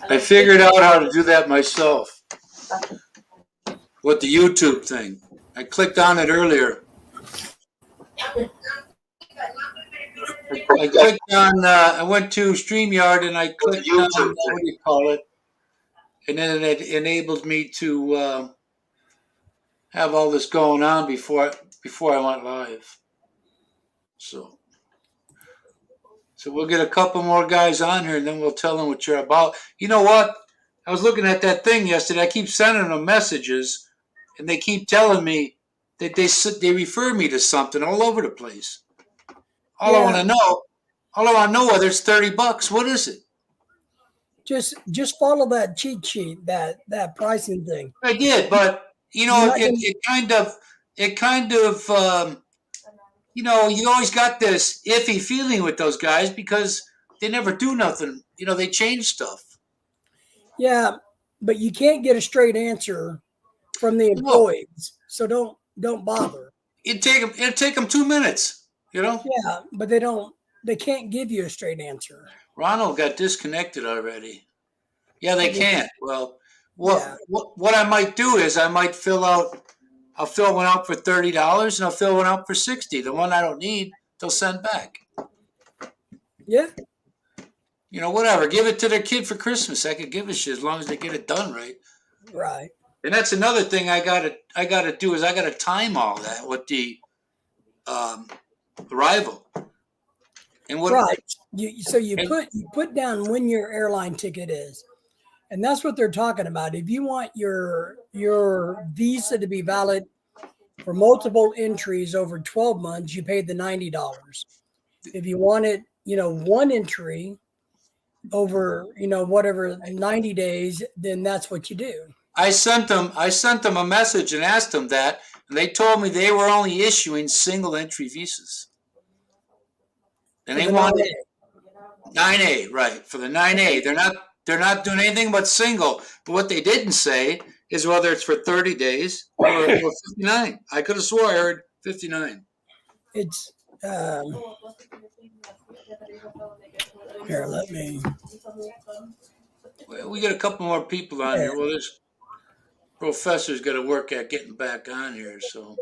I figured out how to do that myself with the YouTube thing. I clicked on it earlier. I clicked on, I went to StreamYard and I clicked on, what do you call it? And then it enabled me to have all this going on before I went live. So we'll get a couple more guys on here and then we'll tell them what you're about. You know what? I was looking at that thing yesterday. I keep sending them messages and they keep telling me that they refer me to something all over the place. All I want to know whether it's $30. What is it? Just follow that cheat sheet, that pricing thing. I did, but you know, it kind of you know, you always got this iffy feeling with those guys because they never do nothing. You know, they change stuff. Yeah, but you can't get a straight answer from the employees, so don't bother. It'll take them 2 minutes. You know. Yeah, but they can't give you a straight answer. Ronald got disconnected already. Yeah, they can't. Well, what I might do is I might I'll fill one out for $30 and I'll fill one out for $60. The one I don't need, they'll send back. Yeah. You know, whatever. Give it to their kid for Christmas. I could give a shit as long as they get it done right. Right. And that's another thing I gotta do is I gotta time all that with the arrival. And what right. You put down when your airline ticket is. And that's what they're talking about. If you want your visa to be valid for multiple entries over 12 months, you pay the $90. If you want it, one entry over, whatever 90 days, then that's what you do. I sent them a message and asked them that, and they told me they were only issuing single entry visas. And they wanted 9A, right, for the 9A. They're not doing anything but single. But what they didn't say is whether it's for 30 days or 59. I could have swore I heard 59. It's here, let me. We got a couple more people on here. Well, this professor's got to work at getting back on here, so.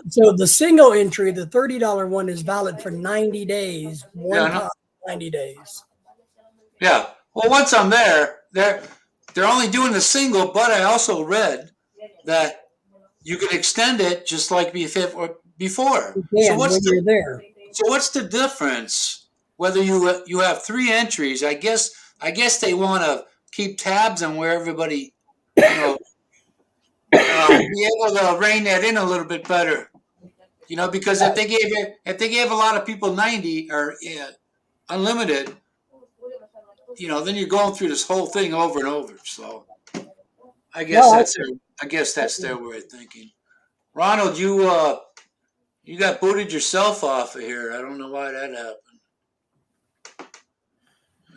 So the single entry, the $30 one, is valid for 90 days. 90 days. Yeah. Well, once I'm there, they're only doing the single, but I also read that you can extend it just like before. So what's the difference whether you have 3 entries? I guess they want to keep tabs on where everybody, be able to rein that in a little bit better. Because if they gave a lot of people 90 or unlimited, then you're going through this whole thing over and over. So I guess that's their way of thinking. Ronald, you got booted yourself off of here. I don't know why that happened.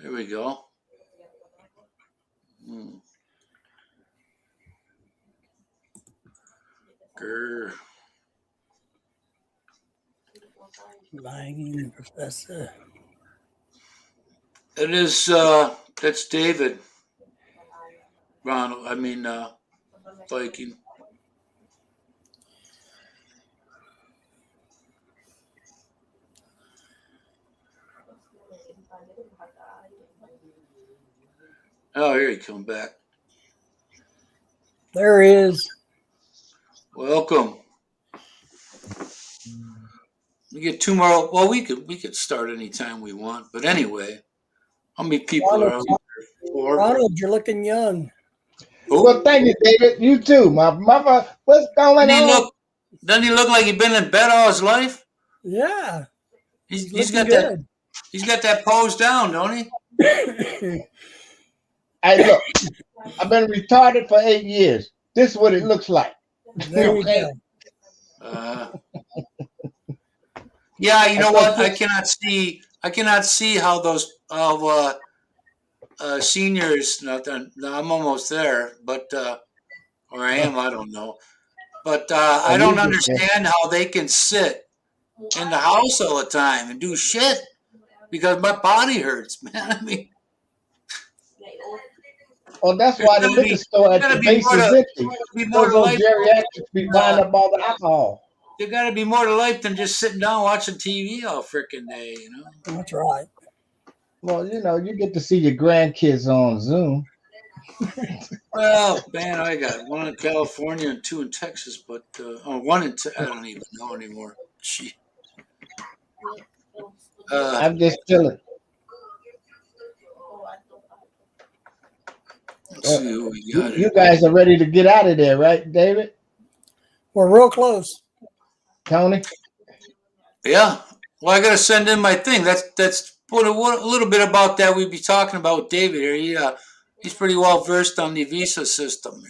There we go. Grr. Lying professor. It is that's David. Ronald, Viking. Oh, here he come back. There he is. Welcome. We get 2 more. Well, we could start anytime we want. But anyway, how many people are out there? Ronald, you're looking young. Who? Well, thank you, David. You too, my mother. What's going on? Doesn't he look like he's been in bed all his life? Yeah. He's got good. He's got that pose down, don't he? Hey, look. I've been retarded for 8 years. This is what it looks like. There we go. Yeah, you know thought what? I cannot see how those seniors. Not that I'm almost there, but or I am. I don't know. But I you don't get there. understand how they can sit in the house all the time and do shit because my body hurts, man. I mean, Well, that's there's why the gotta liquor be store there's at gotta the be base more is to empty. be more Those to old life. geriatrics be buying up all the alcohol. There got to be more to life than just sitting down watching TV all freaking day. You know. That's right. Well, you get to see your grandkids on Zoom. Well, man, I got one in California and two in Texas, but one in I don't even know anymore. Gee. I'm just chilling. Let's see who we got You here. guys are ready to get out of there, right, David? We're real close. Tony? Yeah. Well, I got to send in my thing. That's what a little bit about that we'd be talking about with David here. He's pretty well versed on the visa system.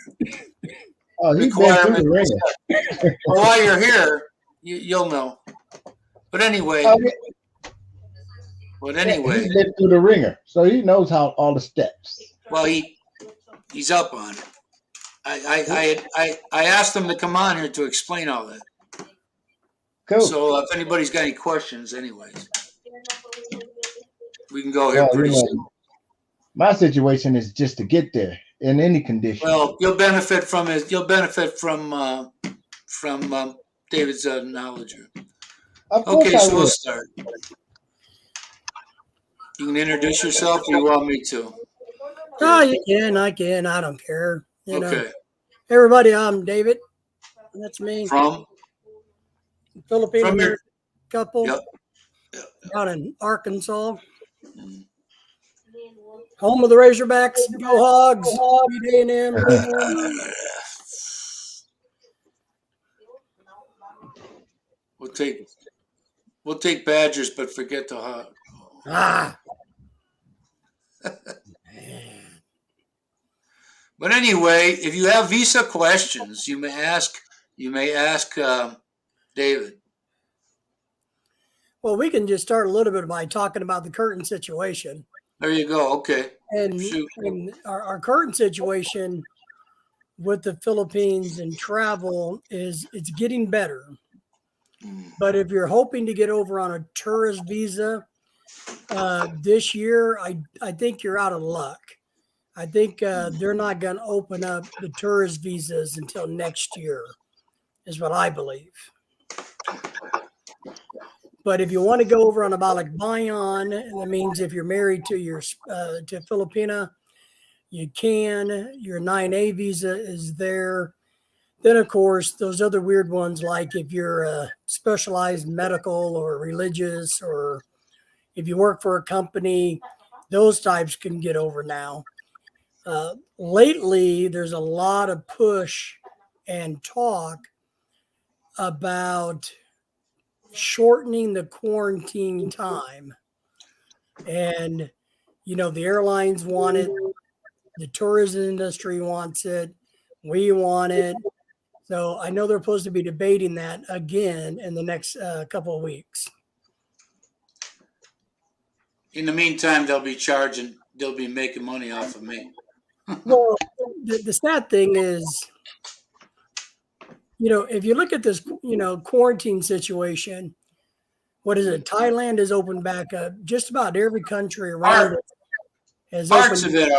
Oh, he's been through the Requirements. ringer. Well, while you're here, you'll know. But anyway, Oh, anyway, he's been through the ringer, so he knows how all the steps. well, he's up on it. I asked him to come on here to explain all that. Cool. So if anybody's got any questions, anyways, we can go here Well, pretty soon. my situation is just to get there in any condition. Well, you'll benefit from David's knowledge here. Of course Okay, I so will. we'll start. You can introduce yourself, or you want me to? Oh, you can. I can. I don't care. You know. Okay. Hey, everybody, I'm David. That's me. From Filipino your- American couple Yep. out in Arkansas. Home of the Razorbacks. Go Hogs. Beat A&M. We'll take Badgers, but forget the Hog. Ah. But anyway, if you have visa questions, you may ask David. Well, we can just start a little bit by talking about the current situation. There you go. Okay. And, Shoot. and our current situation with the Philippines and travel is it's getting better. But if you're hoping to get over on a tourist visa this year, I think you're out of luck. I think they're not going to open up the tourist visas until next year, is what I believe. But if you want to go over on a balikbayan, that means if you're married to to Filipina, you can. Your 9A visa is there. Then, of course, those other weird ones, like if you're specialized medical or religious, or if you work for a company, those types can get over now. Lately, there's a lot of push and talk about shortening the quarantine time. And, the airlines want it. The tourism industry wants it. We want it. So I know they're supposed to be debating that again in the next couple of weeks. In the meantime, they'll be making money off of me. Well, the sad thing is, if you look at this, quarantine situation, what is it? Thailand has opened back up. Just about every country around it has Parts opened. of it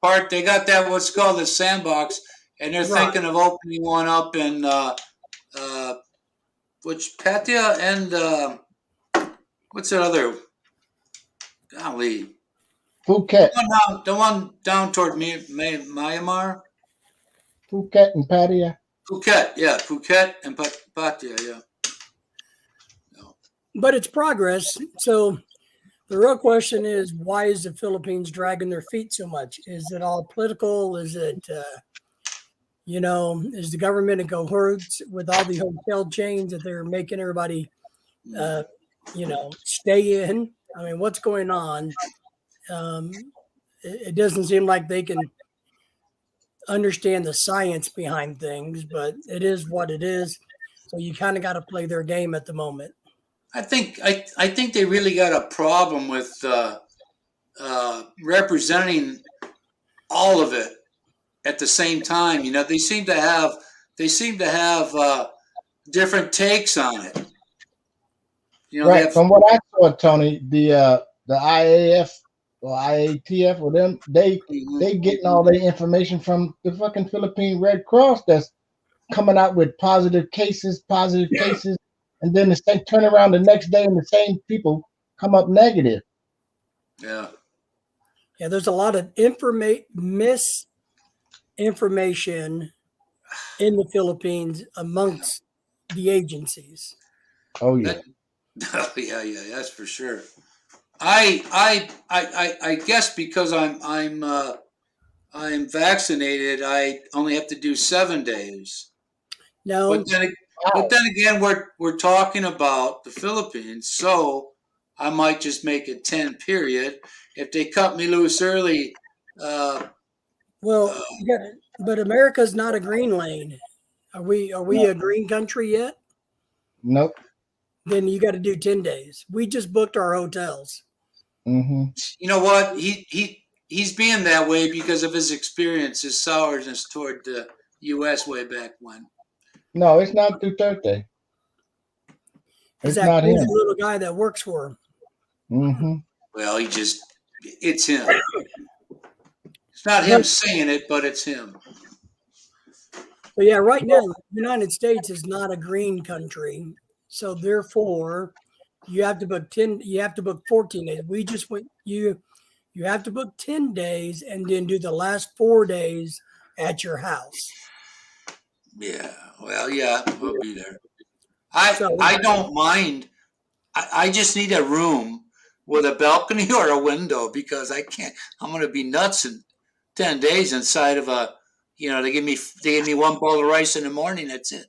are. They got that what's called the sandbox, and they're Right. thinking of opening one up in which Pattaya and what's that other? Golly, Phuket the one down toward Myanmar. and Pattaya. Phuket and Pattaya, yeah. But it's progress. So the real question is, why is the Philippines dragging their feet so much? Is it all political? Is it, is the government in cahoots with all the hotel chains that they're making everybody, stay in? I mean, what's going on? It doesn't seem like they can understand the science behind things, but it is what it is. So you kind of got to play their game at the moment. I think they really got a problem with representing all of it at the same time. You know, they seem to have different takes on it. You know, they Right. have. From what I saw, Tony, the IAF or IATF or them, they getting all their information from the fucking Philippine Red Cross that's coming out with positive cases, and then the same turn around the next day and the same people come up negative. Yeah. Yeah, there's a lot of misinformation in the Philippines amongst the agencies. Oh yeah. Yeah, that's for sure. I guess because I'm vaccinated, I only have to do 7 days. No, But then again, we're talking about the Philippines, so I might just make it 10 period. If they cut me loose early, well, but America's not a green lane. Are we a green country yet? Nope. Then you got to do 10 days. We just booked our hotels. Mm-hmm. you know what? He's being that way because of his experience, his sourness toward the U.S. way back when. No, it's not Duterte. It's It's that not crazy him. little guy that works for him. Mm-hmm. Well, it's him. It's not him saying it, but it's him. But yeah, right now, the United States is not a green country. So therefore, you have to book 10, you have to book 14 days. We just went, you have to book 10 days and then do the last 4 days at your house. Yeah. Well, yeah, we'll be there. So I don't mind. I just need a room with a balcony or a window because I can't. I'm going to be nuts in 10 days inside of a. You know, they give me one bowl of rice in the morning. That's it.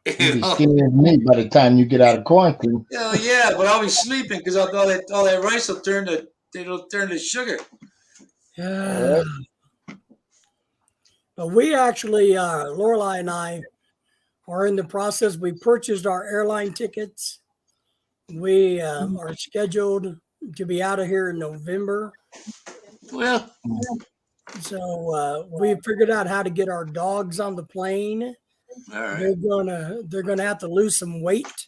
You'll be skinny as me by the time you get out of quarantine. Hell yeah, but I'll be sleeping because all that rice will turn to sugar. All right. But we actually, Lorelai and I are in the process. We purchased our airline tickets. We are scheduled to be out of here in November. Well, So we figured out how to get our dogs on the plane. all right. They're gonna have to lose some weight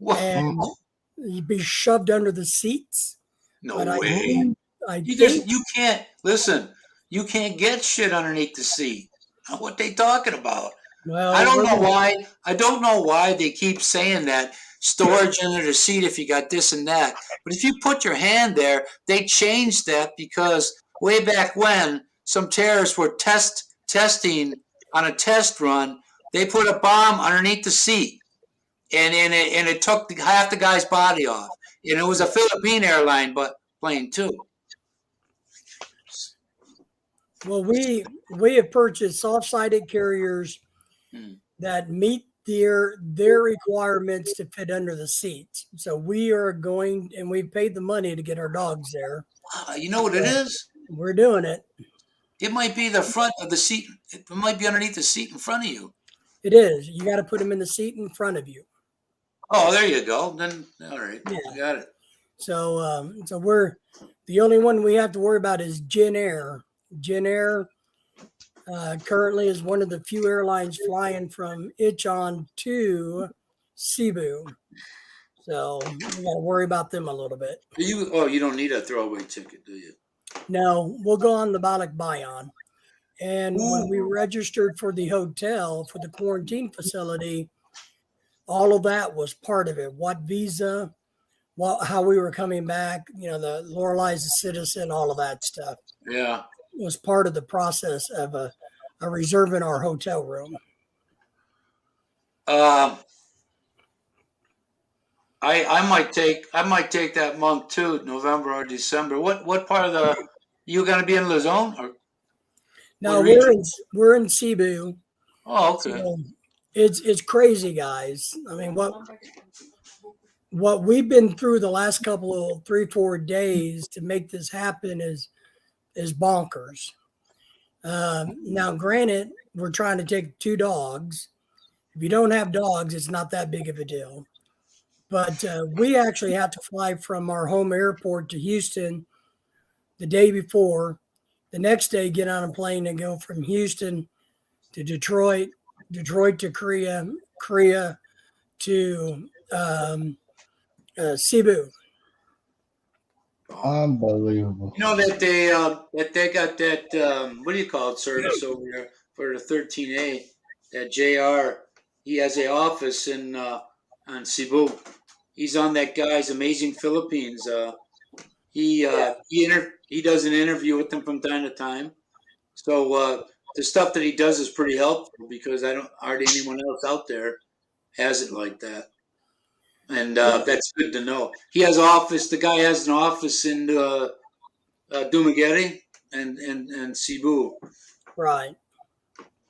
Well, and be shoved under the seats. no But way. I You think can't listen. You can't get shit underneath the seat. What they talking about? well, I don't know why. I don't know why they keep saying that storage under the seat if you got this and that. But if you put your hand there, they changed that because way back when some terrorists were testing on a test run, they put a bomb underneath the seat, and it took half the guy's body off. And it was a Philippine airline, but plane too. Well, we have purchased soft-sided carriers that meet their requirements to fit under the seats. So we are going, and we've paid the money to get our dogs there. You know what it is? We're doing it. It might be the front of the seat. It might be underneath the seat in front of you. It is. You got to put them in the seat in front of you. Oh, there you go. Then all right, Yeah. got it. So so we're the only one we have to worry about is Jin Air. Jin Air currently is one of the few airlines flying from Incheon to Cebu. So we got to worry about them a little bit. You don't need a throwaway ticket, do you? No, we'll go on the Balikbayan. And when we registered for the hotel, for the quarantine facility, all of that was part of it. What visa, how we were coming back, the Lorelai's a citizen, all of that stuff. Yeah. Was part of the process of a reserving our hotel room. I might take that month too, November or December. What part of you going to be in Luzon or? No, we're in Cebu. Oh, okay. So it's crazy, guys. I mean, what we've been through the last couple of 3-4 days to make this happen is bonkers. Now, granted, we're trying to take 2 dogs, If you don't have dogs, it's not that big of a deal. But we actually have to fly from our home airport to Houston the day before. The next day, get on a plane and go from Houston to Detroit, Detroit to Korea, Korea to Cebu. Unbelievable. You know that they got that what do you call it service over there for the 13A? That JR, he has a office in on Cebu. He's on that guy's Amazing Philippines. He does an interview with them from time to time. So the stuff that he does is pretty helpful because I don't hardly anyone else out there has it like that, and that's good to know. He has office. The guy has an office in Dumaguete and Cebu. Right.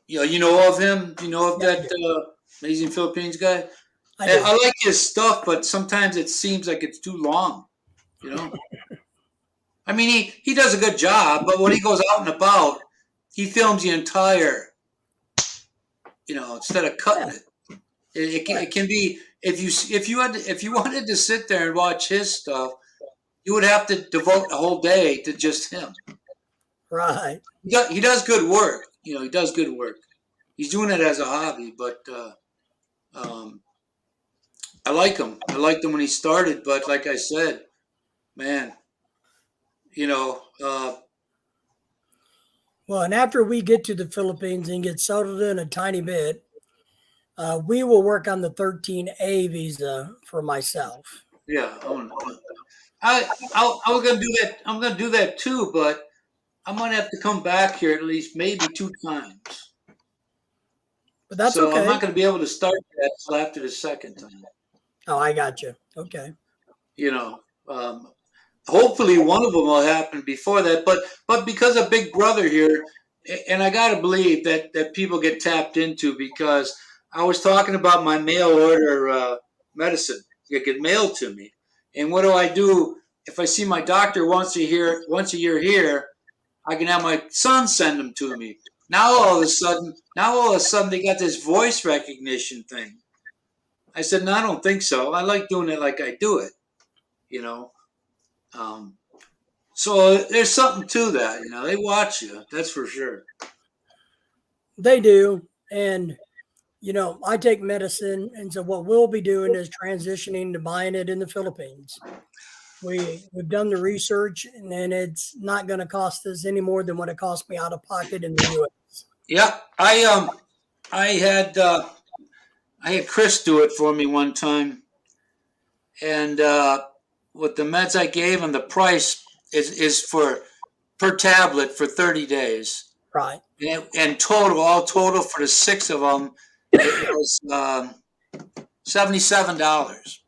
You know of him. You know of Yeah, that Amazing Philippines guy. I do. I like his stuff, but sometimes it seems like it's too long. You know. I mean, he does a good job, but when he goes out and about, he films the entire. Instead of cutting it. It can be if you wanted to sit there and watch his stuff, you would have to devote a whole day to just him. Right. He does good work. He does good work. He's doing it as a hobby, but I like him. I liked him when he started, but like I said, man, Well, and after we get to the Philippines and get settled in a tiny bit, we will work on the 13A visa for myself. yeah. I was gonna do that. I'm gonna do that too, but I'm gonna have to come back here at least maybe 2 times. But that's So okay. I'm not gonna be able to start that until after the second time. Oh, I got you. Okay. Hopefully one of them will happen before that. But because of Big Brother here, and I got to believe that people get tapped into because I was talking about my mail order medicine. It get mailed to me, and what do I do if I see my doctor once a year here? I can have my son send them to me. Now all of a sudden they got this voice recognition thing. I said, no, I don't think so. I like doing it like I do it, you know. So there's something to that, They watch you, that's for sure. They do. And, I take medicine. And so what we'll be doing is transitioning to buying it in the Philippines. We've done the research and it's not going to cost us any more than what it cost me out of pocket in the U.S. Yeah, I had Chris do it for me one time, and with the meds I gave him, the price is for per tablet for 30 days. Right. And all total for the 6 of them, it was $77.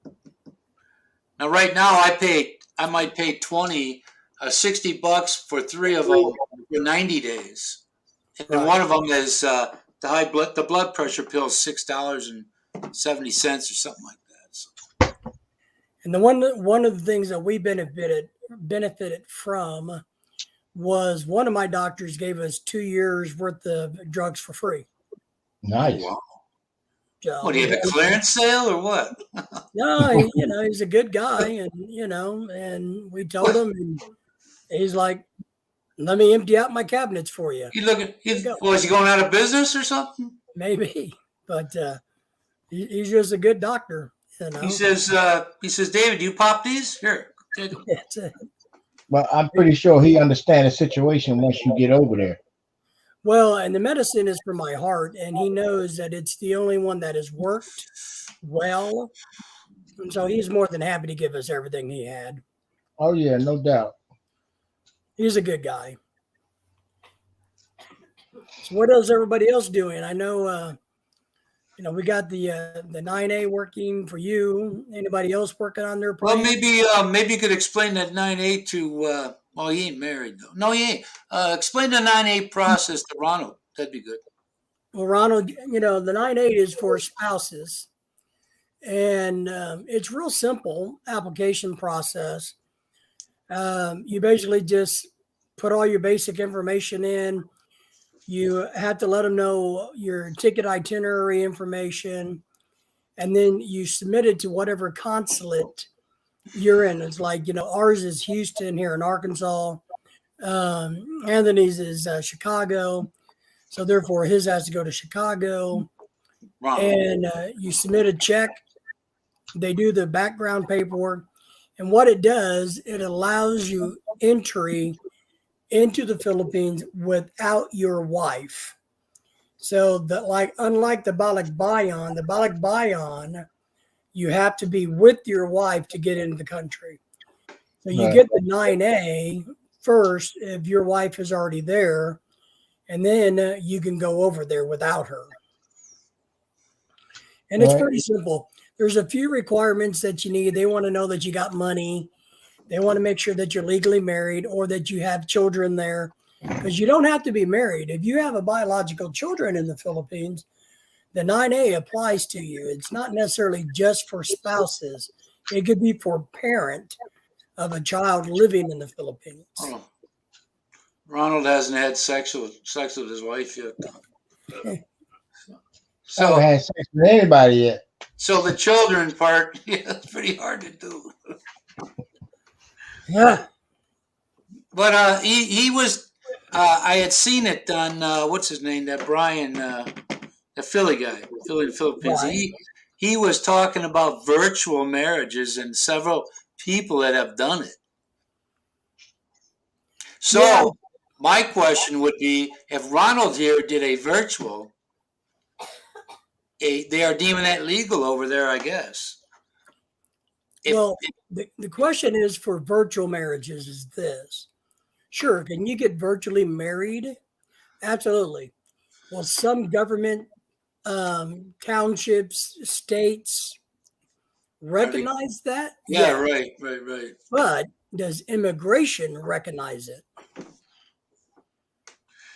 Now, right now, I might pay $60 for 3 of them for 90 days, and Right. one of them is the blood pressure pill is $6.70 or something like that. So. And one of the things that we benefited from was one of my doctors gave us 2 years worth of drugs for free. Nice. Wow. So, What, do you have a clearance sale or what? no, he's a good guy, and and we told him, and he's like, "Let me empty out my cabinets for you." Was he going out of business or something? Maybe, but he's just a good doctor. He says, David, do you pop these? Here, take them. That's it. But I'm pretty sure he understands the situation once you get over there. Well, and the medicine is for my heart, and he knows that it's the only one that has worked well. And so he's more than happy to give us everything he had. Oh yeah, no doubt. He's a good guy. So what else is everybody else doing? I know, we got the 9A working for you. Anybody else working on their plan? Well, maybe you could explain that 9A to. Well, he ain't married though. No, he ain't. Explain the 9A process to Ronald. That'd be good. Well, Ronald, the 9A is for spouses, and it's real simple application process. You basically just put all your basic information in. You have to let them know your ticket itinerary information, and then you submit it to whatever consulate you're in. It's like, ours is Houston here in Arkansas. Anthony's is Chicago. So therefore his has to go to Chicago. Ronald. And you submit a check. They do the background paperwork. And what it does, it allows you entry into the Philippines without your wife. So that, unlike the Balikbayan, you have to be with your wife to get into the country. So you get the 9A first if your wife is already there, and then you can go over there without her. And it's pretty simple. There's a few requirements that you need. They want to know that you got money. They want to make sure that you're legally married or that you have children there, because you don't have to be married. If you have a biological children in the Philippines, the 9A applies to you. It's not necessarily just for spouses. It could be for parent of a child living in the Philippines. Oh. Ronald hasn't had sex with his wife yet. I haven't had sex with anybody yet. So the children part, it's pretty hard to do. Yeah. But he was, I had seen it on, what's his name, that Brian, the Philly guy, Philly in the Philippines. Right. He was talking about virtual marriages and several people that have done it. So my question would be, if Ronald here did a virtual, they are deeming that legal over there, I guess. The question is for virtual marriages is this. Sure, can you get virtually married? Absolutely. Well, some government townships, states recognize that. Yeah, right. But does immigration recognize it?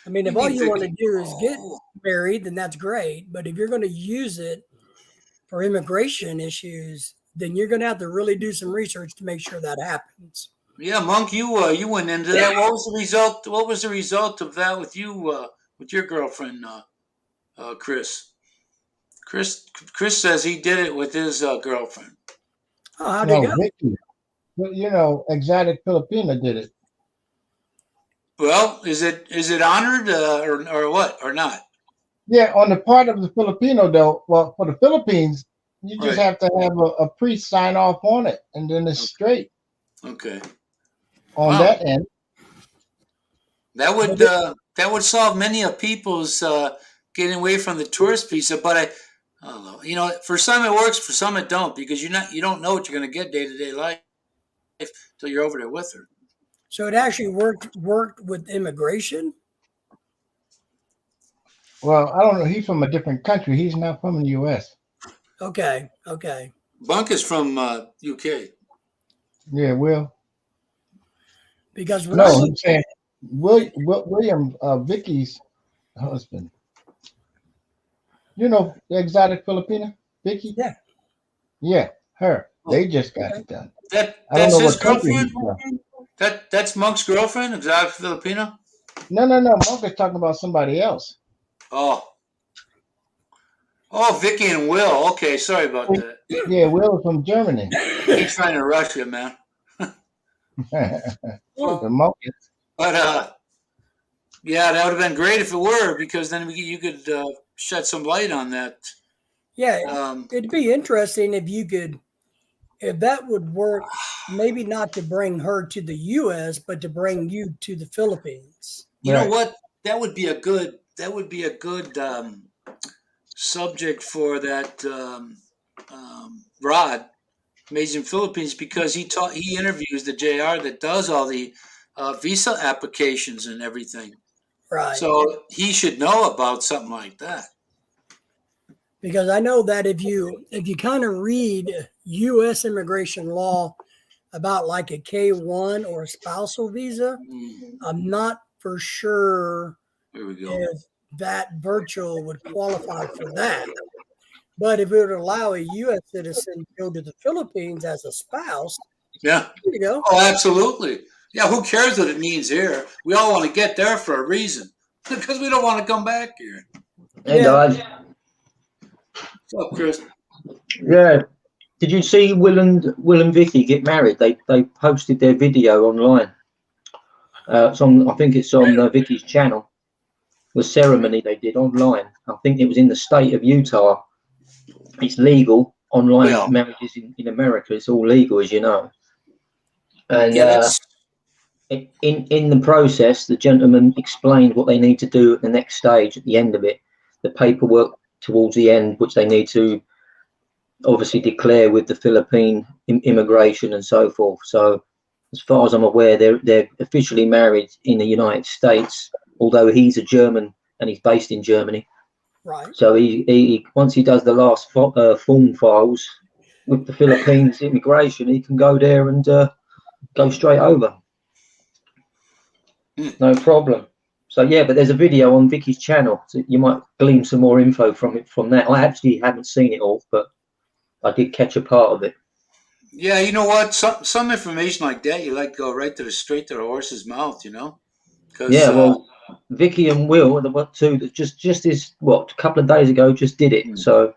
I mean, if all you want to do is get married, then that's great. But if you're going to use it for immigration issues, then you're going to have to really do some research to make sure that happens. Yeah, Monk, you went into that. What was the result? What was the result of that with you, with your girlfriend, Chris? Chris says he did it with his girlfriend. Oh, how'd it go? Vicky. Well, Exotic Filipina did it. Well, is it honored or what or not? Yeah, on the part of the Filipino though. Well, for the Philippines, you just have to have a priest sign off on it, and then it's straight. Okay. On that end, that would solve many of people's getting away from the tourist visa. But I don't know. For some it works, for some it don't, because you don't know what you're going to get day to day life until you're over there with her. So it actually worked with immigration? Well, I don't know. He's from a different country. He's not from the U.S. Okay. Bunk is from UK. Yeah, Will. Because I'm saying William, Vicky's husband. The Exotic Filipina, Vicky. Yeah, her. They just got it done. That's his girlfriend. That's Monk's girlfriend, Exotic Filipina. No. Monk is talking about somebody else. Oh, Vicky and Will. Okay, sorry about that. Yeah, Will is from Germany. He's trying to rush you, man. The Monk is. But that would have been great if it were, because then you could shed some light on that. Yeah, it'd be interesting if that would work. Maybe not to bring her to the U.S., but to bring you to the Philippines. You know what? That would be a good subject for that Rod, Amazing Philippines, because he interviews the JR that does all the visa applications and everything. Right. So he should know about something like that. Because I know that if you kind of read U.S. immigration law about like a K-1 or a spousal visa, I'm not for sure if that virtual would qualify for that. But if it would allow a U.S. citizen to go to the Philippines as a spouse, there you go. Oh, absolutely. Yeah, who cares what it means here? We all want to get there for a reason. because we don't want to come back here. Hey guys, What's up, Chris? yeah. Did you see Will and Vicky get married? They posted their video online. It's on. I think it's on Vicky's channel. The ceremony they did online. I think it was in the state of Utah. It's legal. Online Well. marriages in America. It's all legal, as you know. And Yeah, that's in the process, the gentleman explained what they need to do at the next stage, at the end of it, the paperwork towards the end, which they need to obviously declare with the Philippine immigration and so forth. So, as far as I'm aware, they're officially married in the United States, although he's a German and he's based in Germany. Right. So he once he does the last form files with the Philippines immigration, he can go there and go straight over. No problem. So yeah, but there's a video on Vicky's channel, so you might glean some more info from that. I actually haven't seen it all, but I did catch a part of it. yeah. You know what? Some information like that, you like go right to straight to the horse's mouth. You know? 'Cause, Yeah, well, Vicky and Will are the two that just is a couple of days ago just did it, so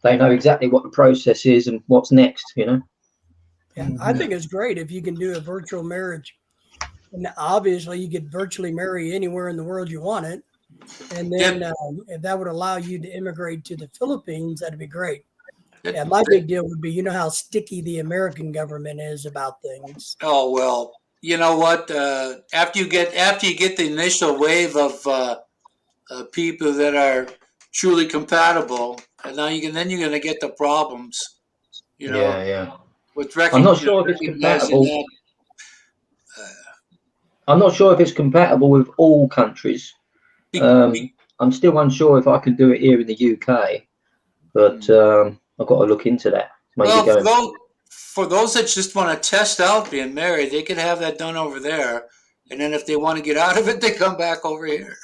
they know exactly what the process is and what's next. You know. Yeah, I think it's great if you can do a virtual marriage. And obviously, you could virtually marry anywhere in the world you want it. And then if that would allow you to immigrate to the Philippines, that'd be great. Yeah, my big deal would be, you know how sticky the American government is about things. Oh well, you know what? After you get the initial wave of people that are truly compatible, and now you're going to get the problems. You know, Yeah. with I'm not sure if it's compatible. I'm not sure if it's compatible with all countries. I'm still unsure if I can do it here in the UK, but I've got to look into that. Well, for those that just want to test out being married, they could have that done over there, and then if they want to get out of it, they come back over here.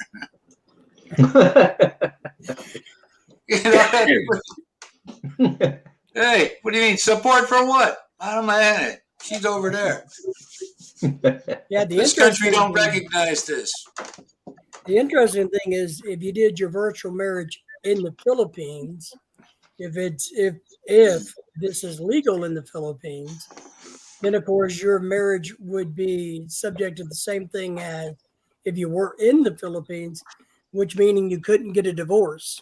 You know? Hey, what do you mean? Support for what? Out of my head. She's over there. Yeah, This country don't recognize this. The interesting thing is, if you did your virtual marriage in the Philippines, if this is legal in the Philippines, then of course your marriage would be subject to the same thing as if you were in the Philippines, which meaning you couldn't get a divorce.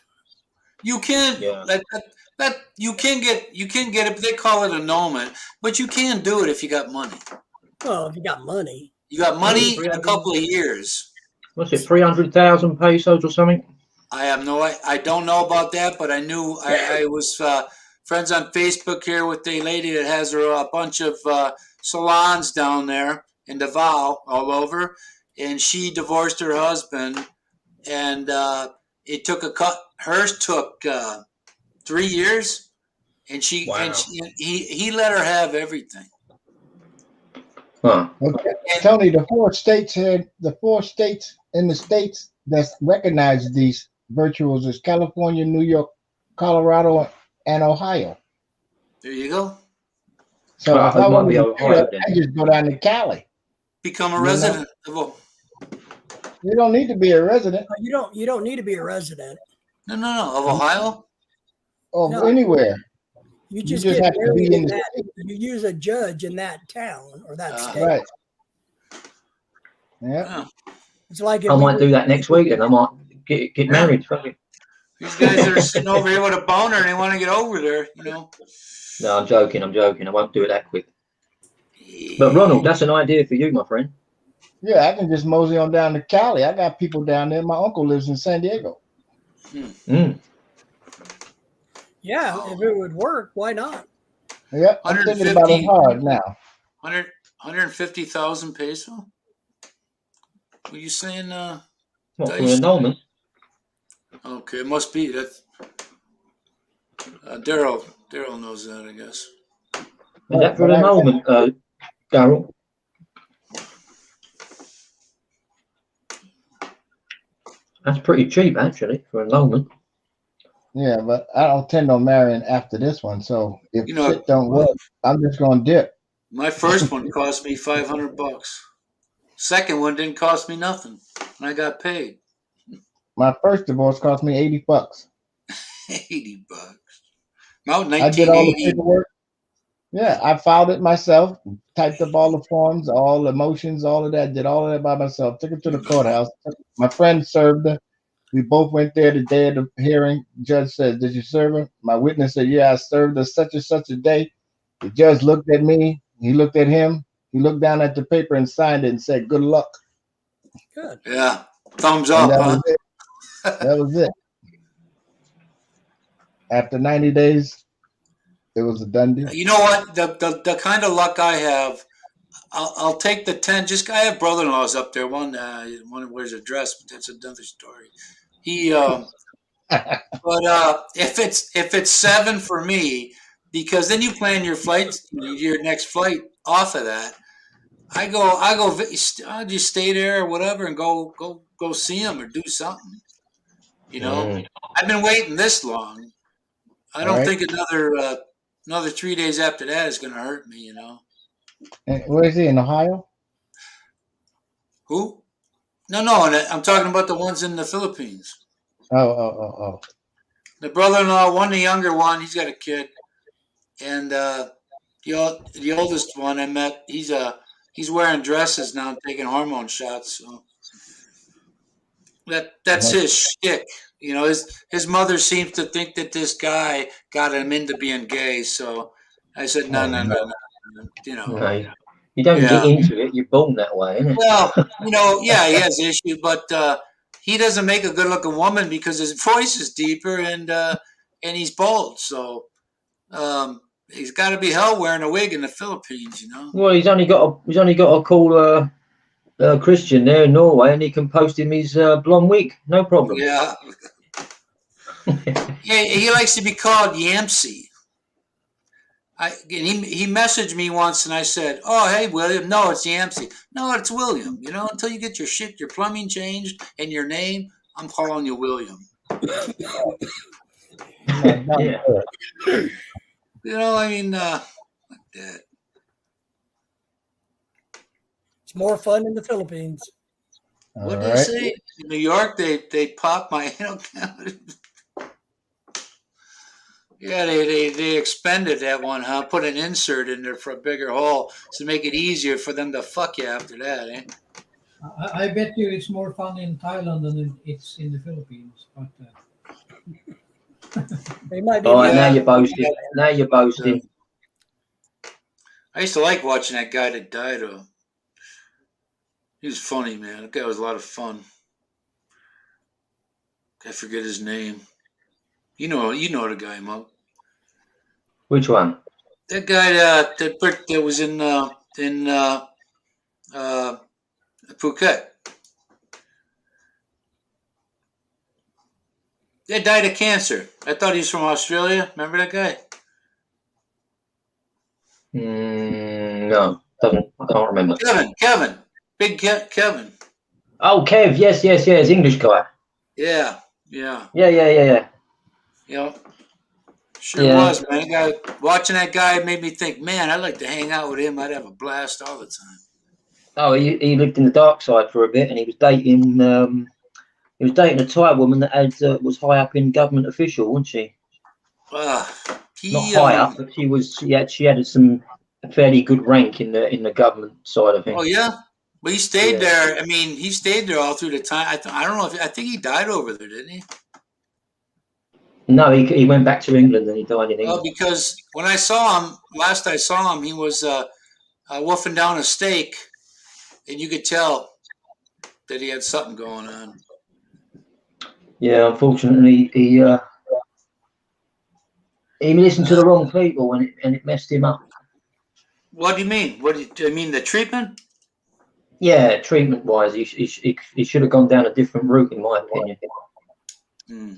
You can that you can get it. They call it annulment, but you can do it if you got money. Well, if you got money. You got money in a couple of years. What's it, 300,000 pesos or something? I don't know about that, but I knew I was friends on Facebook here with the lady that has a bunch of salons down there in Davao all over, and she divorced her husband, and it took hers took 3 years, and he let her have everything. Huh. Okay, Tony, the four states in the states that recognize these virtuals is California, New York, Colorado, and Ohio. There you go. So if I want to do Ohio, that, I just go down to Cali. Become a resident. You don't need to be a resident. You don't need to be a resident. No, of Ohio? Of anywhere. You just have get to be married in in the that. You use a judge in that town or that state. Right. Yeah. It's like I might do that next week, and I might get married. These guys are sitting over here with a boner and they want to get over there, you know. No, I'm joking. I won't do it that quick. But Ronald, that's an idea for you, my friend. Yeah, I can just mosey on down to Cali. I got people down there. My uncle lives in San Diego. Yeah, if it would work, why not? Yeah, I'm thinking about it hard now. 150,000 peso? Were you saying? What, for annulment? Okay, it must be that. Daryl knows that, I guess. Is that for annulment, Daryl? That's pretty cheap, actually, for annulment. Yeah, but I don't intend on marrying after this one. So if shit don't work, I'm just going to dip. My first one cost me $500. Second one didn't cost me nothing, and I got paid. My first divorce cost me $80. $80. About I did all the 1980. paperwork. Yeah, I filed it myself, typed up all the forms, all the motions, all of that. Did all of that by myself. Took it to the courthouse. My friend served her. We both went there the day of the hearing. Judge said, "Did you serve her?" My witness said, "Yeah, I served her such and such a day." The judge looked at me. He looked at him. He looked down at the paper and signed it and said, "Good luck." Good. Yeah. Thumbs And up, that huh? was it. That was it. After 90 days, it was a done deal. You know what? The kind of luck I have, I'll take the 10. Just I have brother-in-laws up there. One wears a dress, but that's another story. He but if it's 7 for me, because then you plan your flights, your next flight off of that. I'll just stay there or whatever and go see him or do something. You know, Mm. I've been waiting this long. I All don't right. think another 3 days after that is going to hurt me. You know, And where is he? In Ohio? who? No, I'm talking about the ones in the Philippines. Oh. The brother-in-law, one, the younger one, he's got a kid, and the oldest one I met, he's wearing dresses now, and taking hormone shots. So that's Uh-huh. his shtick. You know, his mother seems to think that this guy got him into being gay. So I said, no, Oh, no, no, no. no. You know, No, you don't get yeah. into it. You're born that way, isn't Well, it? yeah, he has issue, but he doesn't make a good-looking woman because his voice is deeper and he's bald. So he's got to be hell wearing a wig in the Philippines. You know. Well, he's only got to call Christian there in Norway, and he can post him his blonde wig, no problem. Yeah. Yeah, he likes to be called Yancey. He messaged me once and I said, "Oh, hey William, no, it's Yancey. No, it's William. You know, until you get your plumbing changed and your name, I'm calling you William. Not Yeah. good. You know, I mean, like that. It's more fun in the Philippines. All What do they right. say in New York? They pop my anal count. Yeah, they expended that one, huh? Put an insert in there for a bigger hole to make it easier for them to fuck you after that, eh? I bet you it's more fun in Thailand than it's in the Philippines. But They might be All right, now Yeah. you're boasting. Now you're boasting. I used to like watching that guy that died. He was funny, man. That guy was a lot of fun. I forget his name. You know the guy, Mo. Which one? That guy that was in Phuket. They died of cancer. I thought he was from Australia. Remember that guy? No, doesn't. I can't remember. Kevin, Kevin. Oh, Kev. Yes. English guy. Yeah. Yeah. You know, sure Yeah. was, man. Watching that guy made me think, man, I'd like to hang out with him. I'd have a blast all the time. Oh, he lived in the dark side for a bit, and he was dating a Thai woman that was high up in government official, wasn't she? Not high up, but she had some fairly good rank in the government side of things. Oh yeah. Well, he stayed Yeah. there. I mean, he stayed there all through the time. I don't know I think he died over there, didn't he? No, he went back to England and he died in Well, England. because when I saw him last, he was wolfing down a steak, and you could tell that he had something going on. Yeah, unfortunately, he listened to the wrong people and it messed him up. What do you mean? Do you mean the treatment? Yeah, treatment wise, he should have gone down a different route, in my opinion. Hmm.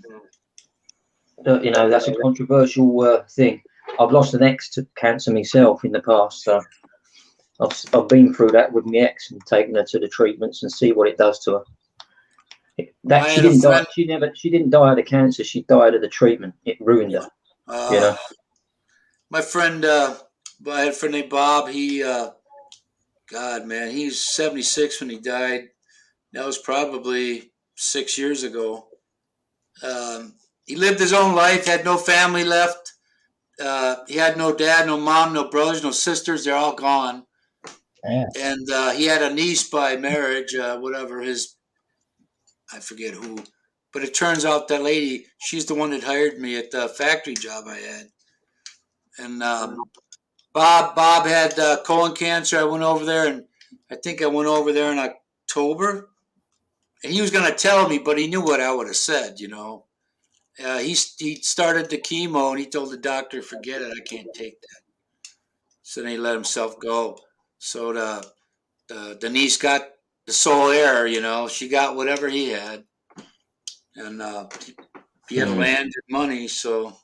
That's a controversial thing. I've lost an ex to cancer myself in the past, so I've been through that with my ex and taken her to the treatments and see what it does to her. I She had a didn't die. friend- She didn't die of the cancer. She died of the treatment. It ruined her. My friend, I had a friend named Bob. He, God, man, he's 76 when he died. That was probably 6 years ago. He lived his own life, had no family left. He had no dad, no mom, no brothers, no sisters. They're all gone. Man. And he had a niece by marriage, whatever his, I forget who. But it turns out that lady, she's the one that hired me at the factory job I had. And Bob had colon cancer. I went over there, and I think I went over there in October. And he was going to tell me, but he knew what I would have said, you know. He started the chemo, and he told the doctor, forget it, I can't take that. So then he let himself go. So the niece got the sole heir, you know. She got whatever he had. And he had land and money, so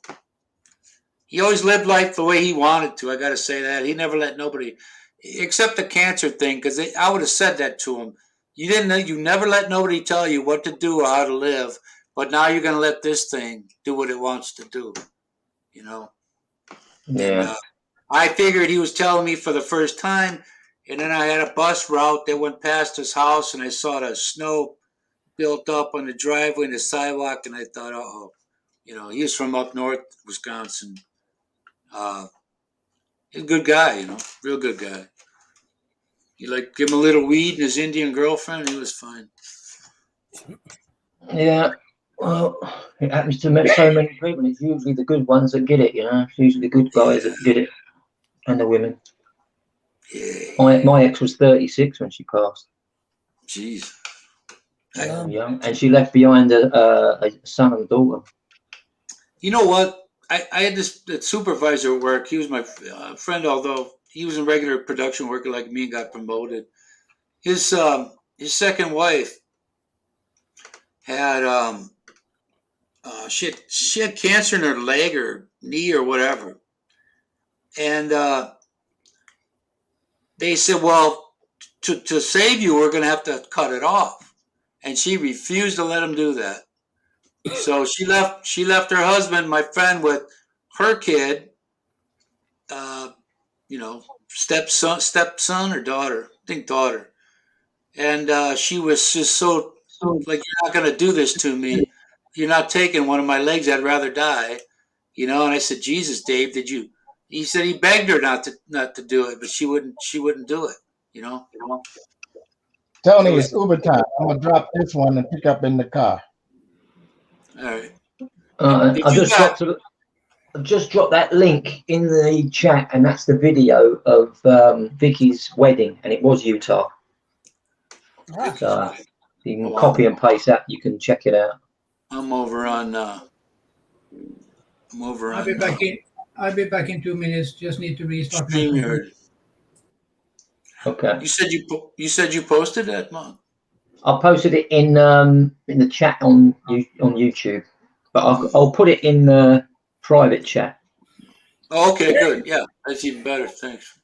he always lived life the way he wanted to. I got to say that. He never let nobody, except the cancer thing, because I would have said that to him. You never let nobody tell you what to do or how to live, but now you're going to let this thing do what it wants to do, you know? Yeah. And, I figured he was telling me for the first time, and then I had a bus route that went past his house, and I saw the snow built up on the driveway and the sidewalk, and I thought, uh-oh. You know, he was from up north, Wisconsin. He's a good guy, you know, real good guy. You like give him a little weed and his Indian girlfriend, he was fine. Yeah. Well, it happens to so many people. It's usually the good ones that get it, you know. It's usually the good guys that get it, and the women. Yeah. My ex was 36 when she passed. Jeez. Young, and she left behind a son and daughter. You know what? I had this supervisor at work. He was my friend, although he was in regular production worker like me and got promoted. His second wife had she had cancer in her leg or knee or whatever, and they said, well, to save you, we're going to have to cut it off, and she refused to let him do that. So she left her husband, my friend, with her kid, you know, stepson or daughter, I think daughter. And she was just so like, you're not going to do this to me. You're not taking one of my legs. I'd rather die, you know. And I said, Jesus, Dave, did you? He said he begged her not to do it, but she wouldn't do it, you know. Tony, it's Uber time. I'm gonna drop this one and pick up in the car. All right. I just dropped that link in the chat, and that's the video of Vicky's wedding, and it was Utah. So you can copy and paste that. You can check it out. I'm over on. I'll be back in 2 minutes. Just need to restart. StreamYard. Okay. You said you posted that, Mom? I posted it in the chat on YouTube, but I'll put it in the private chat. Oh, okay, good. Yeah, that's even better. Thanks.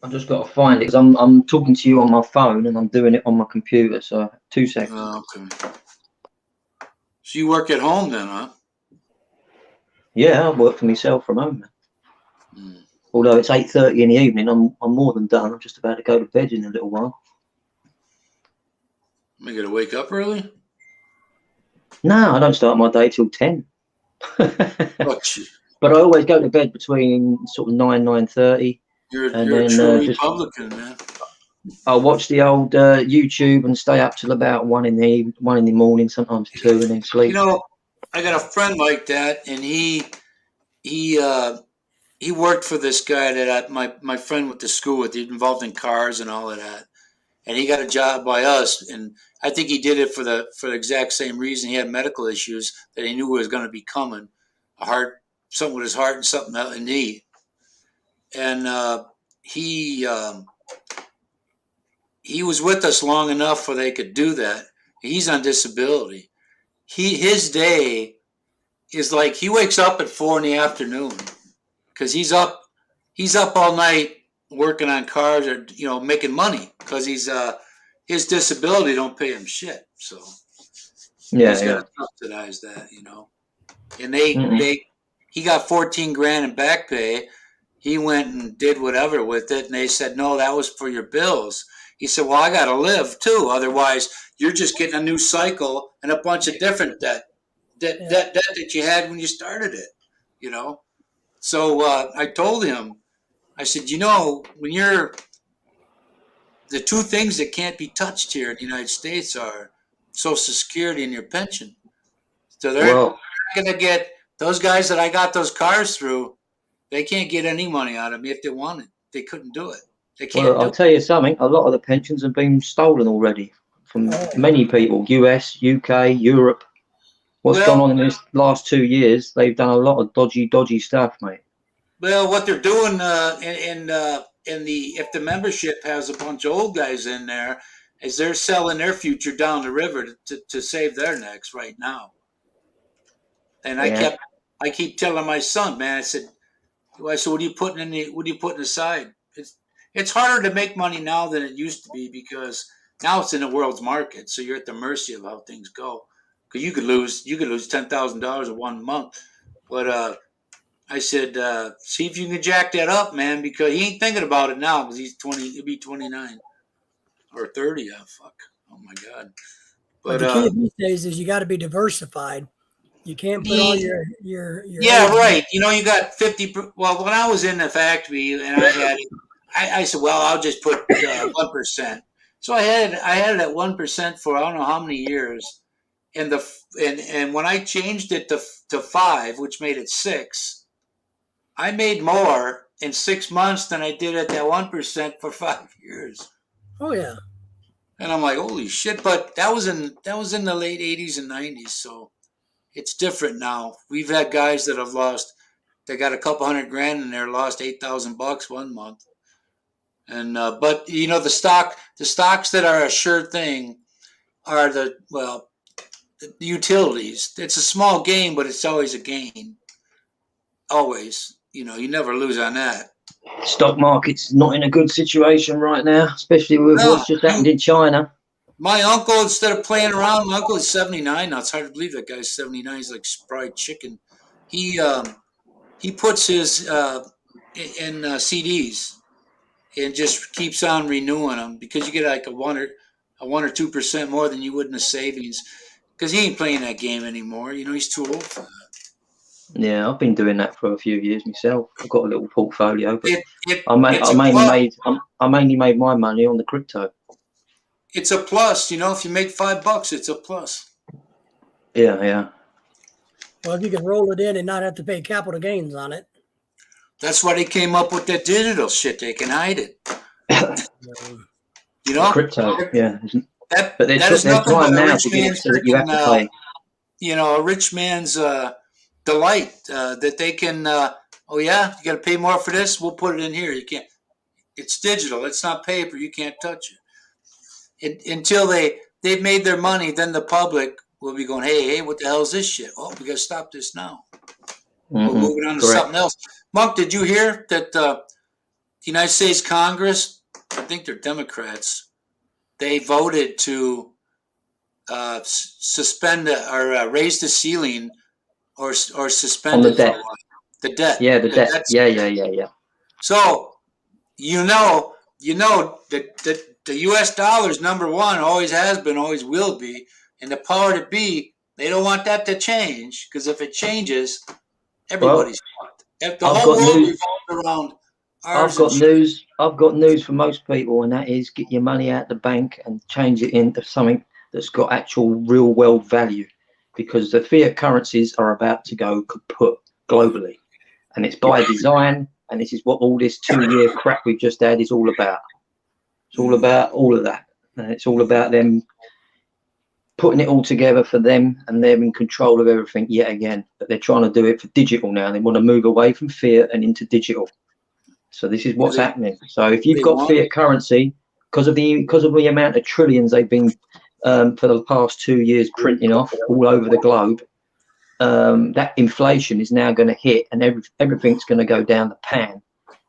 I've just got to find it because I'm talking to you on my phone and I'm doing it on my computer. So 2 seconds. Oh, okay. So you work at home then, huh? Yeah, I work for myself from home. Mm. Although it's 8:30 in the evening, I'm more than done. I'm just about to go to bed in a little while. Am I gonna wake up early? No, I don't start my day till 10. Oh, But I always go to bed between sort of 9:30. You're a true Republican, man. I'll watch the old YouTube and stay up till about 1 in the morning, sometimes 2, and then sleep. You know, I got a friend like that, and he worked for this guy that my friend went to school with. He's involved in cars and all of that, and he got a job by us. And I think he did it for the exact same reason. He had medical issues that he knew was going to be coming, something with his heart and something else, a knee. And he was with us long enough where they could do that. He's on disability. His day is like he wakes up at 4 PM because he's up all night working on cars or making money because his disability don't pay him shit. So he's got to subsidize that, And he got 14 grand in back pay. He went and did whatever with it, and they said, no, that was for your bills. He said, well, I got to live too. Otherwise, you're just getting a new cycle and a bunch of different debt that you had when you started it, you know? So I told him, I said, you know, when you're, the two things that can't be touched here in the United States are Social Security and your pension. So they're Well, going to get, those guys that I got those cars through, they can't get any money out of me if they wanted. They couldn't do it. They can't well, do I'll it. tell you something. A lot of the pensions have been stolen already from Oh. many people. US, UK, Europe. What's Well- gone on in this last 2 years? They've done a lot of dodgy stuff, mate. Well, what they're doing in the if the membership has a bunch of old guys in there, is they're selling their future down the river to save their necks right now. And Yeah. I keep telling my son, man, I said, what are you putting aside? It's harder to make money now than it used to be because now it's in the world's market, so you're at the mercy of how things go. Because you could lose $10,000 in 1 month, but I said, see if you can jack that up, man, because he ain't thinking about it now because he's 20, he'll be 29 or 30. Oh, fuck. Oh, my God. But But, the key these days is you got to be diversified. You can't put all your yeah, eggs- right. You know, you got 50. Well, when I was in the factory and I said, well, I'll just put 1%. So I had it at 1% for I don't know how many years. And when I changed it to 5, which made it 6, I made more in 6 months than I did at that 1% for 5 years. Oh yeah. And I'm like, holy shit! But that was in the late '80s and '90s, so it's different now. We've had guys that have lost. They got a couple $100,000 in there, lost $8,000 1 month. And but you know the stocks that are a sure thing are the utilities. It's a small gain, but it's always a gain. Always. You know, you never lose on that. Stock market's not in a good situation right now, especially with No. what's just happened in China. My uncle, instead of playing around, my uncle is 79 now. It's hard to believe that guy's 79. He's like fried chicken. He puts his in CDs and just keeps on renewing them because you get like a 1 or 2% more than you would in a savings. Because he ain't playing that game anymore. You know, he's too old for that. Yeah, I've been doing that for a few years myself. I've got a little portfolio, but It's I mainly made my money on the crypto. It's a plus, you know. If you make $5, it's a plus. Yeah. Well, if you can roll it in and not have to pay capital gains on it. That's why they came up with that digital shit. They can hide it. You know, Crypto, yeah. That But there's is nothing but time a now rich to get it man's so that you have to freaking, pay. you know, a rich man's delight that they can. Oh yeah, you got to pay more for this. We'll put it in here. You can't. It's digital. It's not paper. You can't touch it. Until they've made their money, then the public will be going, hey, what the hell is this shit? Oh, we got to stop this now. We're moving on to Correct. something else. Monk, did you hear that the United States Congress, I think they're Democrats, they voted to suspend or raise the ceiling or suspend On the it for a debt. while. The debt. Yeah, the debt. debt's- Yeah. So, you know that the U.S. dollar is number one, always has been, always will be, and the power to be, they don't want that to change because if it changes, everybody's fucked. If the I've whole got world news. revolves around I've ours, got and news. I've got news for most people, and that is get your money out the bank and change it into something that's got actual real world value, because the fiat currencies are about to go kaput globally, and it's by design. And this is what all this 2-year crap we've just had is all about. It's all about all of that, and it's all about them putting it all together for them, and they're in control of everything yet again. But they're trying to do it for digital now. They want to move away from fiat and into digital. So this is what's happening. So if you've got fiat currency, because of the amount of trillions they've been for the past 2 years printing off all over the globe, that inflation is now going to hit, and everything's going to go down the pan,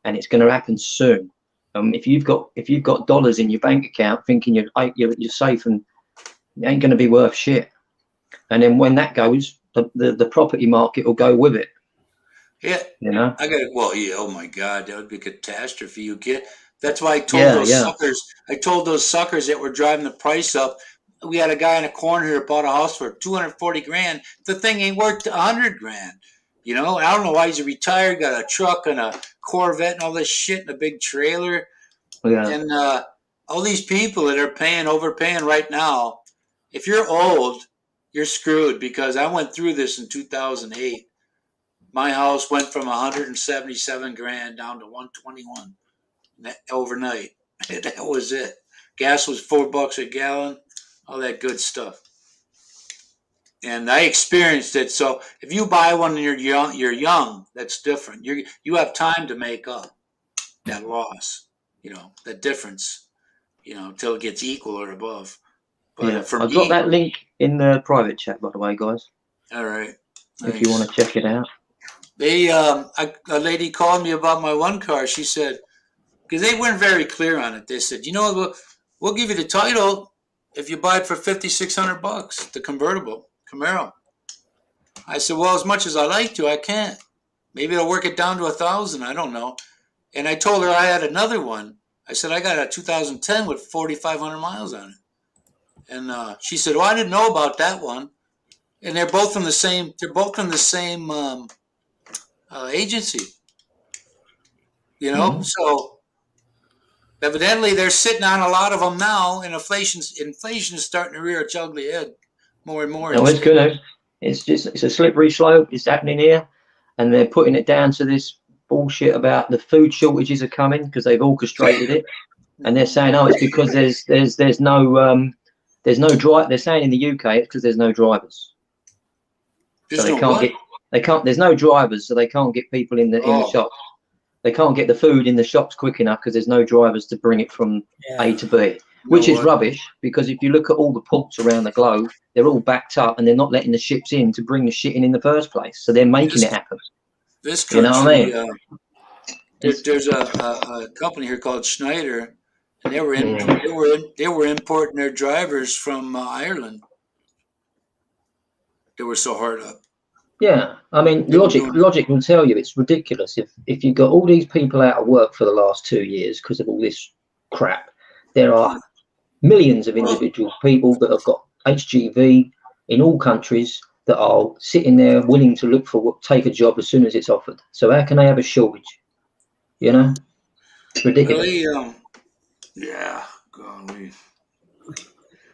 and it's going to happen soon. If you've got dollars in your bank account, thinking you're safe and it ain't going to be worth shit, and then when that goes, the property market will go with it. yeah, You know. I got. Well, yeah. Oh my God, that would be a catastrophe. You get That's why I told Yeah, those yeah. suckers. I told those suckers that were driving the price up. We had a guy in a corner here that bought a house for 240 grand. The thing ain't worth 100 grand. You know, I don't know why he's retired, got a truck and a Corvette and all this shit and a big trailer. Yeah. And all these people that are overpaying right now, if you're old, you're screwed, because I went through this in 2008. My house went from 177 grand down to 121 overnight. That was it. Gas was $4 a gallon, all that good stuff. And I experienced it. So if you buy one and you're young, that's different. You have time to make up that loss, that difference, until it gets equal or above. But Yeah. for I'll me, drop that link in the private chat, by the way, guys, all right. if you want to check it out. A lady called me about my one car. She said, because they weren't very clear on it. They said, we'll give you the title if you buy it for $5,600, the convertible Camaro. I said, well, as much as I like to, I can't. Maybe I'll work it down to 1,000. I don't know. And I told her I had another one. I said, I got a 2010 with 4,500 miles on it. And she said, well, I didn't know about that one. And they're both from the same. They're both from the same agency. So evidently they're sitting on a lot of them now, and inflation is starting to rear its ugly head more and more. No, it's good. It's a slippery slope. It's happening here, and they're putting it down to this bullshit about the food shortages are coming because they've orchestrated it, and they're saying, oh, it's because there's no drive. They're saying in the UK it's because there's no drivers, so there's no drivers, so they can't get people in the shops. They can't get the food in the shops quick enough because there's no drivers to bring it from A to B, which is rubbish, because if you look at all the ports around the globe, they're all backed up and they're not letting the ships in to bring the shit in the first place. So they're making it happen. This country, you know what I mean? There's a company here called Schneider, and they were importing their drivers from Ireland. They were so hard up. Yeah, I mean, logic will tell you it's ridiculous. If you've got all these people out of work for the last 2 years because of all this crap, there are millions of individual people that have got HGV in all countries that are sitting there willing to take a job as soon as it's offered. So how can they have a shortage? It's ridiculous. Really, yeah, golly.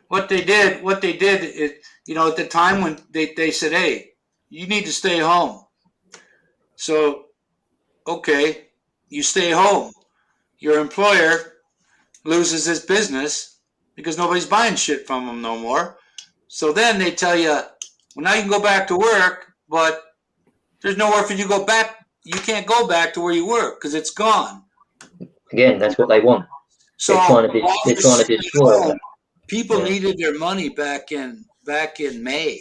What they did is, at the time when they said, hey, you need to stay home. So, okay, you stay home. Your employer loses his business because nobody's buying shit from them no more. So then they tell you, well, now you can go back to work, but there's nowhere for you to go back. You can't go back to where you were because it's gone. Again, that's what they want. So they're trying to destroy it. People needed their money back in May.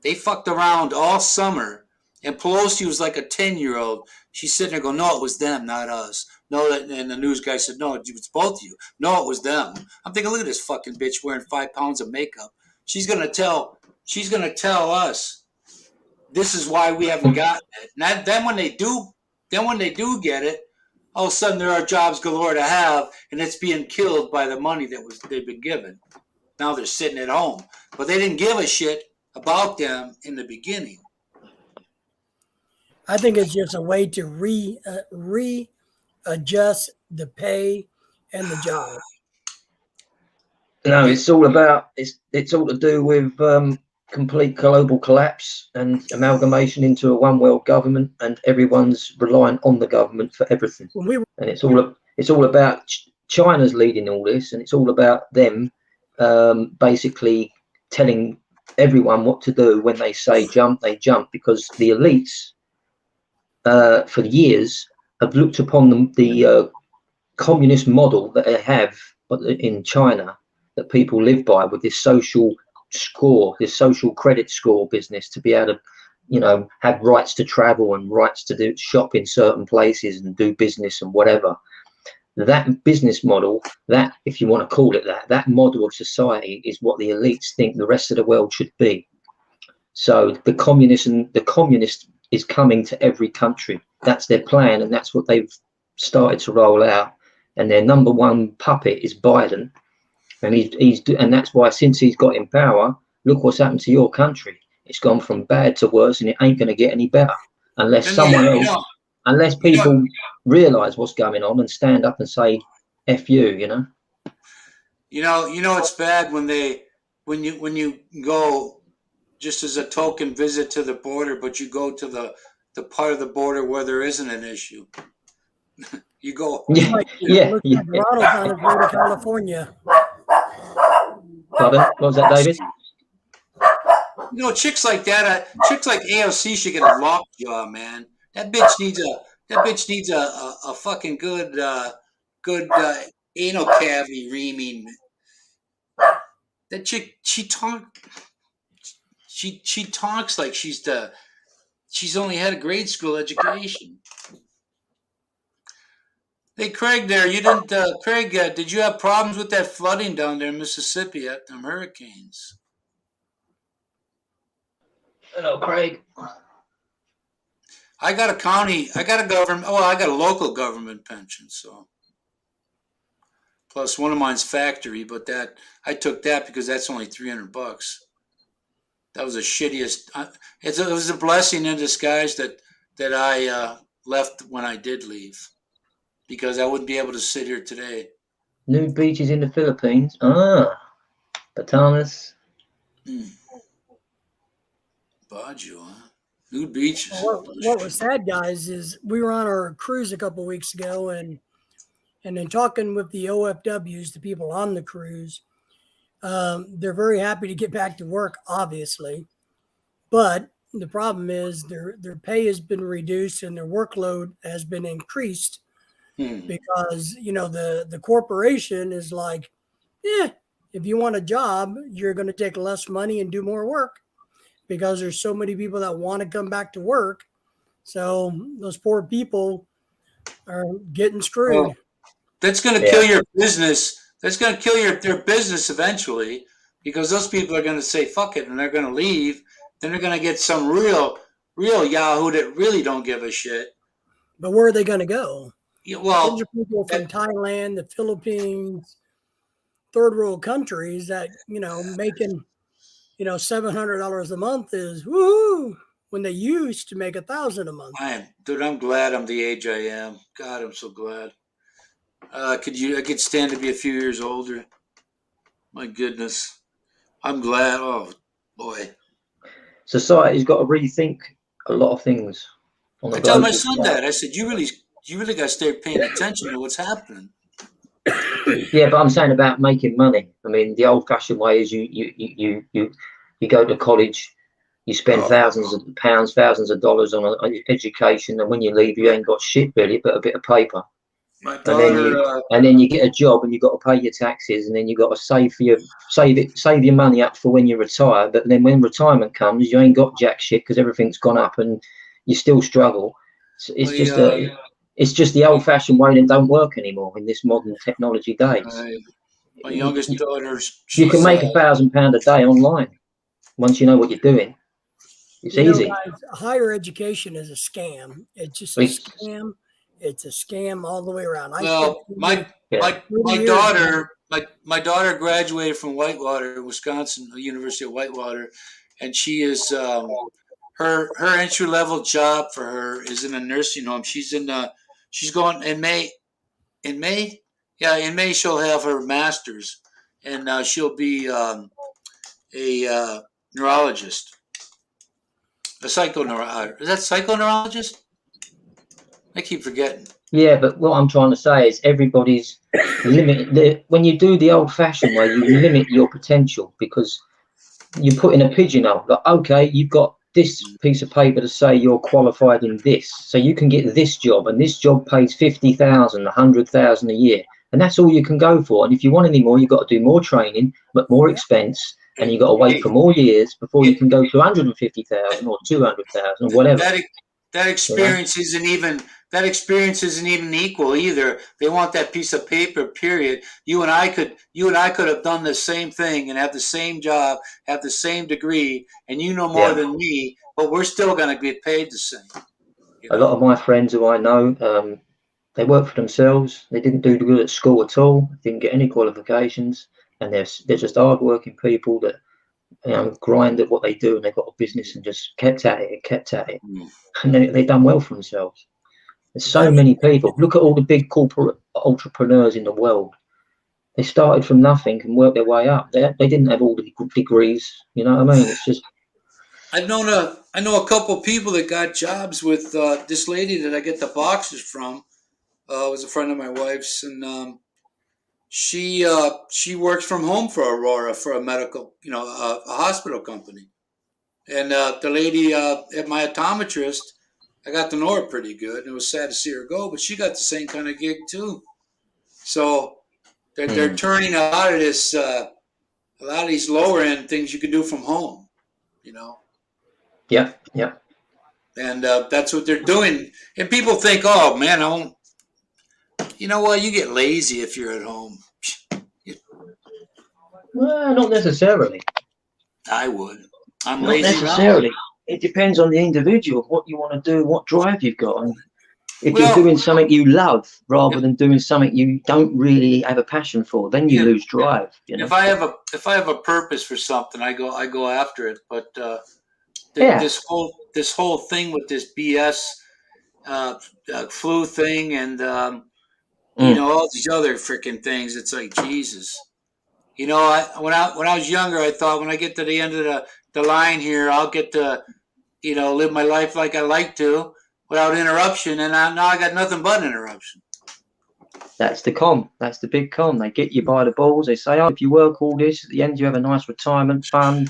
They fucked around all summer, and Pelosi was like a 10-year-old. She's sitting there going, no, it was them, not us. No, and the news guy said, no, it was both of you. No, it was them. I'm thinking, look at this fucking bitch wearing 5 pounds of makeup. She's gonna tell us this is why we haven't gotten it. And then when they do get it, all of a sudden there are jobs galore to have, and it's being killed by the money they've been given. Now they're sitting at home, but they didn't give a shit about them in the beginning. I think it's just a way to readjust the pay and the job. No, it's all to do with complete global collapse and amalgamation into a one world government, and everyone's relying on the government for everything. And it's all about China's leading all this, and it's all about them basically telling everyone what to do. When they say jump, they jump, because the elites for years have looked upon the communist model that they have in China, that people live by, with this social credit score business, to be able to have rights to travel and rights to shop in certain places and do business and whatever. That business model, that, if you want to call it that model of society, is what the elites think the rest of the world should be. So the communist is coming to every country. That's their plan, and that's what they've started to roll out. and their number one puppet is Biden, and that's why since he's got in power, look what's happened to your country. It's gone from bad to worse, and it ain't going to get any better unless unless people realise what's going on and stand up and say "F you," you know. It's bad when you go just as a token visit to the border, but you go to the part of the border where there isn't an issue. You go. Yeah. Ronald's on his way to California. Pardon? What was that, David? Chicks like that, chicks like AOC should get a lockjaw, man. That bitch needs a fucking good anal cavity reaming. That chick, she talks like she's only had a grade school education. Hey, Craig, did you have problems with that flooding down there in Mississippi at them hurricanes? Hello, Craig. I got a local government pension, so. Plus one of mine's factory, but I took that because that's only $300. That was the shittiest. It was a blessing in disguise that I left when I did leave, because I wouldn't be able to sit here today. New beaches in the Philippines. Batanes. Baguio, huh? New beaches. What was sad, guys, is we were on our cruise a couple of weeks ago, and in talking with the OFWs, the people on the cruise, they're very happy to get back to work, obviously. But the problem is their pay has been reduced and their workload has been increased because, the corporation is like, if you want a job, you're going to take less money and do more work, because there's so many people that want to come back to work. So those poor people are getting screwed. Well, that's going to kill your business. That's going to kill their business eventually, because those people are going to say, fuck it, and they're going to leave. Then they're going to get some real Yahoo that really don't give a shit. But where are they going to go? Yeah, well, those are people from Thailand, the Philippines, third world countries that, making, $700 a month is woohoo, when they used to make $1,000 a month. I'm glad I'm the age I am. God, I'm so glad. I could stand to be a few years older. My goodness. I'm glad. Oh, boy. Society's got to rethink a lot of things. I tell my son that. I said, you really got to start paying attention to what's happening. Yeah, but I'm saying about making money. I mean, the old-fashioned way is you go to college, you spend thousands of pounds, thousands of dollars on education, and when you leave, you ain't got shit really, but a bit of paper. My daughter, and then you get a job, and you got to pay your taxes, and then you got to save your money up for when you retire. But then when retirement comes, you ain't got jack shit because everything's gone up, and you still struggle. So it's just the old-fashioned way that don't work anymore in this modern technology days. My youngest daughter, you can make £1,000 a day online once you know what you're doing. It's easy. Guys, higher education is a scam. It's just a scam. It's a scam all the way around. My daughter graduated from Whitewater, Wisconsin, the University of Whitewater, and she is her entry level job for her is in a nursing home. She's going in May. In May, she'll have her master's, and she'll be a neurologist, a psychoneurologist. Is that psychoneurologist? I keep forgetting. Yeah, but what I'm trying to say is everybody's limited. When you do the old-fashioned way, you limit your potential because you put in a pigeonhole. Like, okay, you've got this piece of paper to say you're qualified in this, so you can get this job, and this job pays 50,000, 100,000 a year, and that's all you can go for. And if you want any more, you've got to do more training, but more expense, and you've got to wait for more years before you can go to 150,000 or 200,000 or whatever. That experience isn't even equal either. They want that piece of paper, period. You and I could have done the same thing and have the same job, have the same degree, and you know more than me, but we're still going to get paid the same. A lot of my friends who I know, They work for themselves. They didn't do good at school at all. Didn't get any qualifications, and they're just hardworking people that grind at what they do, and they've got a business and just kept at it, and they've done well for themselves. There's so many people. Look at all the big corporate entrepreneurs in the world. They started from nothing and worked their way up. They didn't have all the degrees. You know what I mean? It's just. I know a couple people that got jobs with this lady that I get the boxes from. Was a friend of my wife's, and she works from home for Aurora for a medical, a hospital company. And the lady at my optometrist, I got to know her pretty good, and it was sad to see her go. But she got the same kind of gig too. So they're turning a lot of this, a lot of these lower end things you can do from home, Yeah. And that's what they're doing. And people think, oh man, I won't. You know what? You get lazy if you're at home. Well, not necessarily. I would. I'm Not lazy. necessarily. It depends on the individual, what you want to do, what drive you've got. And if Well, you're doing something you love rather than doing something you don't really have a passion for, then you lose drive. If I have a purpose for something, I go after it. But this whole thing with this BS flu thing and all these other freaking things, it's like Jesus. When I was younger, I thought when I get to the end of the line here, I'll get to live my life like I like to without interruption, and now I got nothing but interruption. That's the con. That's the big con. They get you by the balls. They say, oh, if you work all this, at the end you have a nice retirement fund.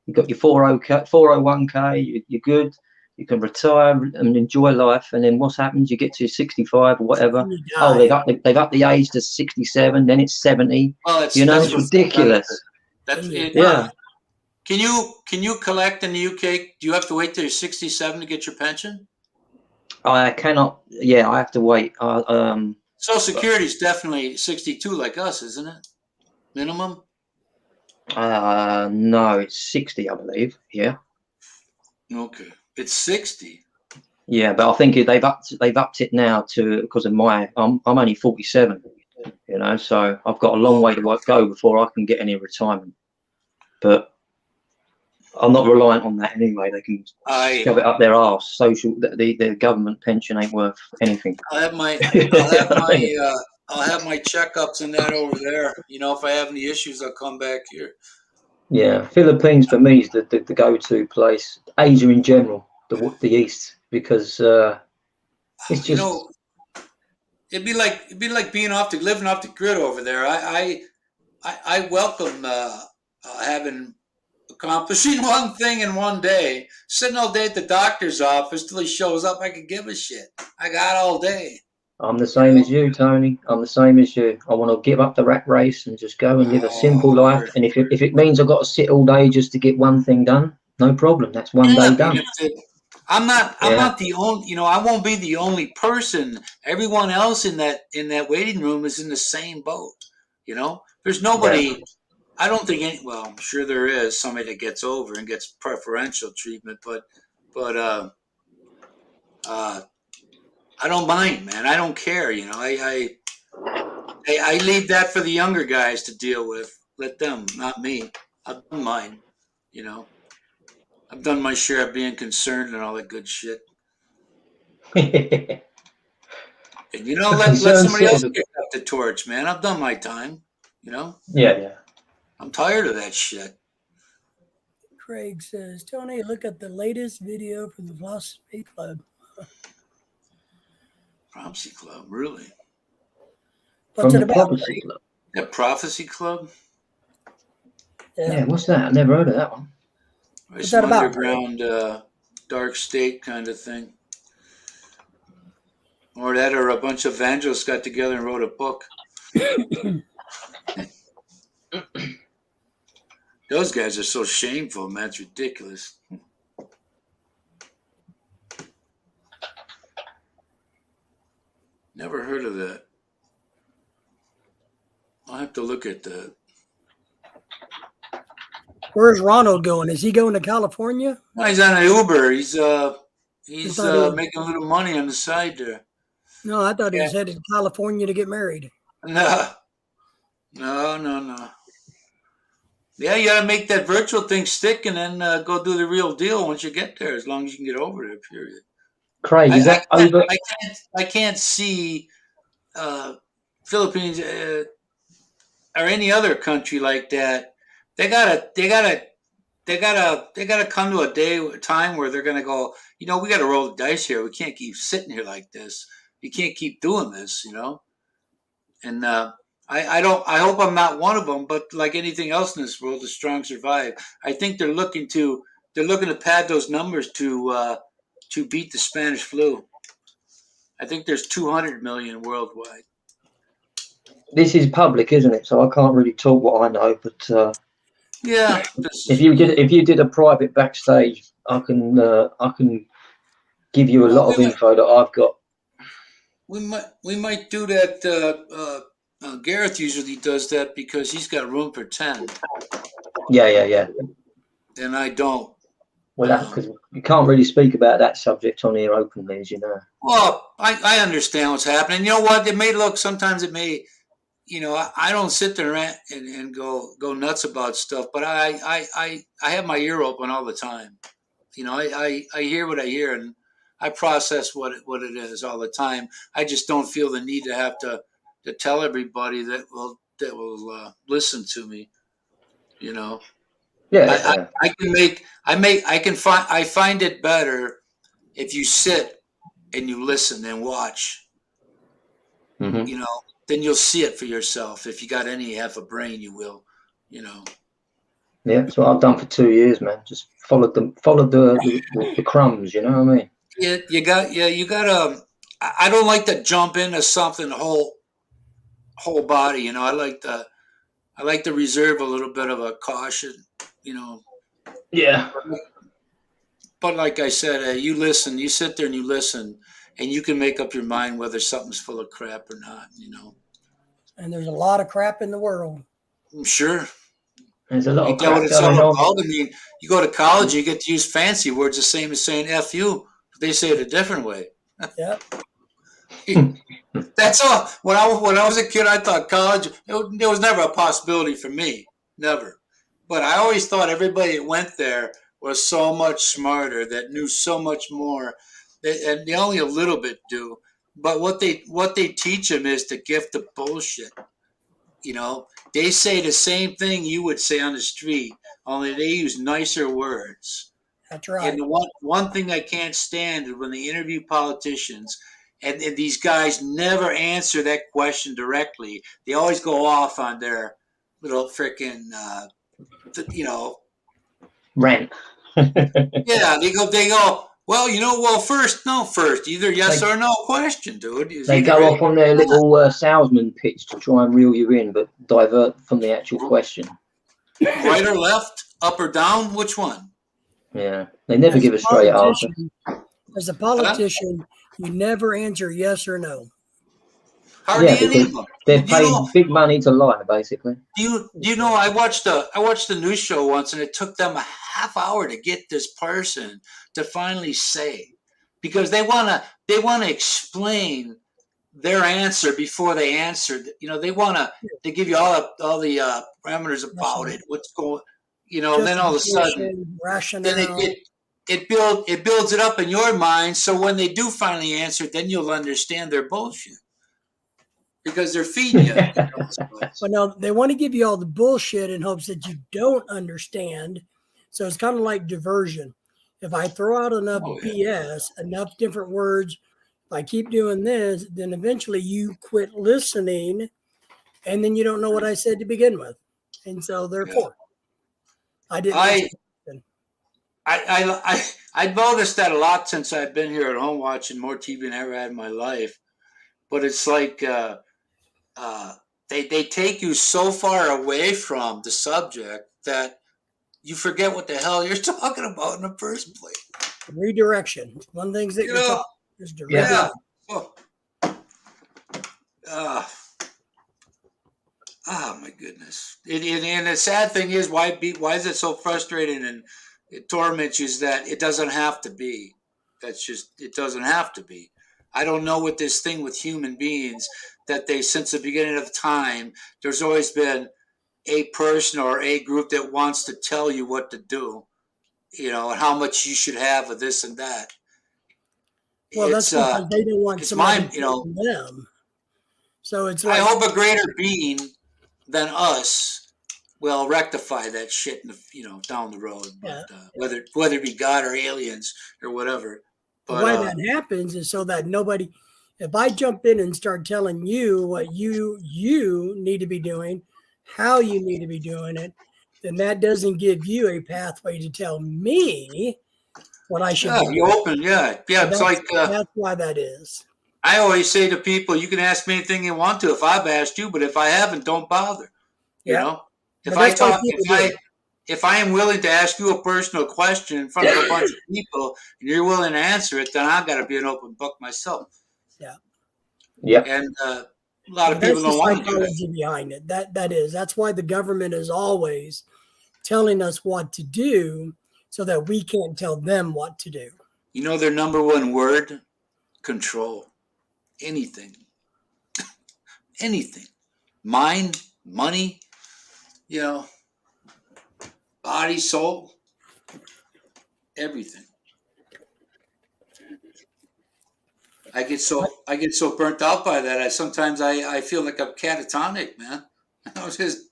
You've got your 401k, you're good. You can retire and enjoy life. And then what's happened? You get to 65 or whatever. Oh, they've upped the age to 67. Then it's 70. Well, it's ridiculous. That's it. Yeah. Can you collect in the UK? Do you have to wait till you're 67 to get your pension? I cannot. Yeah, I have to wait. Social Security is definitely 62, like us, isn't it? Minimum. No, it's 60, I believe. Yeah. Okay, it's 60. Yeah, but I think they've upped it now to because of I'm only 47. So I've got a long way to go before I can get any retirement. But I'm not reliant on that anyway. They can shove it up their arse. The government pension ain't worth anything. I'll have my checkups and that over there. If I have any issues, I'll come back here. Yeah, Philippines for me is the go-to place. Asia in general, the East, because it's just. It'd be like living off the grid over there. I welcome accomplishing one thing in one day. Sitting all day at the doctor's office till he shows up, I could give a shit. I got all day. I'm the same as you, Tony. I'm the same as you. I want to give up the rat race and just go and live a simple life. And if it means I've got to sit all day just to get one thing done, no problem. That's one day done. I'm not the only. I won't be the only person. Everyone else in that waiting room is in the same boat. There's nobody. Yeah. I don't think well, I'm sure there is somebody that gets over and gets preferential treatment, but I don't mind, man. I don't care. I leave that for the younger guys to deal with. Let them, not me. I've done mine. I've done my share of being concerned and all that good shit. And let somebody else pick up the torch, man. I've done my time. Yeah. I'm tired of that shit. Craig says, Tony, look at the latest video from the Philosophy Club. Prophecy Club, really? What's it about? Prophecy Club. That Prophecy Club? Yeah, what's that? I never heard of that one. What's that about? Underground, dark state kind of thing. Or a bunch of evangelists got together and wrote a book. Those guys are so shameful, man. It's ridiculous. Never heard of that. I'll have to look at that. Where's Ronald going? Is he going to California? No, he's on an Uber. He's making a little money on the side there. No, I thought he Yeah. was headed to California to get married. No, no. Yeah, you got to make that virtual thing stick, and then go do the real deal once you get there. As long as you can get over it. Period. Craig, I, is I that can't. over? I can't see Philippines or any other country like that. They gotta come to a time where they're gonna go. We got to roll the dice here. We can't keep sitting here like this. You can't keep doing this. And I don't. I hope I'm not one of them. But like anything else in this world, the strong survive. I think they're looking to pad those numbers to beat the Spanish flu. I think there's 200 million worldwide. This is public, isn't it? So I can't really talk what I know. But Yeah, if you did a private backstage, I can give you a well, lot of info that I've got. we might do that. Gareth usually does that because he's got room for 10, Yeah. and I don't. Well, that's because you can't really speak about that subject on here openly, as you know. Well, I understand what's happening. You know what? Sometimes it may. I don't sit there and go nuts about stuff, but I have my ear open all the time. I hear what I hear, and I process what it is all the time. I just don't feel the need to have to tell everybody that will listen to me. Yeah. I find it better if you sit and you listen and watch. Hmm. Then you'll see it for yourself. If you got any half a brain, you will. Yeah, that's what I've done for 2 years, man. Just followed the crumbs. You know what I mean? You got. I don't like to jump into something whole body. I like to reserve a little bit of a caution. You know, Yeah. but like I said, you listen. You sit there and you listen, and you can make up your mind whether something's full of crap or not. And there's a lot of crap in the world. I'm sure. There's a lot of Ain't that what crap it's going all on. about? I mean, you go to college, you get to use fancy words the same as saying "f you." They say it a different way. Yep. That's all. When I was a kid, I thought college it was never a possibility for me, never. But I always thought everybody that went there was so much smarter, that knew so much more, and they only a little bit do. But what they teach them is the gift of bullshit. They say the same thing you would say on the street, only they use nicer words. That's And right. the one thing I can't stand is when they interview politicians, and these guys never answer that question directly. They always go off on their little freaking, Rant. yeah. They go. Well, first, either yes or no question, dude. They go off on their little salesman pitch to try and reel you in, but divert from the actual question. Right or left, up or down, which one? Yeah, they never give a straight answer. As a politician, you never answer yes or no. Hardly Yeah, any because of them. they're paid big money to lie, basically. I watched the news show once, and it took them a half hour to get this person to finally say, because they wanna explain their answer before they answered. They give you all the parameters about it, what's going, and then all of a sudden, rationale. then it builds it up in your mind. So when they do finally answer, then you'll understand their bullshit. Because they're feeding you. Well, no, they want to give you all the bullshit in hopes that you don't understand. So it's kind of like diversion. If I throw out enough BS, enough different words, if I keep doing this, then eventually you quit listening, and then you don't know what I said to begin with. And so therefore, I didn't. I noticed that a lot since I've been here at home watching more TV than I ever had in my life. But it's like they take you so far away from the subject that you forget what the hell you're talking about in the first place. Redirection. One thing that you're talking is direction. Yeah. Oh my goodness! And the sad thing is, why is it so frustrating and it torments you? Is that it doesn't have to be. That's just, it doesn't have to be. I don't know what this thing with human beings that they, since the beginning of time, there's always been a person or a group that wants to tell you what to do, you know, and how much you should have of this and that. Well, that's because they don't want it's somebody mine, you know. telling them. So it's I like, hope a greater being than us will rectify that shit, in the, you know, down the road. But whether it be God or aliens or whatever. But why that happens is so that nobody, if I jump in and start telling you what you need to be doing, how you need to be doing it, then that doesn't give you a pathway to tell me what I should yeah, do. you open, yeah. It's like that's why that is. I always say to people, you can ask me anything you want to if I've asked you, but if I haven't, don't bother. You know, if I am willing to ask you a personal question in front of a bunch of people and you're willing to answer it, then I've got to be an open book myself. Yeah. Yeah. And a lot of people don't want to do that. That's the psychology behind it. That's why the government is always telling us what to do so that we can't tell them what to do. You know their number one word? Control. Anything. Anything. Mind, money, you know, body, soul, everything. I get so burnt out by that. Sometimes I feel like I'm catatonic, man. I was just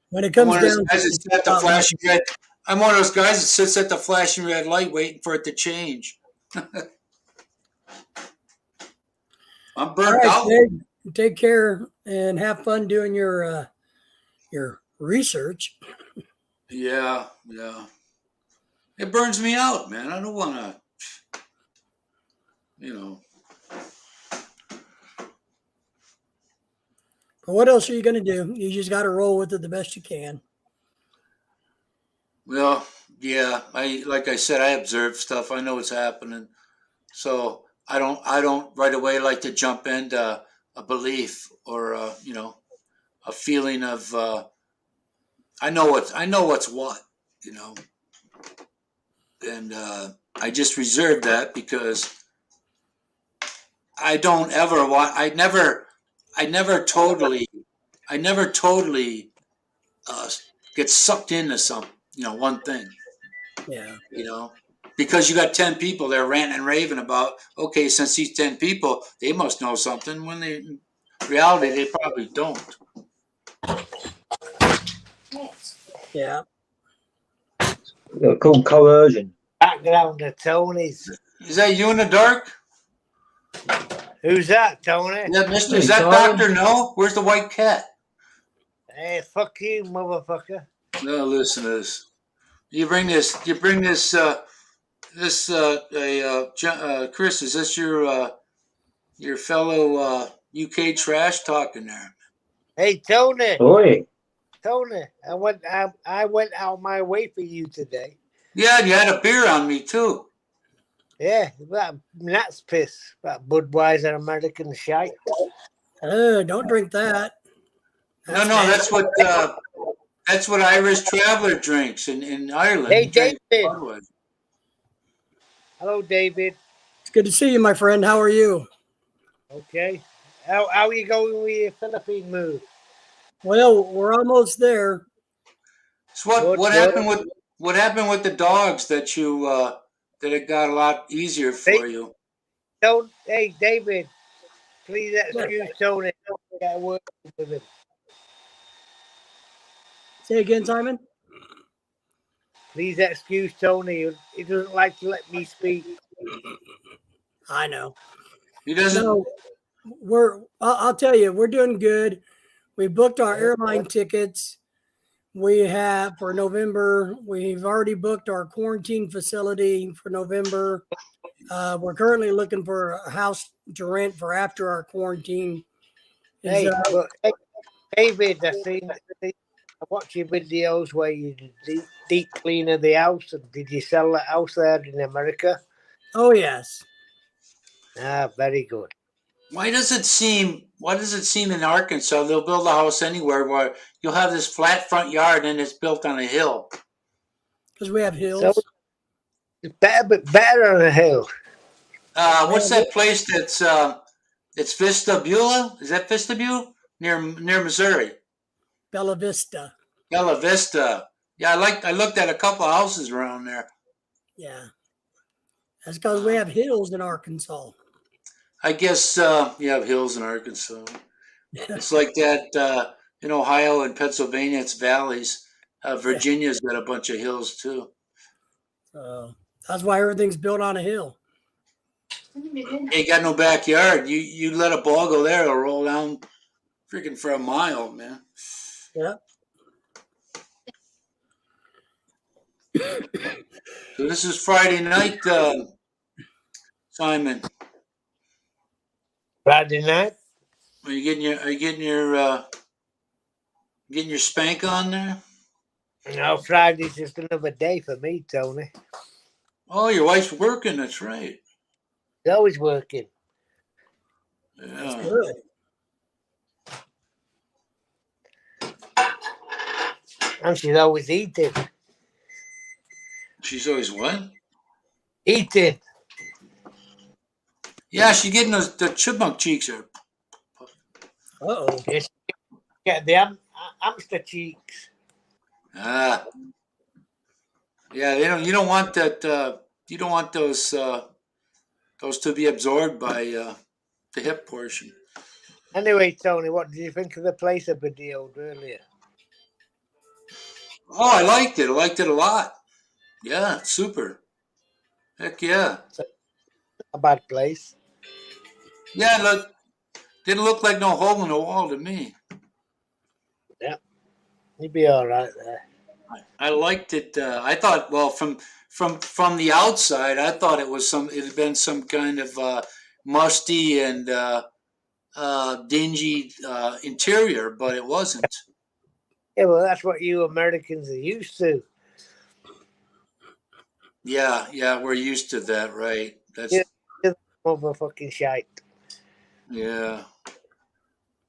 when it comes down to I'm one of those guys that sits at the flashing red light waiting for it to change. I'm burnt out. Dave, take care and have fun doing your research. Yeah. It burns me out, man. I don't want to, you know. But what else are you going to do? You just got to roll with it the best you can. Well, yeah. Like I said, I observe stuff. I know what's happening, so I don't right away like to jump into a belief or you know, a feeling of I know what's what, you know, and I just reserve that because I don't ever want. I never totally get sucked into one thing. Yeah. You know, because you got 10 people there ranting and raving about, okay, since these 10 people, they must know something, when in reality, they probably don't. Yeah. Called coercion. Background of Tony's. Is that you in the dark? Who's that, Tony? Is that Dr. No? Where's the white cat? Hey, fuck you, motherfucker. No, listen to this. You bring this, Chris, is this your fellow UK trash talking there? Hey, Tony. Oi. Tony, I went out my way for you today. Yeah, you had a beer on me too. Yeah, that nuts piss. That Budweiser American shite. Don't drink that. No, that's what Irish Traveler drinks in Ireland. Hey, David. Hello, David. It's good to see you, my friend. How are you? Okay. How are you going with your Philippine move? Well, we're almost there. So what happened with the dogs that you that it got a lot easier for you? Hey, David, please excuse Tony. I got to work with him. Say again, Simon. Please excuse Tony. He doesn't like to let me speak. I know. He doesn't. No, I'll tell you, we're doing good. We booked our airline tickets. We have for November. We've already booked our quarantine facility for November. We're currently looking for a house to rent for after our quarantine. Hey, David, I watch your videos where you deep clean of the house. Did you sell the house there in America? Oh yes. Ah, very good. Why does it seem in Arkansas they'll build a house anywhere where you'll have this flat front yard and it's built on a hill? Because we have hills. So, better on a hill. What's that place that's it's Vista Beulah? Is that Vista Beulah near Missouri? Bella Vista. Bella Vista. Yeah, I looked at a couple of houses around there. Yeah. That's because we have hills in Arkansas. I guess you have hills in Arkansas. It's like that in Ohio and Pennsylvania. It's valleys. Virginia's got a bunch of hills too. So that's why everything's built on a hill. Ain't got no backyard. You let a ball go there, it'll roll down freaking for a mile, man. Yeah. So this is Friday night, Simon. Friday night. Are you getting your spank on there? No, Friday's just another day for me, Tony. Oh, your wife's working. That's right. He's always working. Yeah. Good. And she's always eating. She's always what? Eating. Yeah, she's getting the chipmunk cheeks. Are Uh-oh. Yes. Get the hamster cheeks. yeah. They don't. You don't want that. You don't want those to be absorbed by the hip portion. Anyway, Tony, what did you think of the place I videoed earlier? Oh, I liked it. I liked it a lot. Yeah, super. Heck yeah. A bad place. Yeah, look, didn't look like no hole in the wall to me. You'd be all right there. I liked it. I thought, well, from the outside, I thought it had been some kind of musty and dingy interior, but it wasn't. Yeah, well, that's what you Americans are used to. Yeah, we're used to that, right? That's Yeah. Motherfucking shite. yeah.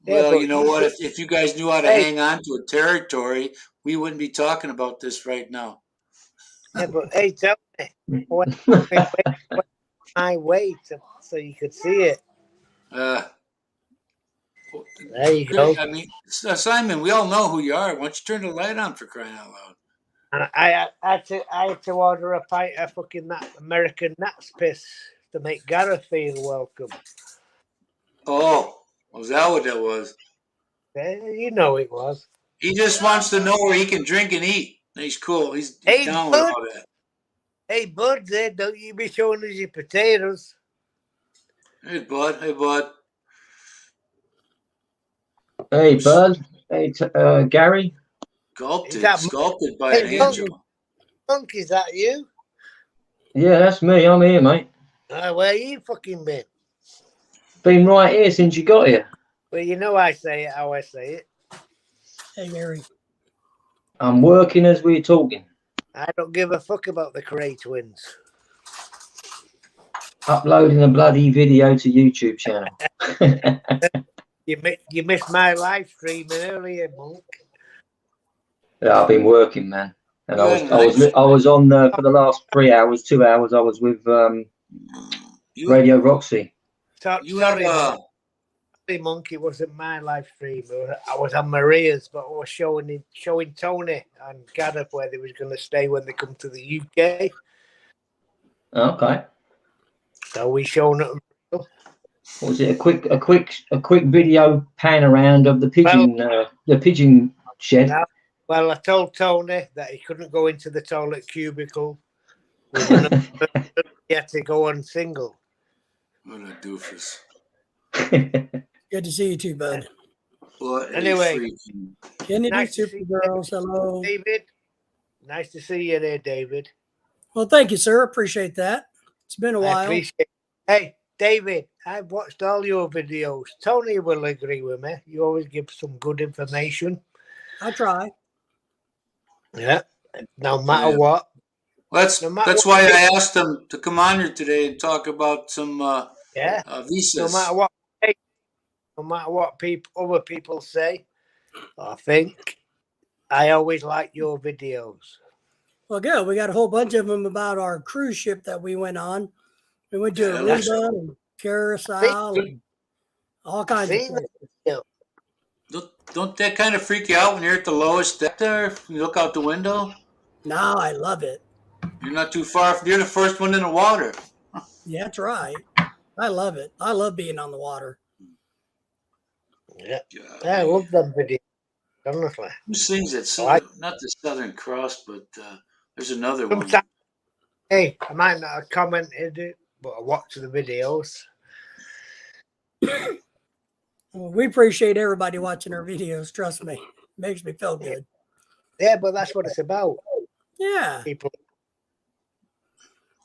Yeah, Well, but you know what? If you guys knew how to Hey. hang on to a territory, we wouldn't be talking about this right now. Yeah, but hey, Tony, I wait so you could see it. Uh, There you go. I mean, Simon, we all know who you are. Why don't you turn the light on for crying out loud? And I had to order a pint of fucking that American Nat's piss to make Gareth feel welcome. Oh, was that what that was? You know it was. He just wants to know where he can drink and eat. He's cool. He's Hey, down with bud. all that. Hey, bud, there, don't you be showing us your potatoes. Hey, bud. Hey, bud. Hey, Bud. Hey, Gary. Sculpted, that- sculpted by Hey, an angel. Monk, is that you? Yeah, that's me. I'm here, mate. Where you fucking been? Been right here since you got here. Well, you know I say it how I say it. Hey, Gary. I'm working as we're talking. I don't give a fuck about the Cray twins. Uploading a bloody video to YouTube channel. You missed my live streaming earlier, Monk. Yeah, I've been working, man. And Yeah, I was on for the last 3 hours, 2 hours. I was with You, Radio Roxy. you have Sorry, Monk. It wasn't my live stream. I was on Maria's, but I was showing Tony and Gareth where they was going to stay when they come to the UK. Okay. So we shown it. What was it? A quick video pan around of the pigeon shed. No. Well, I told Tony that he couldn't go into the toilet cubicle. He had to go on single. What a doofus. Good to see you too, bud. What a Anyway. freaking- Kennedy, Nice to see you. Supergirls, hello. David, nice to see you there, David. Well, thank you, sir. Appreciate that. It's been a I while. appreciate it. Hey, David, I've watched all your videos. Tony will agree with me. You always give some good information. I try. Yeah. No matter Yeah. what. That's No matter that's what- why I asked him to come on here today and talk about some Yeah. visas. No matter what. No matter what other people say, I think I always like your videos. Well, good. We got a whole bunch of them about our cruise ship that we went on. We went to Yeah, that's- Aruba and Curacao and all kinds of See? places. Don't that kind of freak you out when you're at the lowest deck there? You look out the window. Now I love it. You're not too far. You're the first one in the water. Yeah, that's right. I love it. I love being on the water. Yeah, God. I love them videos. Honestly. Who sings it? I- Not the Southern Cross, but there's another one. Sometimes, hey, I might not have commented it, but I watch the videos. Well, we appreciate everybody watching our videos. Trust me, makes me feel good. Yeah, but that's what it's about. Yeah, People.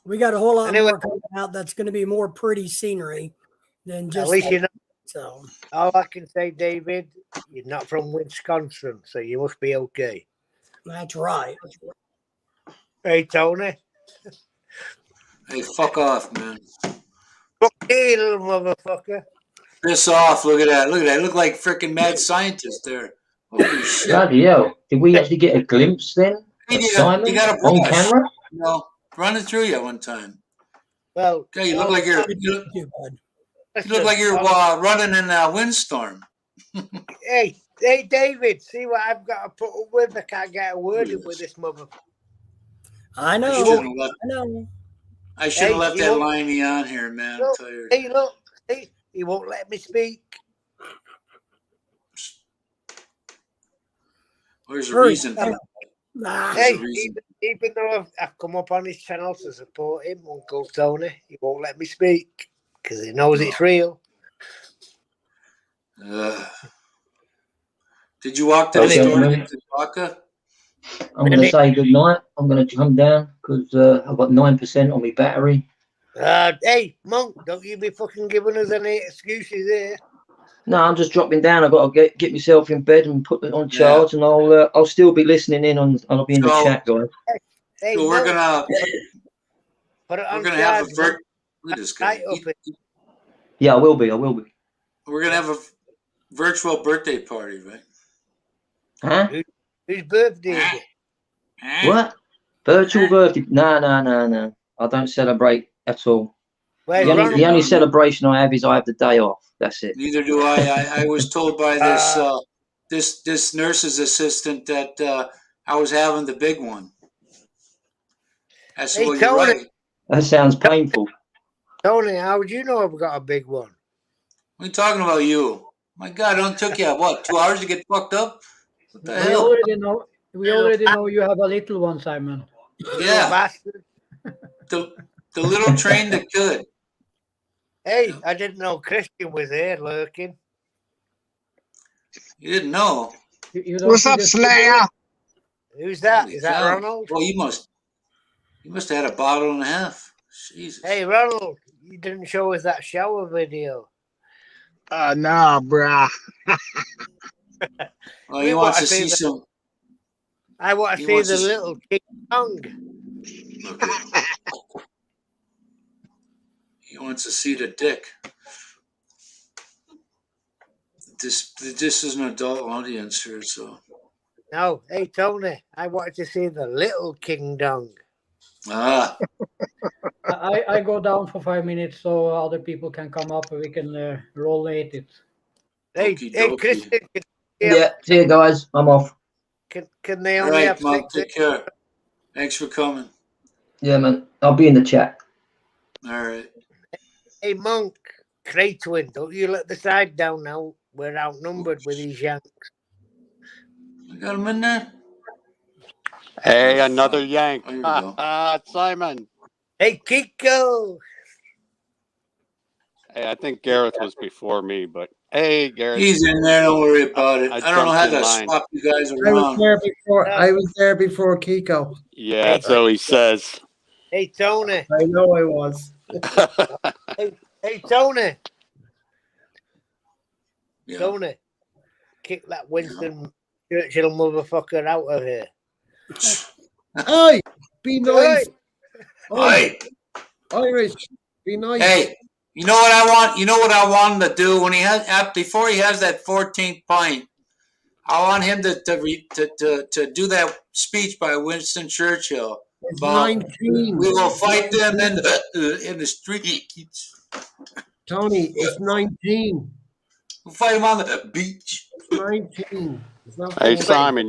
we got a whole lot Anyway. more coming out. That's going to be more pretty scenery than At just. least you know. So All I can say, David, you're not from Wisconsin, so you must be okay. that's right. Hey, Tony. Hey, fuck off, man. Fuck you, little motherfucker. Piss off. Look at that. Look at that. Look like freaking mad scientist there. Holy shit. Bloody hell. Did we actually get a glimpse then Hey, of you Simon got a on brush. camera? No, running through you one time. Well, Okay, you look like you're Too, bud. running in a windstorm. Hey, David, see what I've got to put up with? I can't get a word in with this motherfucker. I I know. shouldn't have left, I know. I shouldn't have Hey, left you that won't- limey on here, man. I'm Look, tired. Hey, look, see, he won't let me speak. There's a Hurry. reason. Nah. Hey, a reason. even though I've come up on his channel to support him, Uncle Tony, he won't let me speak because he knows it's real. Did you walk to Well, the store to gentlemen. get the vodka? I'm going to say good night. I'm going to come down because I've got 9% on my battery. Hey, Monk, don't you be fucking giving us any excuses here. No, I'm just dropping down. I've got to get myself in bed and put it on Yeah. charge, and I'll still be listening in on. I'll be in the So- chat, guys. Hey, So we're Monk, gonna put it on have a charge, look at this guy. right up it. Yeah, I will be. We're gonna have a virtual birthday party, right? Huh? Whose birthday is it? What? Virtual birthday? No. I don't celebrate at all. Where's The only, Ronald? the only celebration I have is I have the day off. That's it. Neither do I. I was told by this nurse's assistant that I was having the big one. I said, Hey, well, you're Tony. right. That sounds painful. Tony, how would you know I've got a big one? We're talking about you. My God, it only took you, what, 2 hours to get fucked up? What the We hell? already know. We already know you have a little one, Simon. Little Yeah, bastard. the little train that could. Hey, I didn't know Christian was here lurking. You didn't know. You don't What's see up, the- Slayer? Who's that? Holy Is that cow. Ronald? Well, you must have had a bottle and a half. Jesus. Hey, Ronald, you didn't show us that shower video. Nah, bruh. Well, we he wants wanna to see see the- some. I want He to see wants the to see- little King Kong. Okay. He wants to see the dick. This is an adult audience here, so. No, hey, Tony, I wanted to see the little King Dong. Ah, I go down for 5 minutes so other people can come up and we can rollate it. Hey, Okie hey, dokie. Christian, Yeah. See you guys. I'm off. can they all only right, have Mom, 6? take care. Thanks for coming. Yeah, man. I'll be in the chat. All right. Hey, Monk, Cratwin, don't you let the side down now. We're outnumbered with these Yanks. I got him in there. Hey, Oh, another fuck. yank. Oh, here we go. Simon. Hey, Kiko. Hey, I think Gareth was before me, but hey, Gareth. He's in there. Don't worry about it. I I don't know jumped how in to line. swap you guys I was around. there before. Yeah. I was there before Kiko. Yeah, so he says. Hey, Tony. I know I was. Hey, Tony. Yeah. Tony. Kick that Winston Churchill motherfucker out of here. Hey, be nice. Hey, Irish, be nice. hey, you know what I want? You know what I want him to do when he has before he has that 14th pint. I want him to do that speech by Winston Churchill. It's About 19. we will fight them in the streets. Tony, it's 19. We'll fight them on the beach. It's 19. It's not Hey, 20.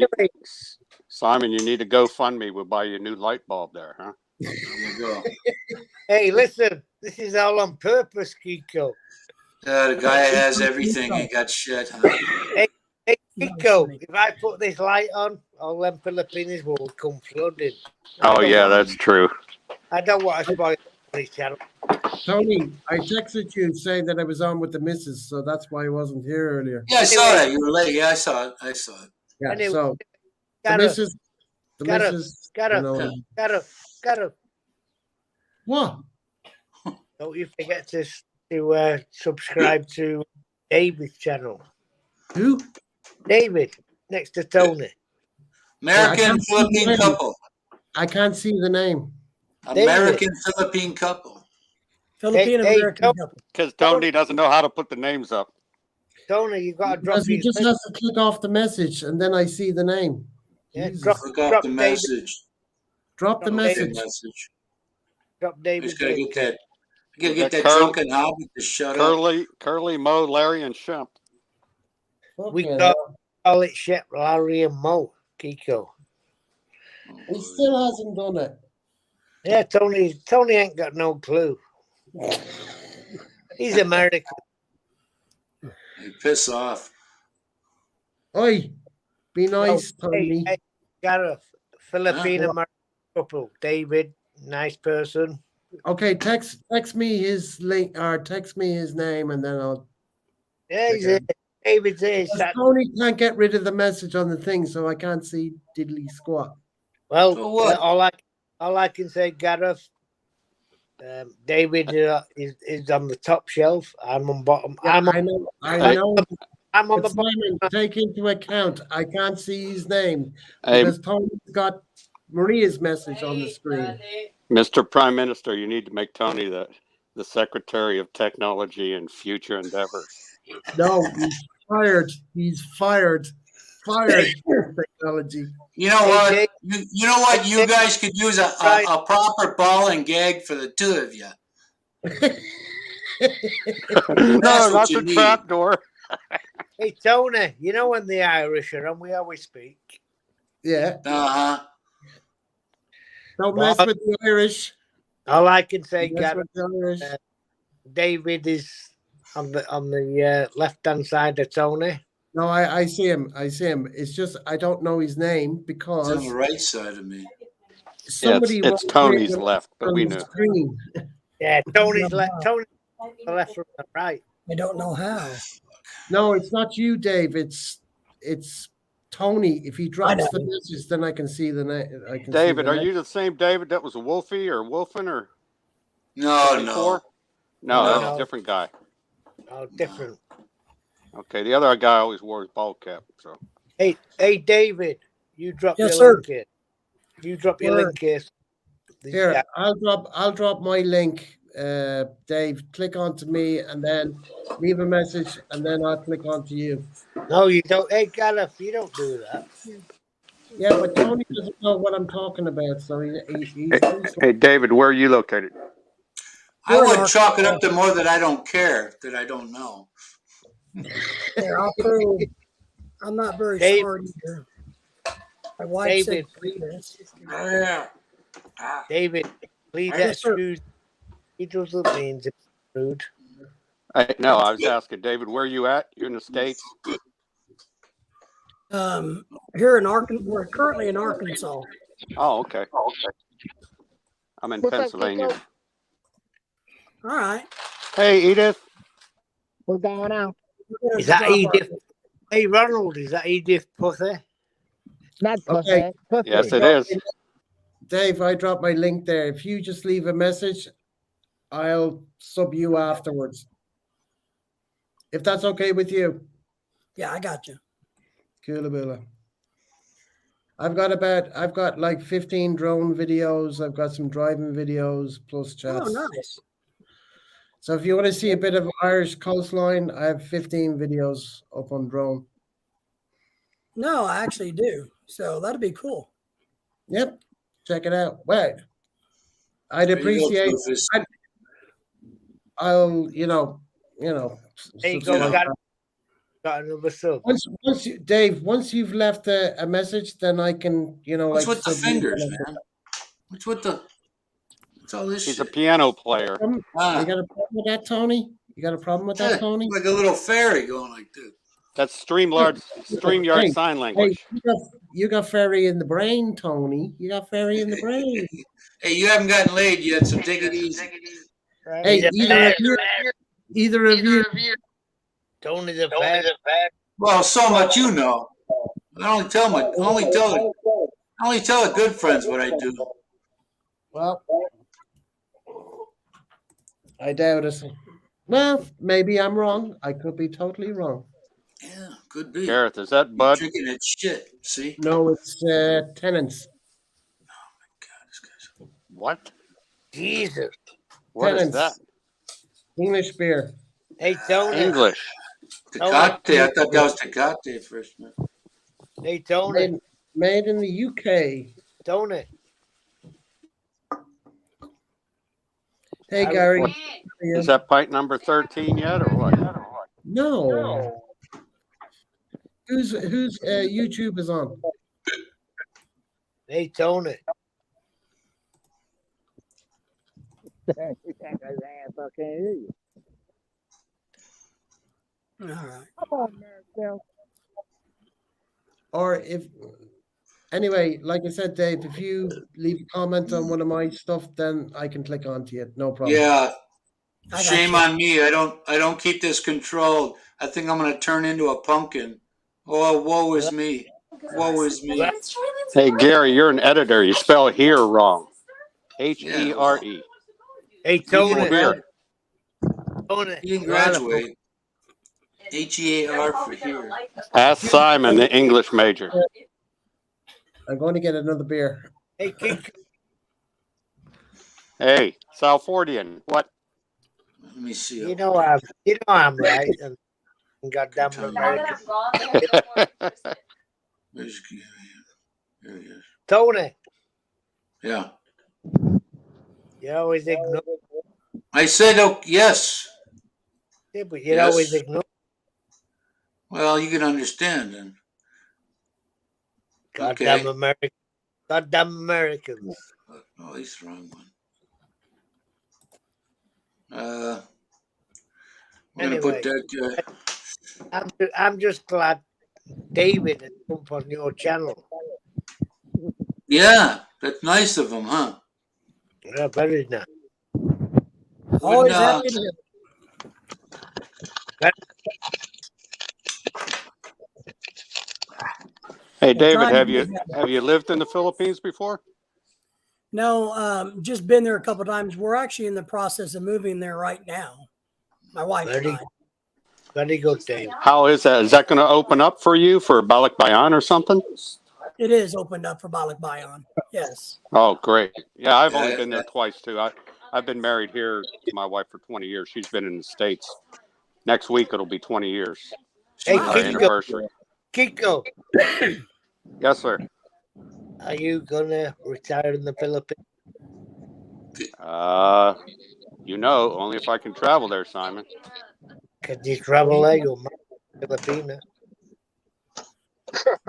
Simon, you need to GoFundMe. We'll buy you a new light bulb there, huh? There you go. Hey, listen, this is all on purpose, Kiko. The guy has everything. He got shit. Huh? Hey, Kiko, if I put this light on, all them Filipinos will come flooding. Oh, yeah, that's true. I don't want to spoil this channel. Tony, I texted you saying that I was on with the missus, so that's why I wasn't here earlier. Yeah, I saw that. You were late. Yeah, I saw it. I saw it. Yeah, Anyway, so the Gareth, missus, Gareth, you know, what? don't you forget to subscribe to David's channel. Who? David, next to Tony. American Philippine couple. I can't see the name. American Philippine couple. Philippine Hey, American Tony. couple. Because Tony doesn't know how to put the names up. Tony, you got to drop Because he his just has to click off the message and then I see the name. Yeah, Jesus. drop, Look off drop the David. message. Drop the Drop message. Drop We David's just gotta link. get that. We gotta get that Curly- drunken hobbit to shut up. Curly, Mo, Larry, and Shemp. We Fucking got hell. call it Shep, Larry, and Mo, Kiko. He still hasn't done it. Yeah, Tony ain't got no clue. He's American. Hey, piss off. Oi, be nice, Tony. Hey, Gareth, Philippine Huh? American couple. David, nice person. Okay, text me his link or text me his name and then I'll. Yeah, he's here. David's here. Because Tony can't get rid of the message on the thing, so I can't see diddly squat. Well, So what? all I can say, Gareth. David is on the top shelf. I'm on bottom. Yeah, I'm I on. know. I'm on the But bottom. Simon, take into account, I can't see his name Hey, because Tony's got Maria's message on the screen. Mr. Prime Minister, you need to make Tony the Secretary of Technology and Future Endeavors. No, he's fired. He's fired. Fired. Technology. You know what? You know what? You guys could use a proper ball and gag for the two of you. No, what not you the need. trap door. Hey Tony, you know when the Irish are on, we always speak. Yeah. Uh huh. Don't mess with the Irish. All I can say, Don't mess Gareth, with the Irish. David is on the left hand side of Tony. No, I see him. I see him. It's just I don't know his name It's because on the right side of me. somebody it's wrote Tony's it left, but on we the knew. screen. Yeah, Tony's left. Tony's the left from the right. I don't know how. No, it's not you, Dave. It's Tony. If he drops know. the message, then I can see the name. I can David, see the are name. you the same David that was a Wolfie or Wolfen or No, before? no. No, that's No. a different guy. Oh, different. Okay, the other guy always wore his ball cap. So Hey, David, you drop Yes, your sir. link here. You drop your Word. link here. Here, Yeah, I'll drop my link. Dave, click onto me and then leave a message, and then I'll click onto you. no, you don't. Hey, Gareth, you don't do that. Yeah, but Tony doesn't know what I'm talking about, so he's hey, David, where are you located? I We're in would chalk it Arkansas. up to more that I don't care, that I don't know. There, I'll prove. I'm not very Dave- smart either. My wife said David, three minutes. Yeah. David, please Yes, sir. excuse. He doesn't mean to be rude. No, I was asking David, where are you at? You in the States? Here in Arkansas, we're currently in Arkansas. Oh, okay. I'm in Pennsylvania. All right. Hey, Edith. What's going on? We're gonna Is that drop our- Edith? Hey, Ronald, is that Edith Pussy? Not Okay. pussy. Yes, it is. Dave, I dropped my link there. If you just leave a message, I'll sub you afterwards. If that's okay with you. Yeah, I got you. Coolaboola. I've got like 15 drone videos. I've got some driving videos plus chats. Oh, nice. So if you want to see a bit of Irish coastline, I have 15 videos up on drone. No, I actually do. So that'd be cool. Yep. check it out. Well, I'd There you go, appreciate. Rufus. I'll There you go. subscribe. Got another sub. Once you, Dave, once you've left a message, then I can, What's with the sub you. fingers, man? What's with the? What's all this He's a shit? piano player. You Ah, got a problem with that, Tony? You got a problem with that, Tony? like a little fairy going like this. That's StreamYard Hey, sign Hey, language. you got fairy in the brain, Tony. You got fairy in the brain. Hey, you haven't gotten laid yet, so take it easy. Hey, He's a either of you, Tony's a bad. Well, so much you know. I only tell the good friends what I do. well, I doubt it. Well, maybe I'm wrong. I could be totally wrong. Yeah, could be. Gareth, is that Bud? Drinking that shit. See? No, it's tenants. What? Jesus. What is Tenants. that? English beer. Hey, Tony. English. Tecate. I thought that was Tecate at first. Man. Hey, Tony. Made in the UK. Tony. Hey, Gary. Is that pint number 13 yet, or what? No. Whose YouTube is on? Hey, Tony. I can't hear you. All right. Come on, Marcel. Or if anyway, like I said, Dave, if you leave a comment on one of my stuff, then I can click onto it. No problem. Yeah. I got Shame you. on me. I don't keep this controlled. I think I'm gonna turn into a pumpkin. Oh, woe is me. Woe is me. Hey, Gary, you're an editor. You spell here wrong. Here. Hey, He didn't Tony. Here. Tony. He didn't graduate. HEAR for here. Ask Simon, the English major. I'm going to get another beer. Hey, Kiko. Hey, Salfordian, what? Let me see. You know I'm right. And goddamn American. Where's there he is. Tony. Yeah. You always ignore. I said, oh, yes. Yeah, but you Yes. always ignore. Well, you can understand then. Goddamn Okay. American. Goddamn Americans. Oh, he's the wrong one. We're gonna put Anyway. that. I'm just glad David has come on your channel. Yeah, that's nice of him, huh? Yeah, very nice. Always Wouldn't, happy to hear. Hey, David, trying to have get you that. have you lived in the Philippines before? No, just been there a couple times. We're actually in the process of moving there right now. My wife and I. Very good, Dave. How is that? Is that going to open up for you for Balikbayan or something? It is opened up for Balikbayan. Yes. Oh, great. Yeah, I've Yeah, only been there twice, too. I've been married here to my wife for 20 years. She's been in the States. Next week, it'll be 20 years. Hey, Our Kiko. anniversary. Kiko, Yes, sir. are you gonna retire in the Philippines? Only if I can travel there, Simon. Can you travel there? You're Filipina.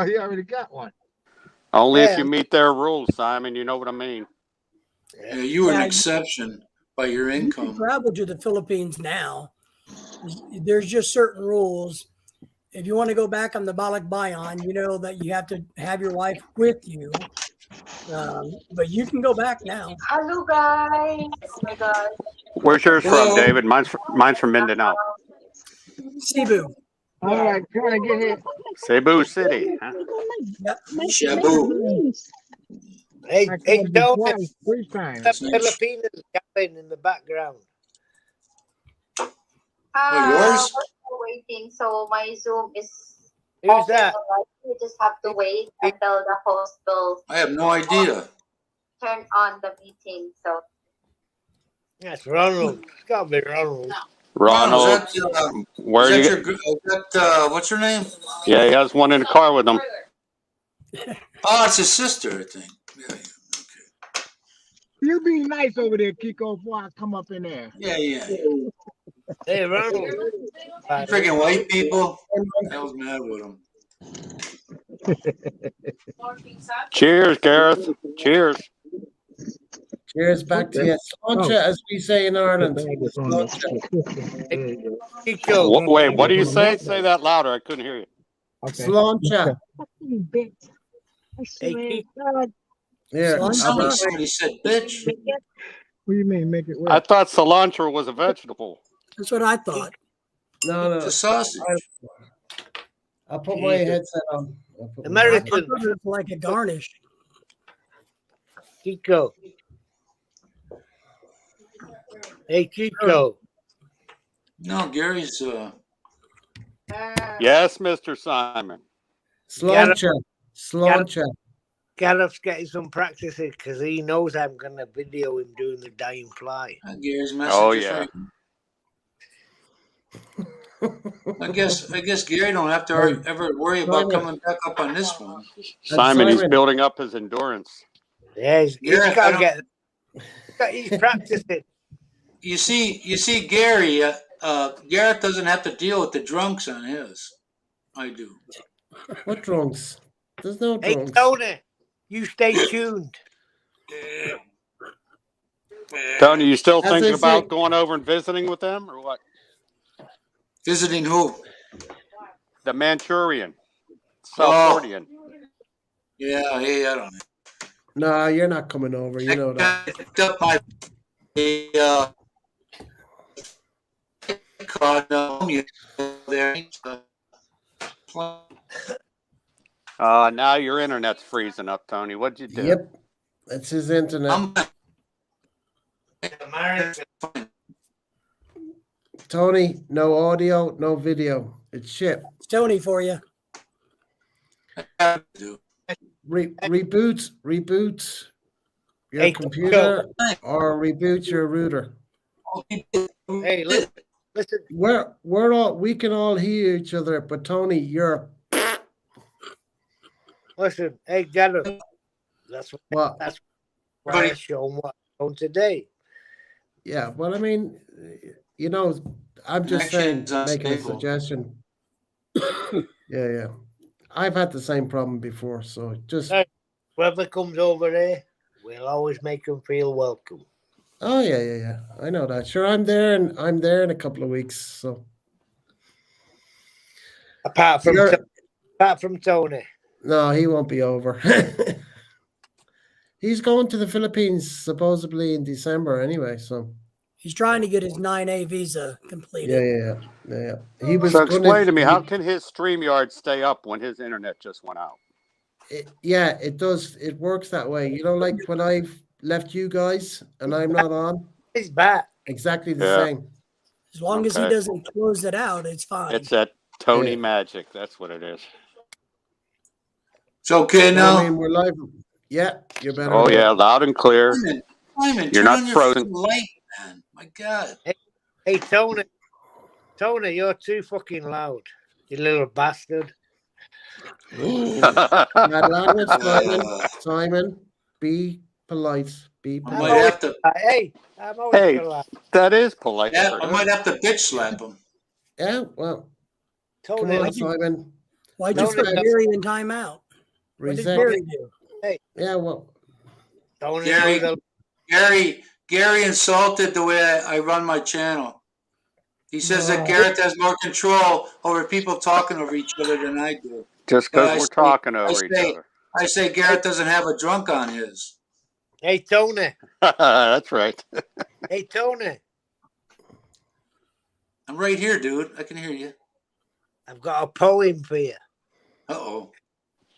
You already got one. Only if Yeah. you meet their rules, Simon. You know what I mean. Yeah, you were an Yeah, exception by your You can income. travel to the Philippines now. There's just certain rules. If you want to go back on the Balikbayan, you know that you have to have your wife with you. But you can go back now. Hello guys. Oh my god. Where's yours Hello. from, David? Mine's from Mindanao. Cebu. All right, trying to get here. Cebu City. Huh? Shabu. Hey, I hey, called you don't twice, 3 times. the Filipinas yelling in the background. yours? We're still waiting. So my Zoom is Who's open that? already. We just have to wait until the host will I have no idea. turn on the meeting. So That's Ronald. It's gotta be Ronald. Ronald, Is that, where is you? that your, what's her name? Yeah, he has one in the car with him. Oh, it's his sister, I think. Yeah, You be nice over there, Kiko, before I come up in there. Yeah, yeah. Hey, Ronald. Freaking white people. I was mad with them. Cheers, Gareth. Cheers. Cheers back to you. Sláinte, as we say in Ireland. Kiko. Wait, what do you say? Say that louder. I couldn't hear you. Sláinte. Fucking bitch. I Hey, swear to Kiko. God. Here, Somebody said, bitch. What do you mean, make it work? I thought cilantro was a vegetable. That's what I thought. no, It's a sausage. I'll put my headset on. I American. thought it was like a garnish. Kiko. Hey, Kiko. No, Gary's, Yes, Mr. Simon. Sláinte. Sláinte. Gareth's getting some practice because he knows I'm going to video him doing the dying fly. Gary's message. Oh, is yeah. right. I guess Gary don't have to ever worry about coming back up on this one. Simon, he's Simon. building up his endurance. Yeah, he's Gareth, got I to don't- get. He's practicing. You see, Gary. Garrett doesn't have to deal with the drunks on his. I do. What drunks? There's no Hey, drunks. Tony, you stay tuned. Tony, you still As thinking I about say- going over and visiting with them or what? Visiting who? The Manchurian. South Korean. Yeah, hey, I don't know. No, you're not coming over. You know that. I picked up my card there. Now your internet's freezing up, Tony. What'd you do? Yep. That's his internet. Tony, no audio, no video. It's shit. It's Tony for you. Reboot your Hey, computer or reboot your router. Hey, listen. We can all hear each other, but Tony, you're Listen, hey, Gareth. That's what? That's why I show him what I'm doing today. Yeah, well, I mean, you know, I'm just saying, Connection's making a unstable. suggestion. Yeah. I've had the same problem before, so just. Hey. Whoever comes over here, we'll always make them feel welcome. Oh yeah. I know that. Sure, I'm there in a couple of weeks. So Apart from Tony. no, he won't be over. He's going to the Philippines supposedly in December anyway. So He's trying to get his 9A visa completed. yeah. He was. So explain to me, how can his StreamYard stay up when his internet just went out? It does. It works that way. You know, like when I've left you guys and I'm not on. He's back. Exactly the Yeah. same. As long as he Okay. doesn't close it out, it's fine. It's that Tony Yeah. magic. That's what it is. It's okay now. I mean, we're live. Yeah, you're better. Oh now. yeah, loud and clear. Simon, You're turn not on your frozen. fucking light, man. My God. Hey, Tony, you're too fucking loud. You little bastard. Bad language, Simon. Uh, Simon, be polite. Be I polite. might have to. Hey, I'm always Hey. gonna laugh. That is polite. Yeah, for I him. might have to bitch slap him. Yeah, well, come Tony, on, Simon. Why'd you No, put no, no. Gary in timeout? What did Reset. Gary do? Yeah, well, Tony, Gary. do Gary insulted the way I run my channel. He says that Garrett has more control over people talking over each other than I do. Just I because we're say- talking over each say- other. I say Garrett doesn't have a drunk on his. Hey, Tony. That's right. Hey, Tony. I'm right here, dude. I can hear you. I've got a poem for you. Uh-oh.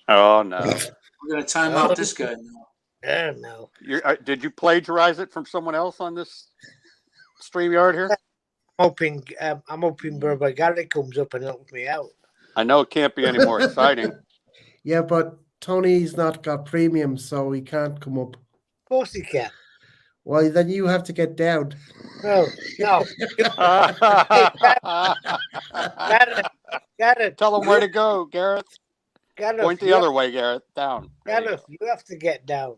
Oh no. We're going to time out this guy now. Oh, no. Did you plagiarize it from someone else on this StreamYard here? I'm hoping Brother Gary comes up and helps me out. I know it can't be any more exciting. yeah, but Tony's not got premium, so he can't come up. Of course he can. Well, then you have to get down. No. Gareth, Tell him where to go, Gareth. Point the you other way, Gareth. Down. There you Gareth, you have to get down.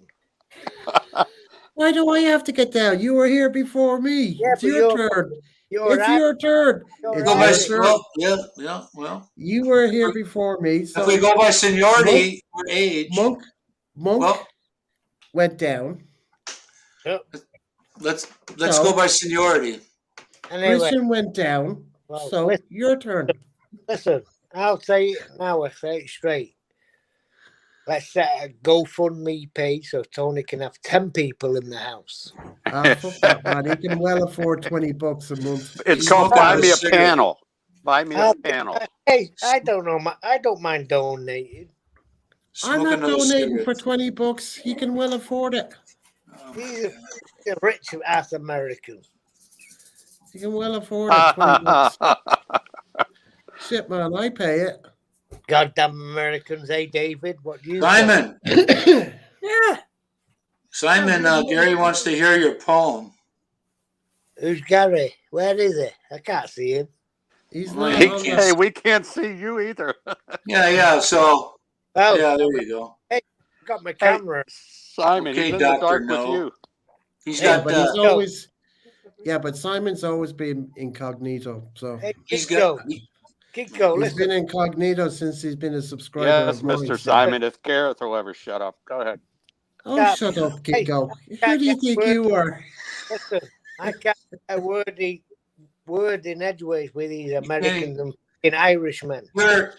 Why do I have to get down? You were here before me. Yeah, It's but your turn. You're It's right. your turn. You're It's Go by, your right. turn. well, You were here before me. So if we go by seniority or age, Monk well, went down. let's So- go by seniority. Anyway, Christian went down. well, So listen, your turn. listen, I'll say it now. I'll say it straight. Let's set a GoFundMe page so Tony can have 10 people in the house. Fuck that, man. He can well afford $20 a month. It's He's called smoking Buy a Me a cigarette. Panel. Buy Me a I'll- Panel. Hey, I don't mind donating. I'm Smoke not another donating cigarette. for $20. He can well afford it. Oh, These are rich ass Americans. He can well afford it. $20. Shit, man. I pay it. Goddamn Americans, hey David, what do you Simon, Yeah. Simon, Gary wants to hear your poem. say? Who's Gary? Where is he? I can't see him. He's Well, not he on can't that. Hey, we can't see you either. Yeah. So, Oh, yeah, there you go. got my camera. Simon, Okay, he's in Dr. the dark No. with you. He's Yeah, got. But he's Go. always. Yeah, but Simon's always been incognito. So Hey, He's Kiko, got. Kiko, he's listen. been incognito since he's been a subscriber Yes, of mine. Mr. so- Simon, if Gareth will ever shut up. Go ahead. Oh, Yeah. shut up, Hey, Kiko. can't Who do you get think word- you are? Listen, I can't get a word in edgeways with these Americans and fucking Irishmen. Your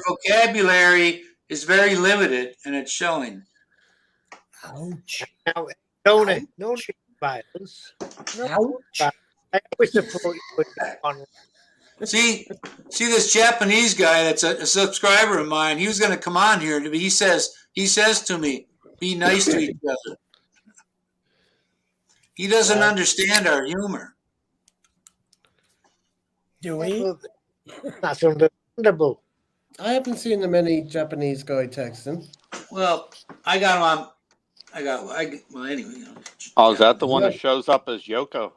vocabulary is very limited, and it's showing. Ouch. Now, Tony, no need for violence. Ouch. I always support you with that one. See this Japanese guy that's a subscriber of mine. He was going to come on here. He says to me, "Be nice to each other." He doesn't understand our humor. Do we? That's understandable. I haven't seen the many Japanese guy texting. Well, I got him on. Well, anyway. Oh, is that the one that shows up as Yoko?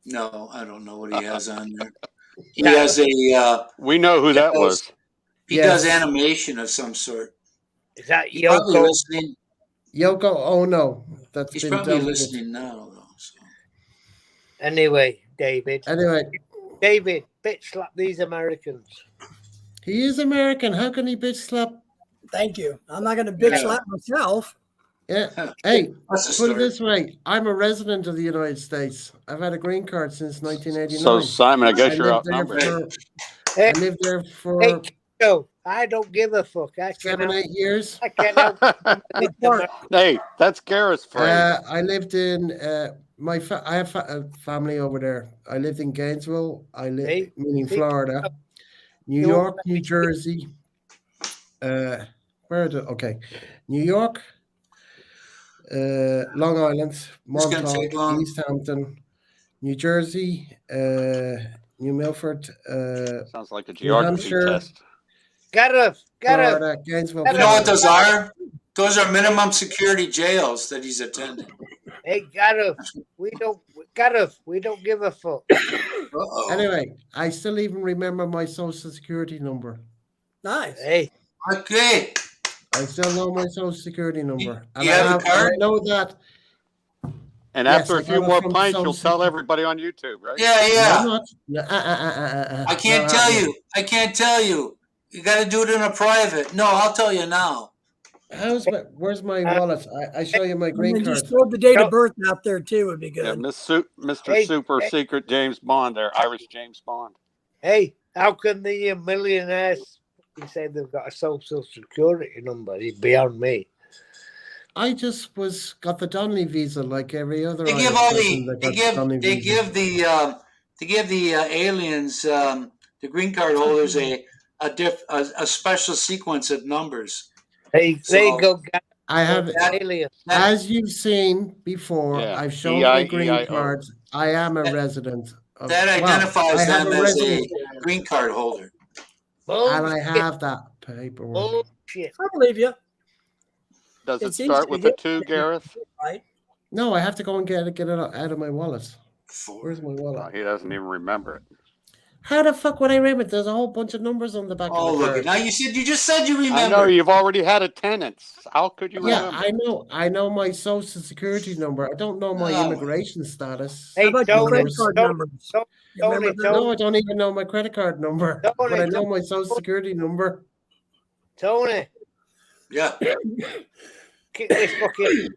No, I don't know what he has on there. He has a. We know who that was. He Yes. does animation of some sort. Is that He's probably Yoko? listening. Yoko, oh no, that's He's been probably dealt with. listening now, though. So. Anyway, David. Anyway, David, bitch slap these Americans. he is American. How can he bitch slap? Thank you. I'm not going to bitch Yeah. slap myself. Yeah. Hey, That's a put it story. this way: I'm a resident of the United States. I've had a green card since 1989. So, Simon, I guess you're lived there outnumbered. for- Hey, I lived there for hey, Kiko, I don't give a fuck. I 7-8 years. can't help What part? Hey, that's Gareth's phrase. I lived in I have a family over there. I lived in Gainesville. I lived Hey, meaning hey, Florida, New you- York, New Jersey. Where are the okay? New York, Long Island, It's gonna take long. Montauk, East Hampton, New Jersey, New Milford, Sounds like a geography Hampshire. test. Gareth, Florida, Gainesville. You know what Florida. those are? Those are minimum security jails that he's attending. Hey, Gareth, we don't give a fuck. Uh-oh. Anyway, I still even remember my social security number. Nice. Hey, Okay. I still know my social security number. You have the card? I know that. And Yes, after I a few got it more from pints, some you'll tell secret- everybody on YouTube, right? Yeah, No, yeah. I'm not. No, I can't no, tell no. you. I can't tell you. You got to do it in a private. No, I'll tell you now. Where's my wallet? I show you my And green then card. just throw the date No. of birth out there too would be Yeah, good. Mr. Hey, Super hey. Secret James Bond there, Irish James Bond. hey, how can the millionaires say they've got a social security number? It's beyond me. I just got the Donnelly visa like every other. They give Irish all person the that got Donnelly they visa. give the aliens the green card holders a special sequence of numbers. Hey, there you So- go, I have, That- alien. as you've seen before, Yeah, I've shown my EIEIO. green cards. I am a That- resident. Of, That well, identifies I have them as a resident, green card holder. and I have that paperwork. Bullshit. I believe you. Does it It's easy start to with a get. 2, Gareth? Right. No, I have to go and get it out of my wallet. Where's my Oh, wallet? he doesn't even remember it. How the fuck would I remember? There's a whole bunch of numbers on the back Oh, of the look card. at now. You just said you I know remember. you've already had attendance. How could you Yeah, remember? I know my social security number. I don't know my Oh. immigration status. How Hey, about your credit Tony, card Tony, numbers? Tony, You remember Tony, those? No, I don't even know my credit card number, Tony, but I know my social security number. Tony, Yeah. kick this fucking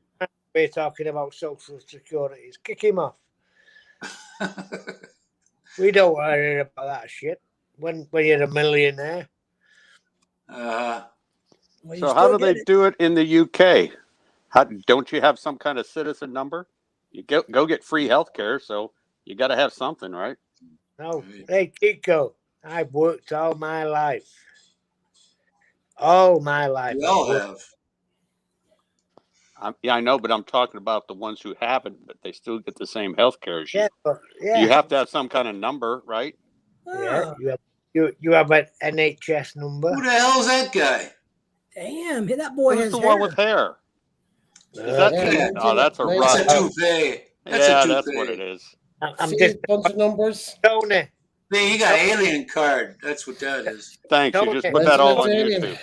we're talking about social securities. Kick him off. We don't want to hear about that shit. When you're a millionaire. Uh, Well, you So how still do they get it. do it in the UK? How don't you have some kind of citizen number? You go get free health care, so you got to have something, right? No. Hey, Kiko, I've worked all my life. All my life. we I've all worked. have. Yeah, I know, but I'm talking about the ones who haven't, but they still get the same health care as you. Yeah, but, yeah. You have to have some kind of number, right? Yeah, Ah, you have an NHS number. Who the hell is that guy? damn, that boy Who's has the hair. one with hair? Is that yeah, oh, that's a nice. That's a Russian. toupee. That's Yeah, a toupee. that's what it is. I'm See just a bunch of numbers. Tony. See, he got alien card. That's what that is. Thanks. You Tony. just put that all on Resident YouTube. Alien.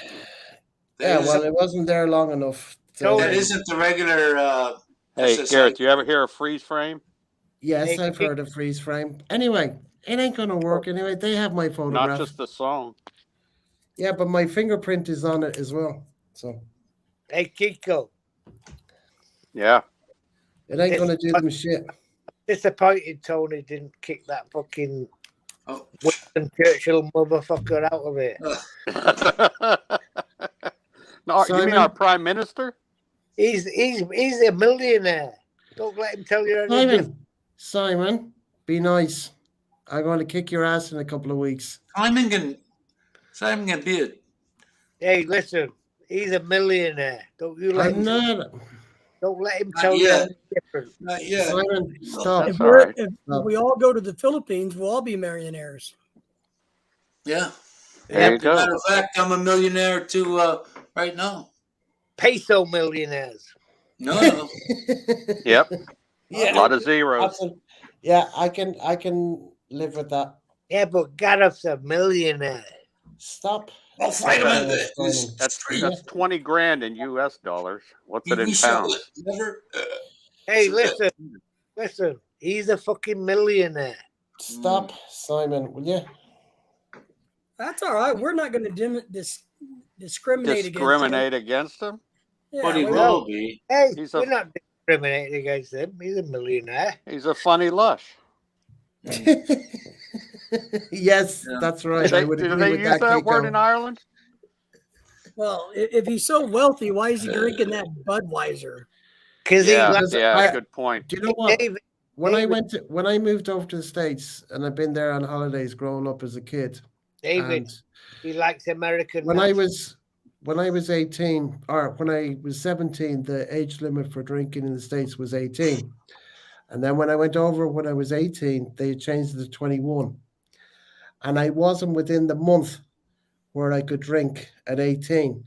That Yeah, isn't- well, it wasn't there long enough. Tony. that isn't the regular. Hey, SSI. Garrett, you ever hear of freeze frame? Yes, Hey, I've heard of freeze frame. Anyway, it ain't gonna work anyway. They have my Not photograph. just the song. Yeah, but my fingerprint is on it as well. So Hey, Kiko. Yeah. it ain't gonna do them shit. Disappointed Tony didn't kick that fucking Oh. Winston Churchill motherfucker out of it. No, you mean Simon? our prime minister? He's a millionaire. Don't let him tell you anything. Simon, be nice. I'm going to kick your ass in a couple of weeks. Simon can be it. Hey, listen, he's a millionaire. Don't you let I'm him, not. don't let him Not tell you yet. anything different. Not yet. Simon, stop. If, That's all we're, right. if No. we all go to the Philippines, we'll all be millionaires. Yeah. There you As a matter go. of fact, I'm a millionaire too right now. Peso millionaires. No. Yep. Yeah. A lot of zeros. Absolutely. Yeah, I can live with that. Yeah, but Gareth's a millionaire. Stop. I'll fight him in Simon. this. That's 20 grand in US dollars. What's it in We shall pounds? never. Hey, listen. He's a fucking millionaire. Stop, Simon, will you? That's all right. We're not going to discriminate Discriminate against them? against But he him. will be. Hey, He's we're a- not discriminating against him. He's a millionaire. He's a funny lush. Yes, Yeah. that's right. I would Do agree they with use that word Kiko. in Ireland? Well, if he's so wealthy, why is he drinking that Budweiser? Because Yeah, he Because yeah, I- good point. Do you know what? David, When David. when I moved over to the States and I've been there on holidays growing up as a kid. David, And he likes American. when I nuts. was 18 or when I was 17, the age limit for drinking in the States was 18. And then when I went over when I was 18, they changed it to 21. And I wasn't within the month where I could drink at 18.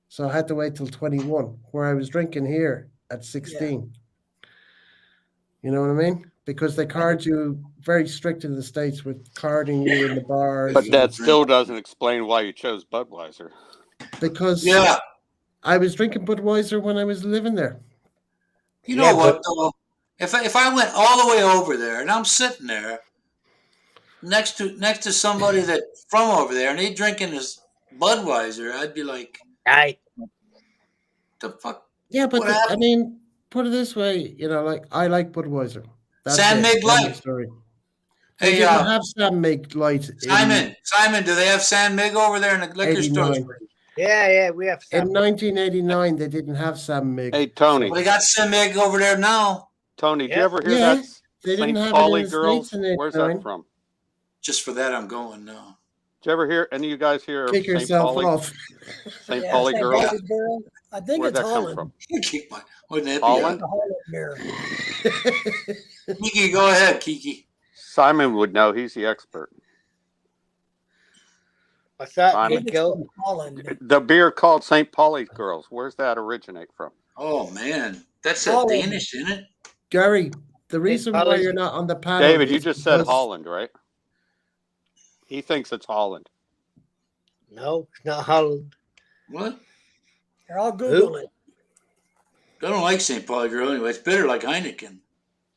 So I had to wait till 21, where I was drinking here at 16. You know what I mean? Because they card you very strict in the States with carding you in the bars. But and- that still doesn't explain why you chose Budweiser. because Yeah. I was drinking Budweiser when I was living there. You know Yeah, what though? If I went all the way over there and I'm sitting there next to somebody that from over there and they drinking this Budweiser, I'd be like, Aye. the fuck? Yeah, but What I happened? mean, put it this way, like I like Budweiser. San it. Mig End of Light. story. They Hey, didn't have San Mig Light Simon, do they have San Mig over there in the liquor stores? 89. Yeah, we have In some. 1989. They didn't have San Mig. Hey, Tony. Well, they got San Mig over there now, Tony, do you Yeah. ever hear Yeah, that they St. didn't have it in Pauli the girls? States in Where's 89. that from? just for that I'm going now. Did you ever hear any of you guys hear of Kick St. yourself Pauli? off. St. Pauli St. girls? Pauli girl. I think Where'd it's that come Holland. from? Keep my, wouldn't it be? Holland? The Holland beer. Kiki, go ahead, Kiki. Simon would know. He's the expert. What's that, Simon. I think it's Kiko? from Holland. The beer called St. Pauli girls. Where's that originate from? Oh man, that's that Holland. Danish, isn't it? Gary, the reason why Holland. you're not on the panel. David, you is just said because- Holland, right? He thinks it's Holland. No, it's not Holland. What? Here, I'll Google it. I don't like St. Pauli Girl anyway. It's bitter like Heineken.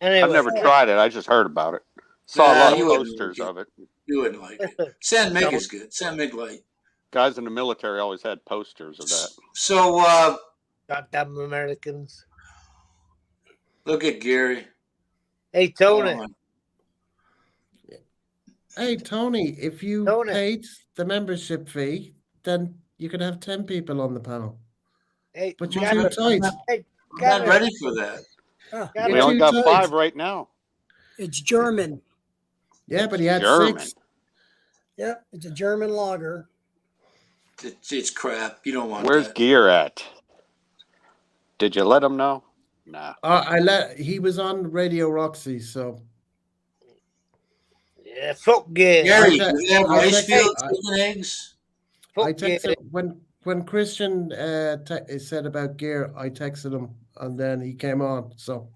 Anyway, I've never tried it. I just heard about it. Saw a Nah, lot of you wouldn't posters like of it. You wouldn't like it. San Mig is good. San Mig light. Guys in the military always had posters of that. So goddamn Americans. look at Gary. Hey, Tony. Oh, Hey, Tony, if you Tony. paid the membership fee, then you could have 10 people on the panel. Hey, But you're Gareth. too tight. Hey, I'm not Gareth. ready for that. Ah, Gareth. We only too got tight. 5 right now. it's German. Yeah, but he had German. 6. Yep, it's a German lager. It's crap. You don't want Where's that. Gear at? Did you let him know? Nah. He was on Radio Roxy, so Yeah, fuck Gary. Gary, I do you have I rice text- fields, I- chicken eggs? I Fuck Gary. texted when Christian said about gear, I texted him and then he came on. So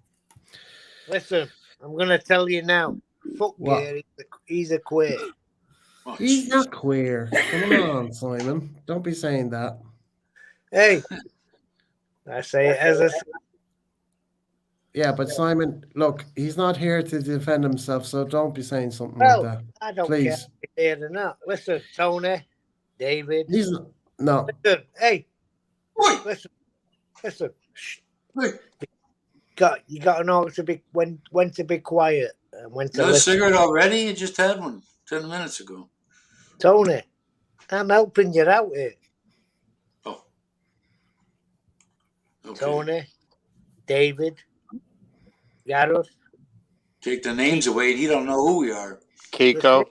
Listen, I'm gonna tell you now. Fuck What? Gary. He's a queer. Oh, he's jeez. not queer. Come on, Simon. Don't be saying that. Hey, I say it as a. Yeah, but Simon, look, he's not here to defend himself, so don't be saying something Well, like that. I don't Please. care if you're here or not. Listen, Tony, David. He's not, no. Listen, hey, Oi, listen. Shh. oi. You got to know to be when to be quiet and when to Got a listen. cigarette already? You just had one 10 minutes ago. Tony, I'm helping you out here. Oh. Okay. Tony, David, Gareth. Take the names away. He don't know who we are. Kiko.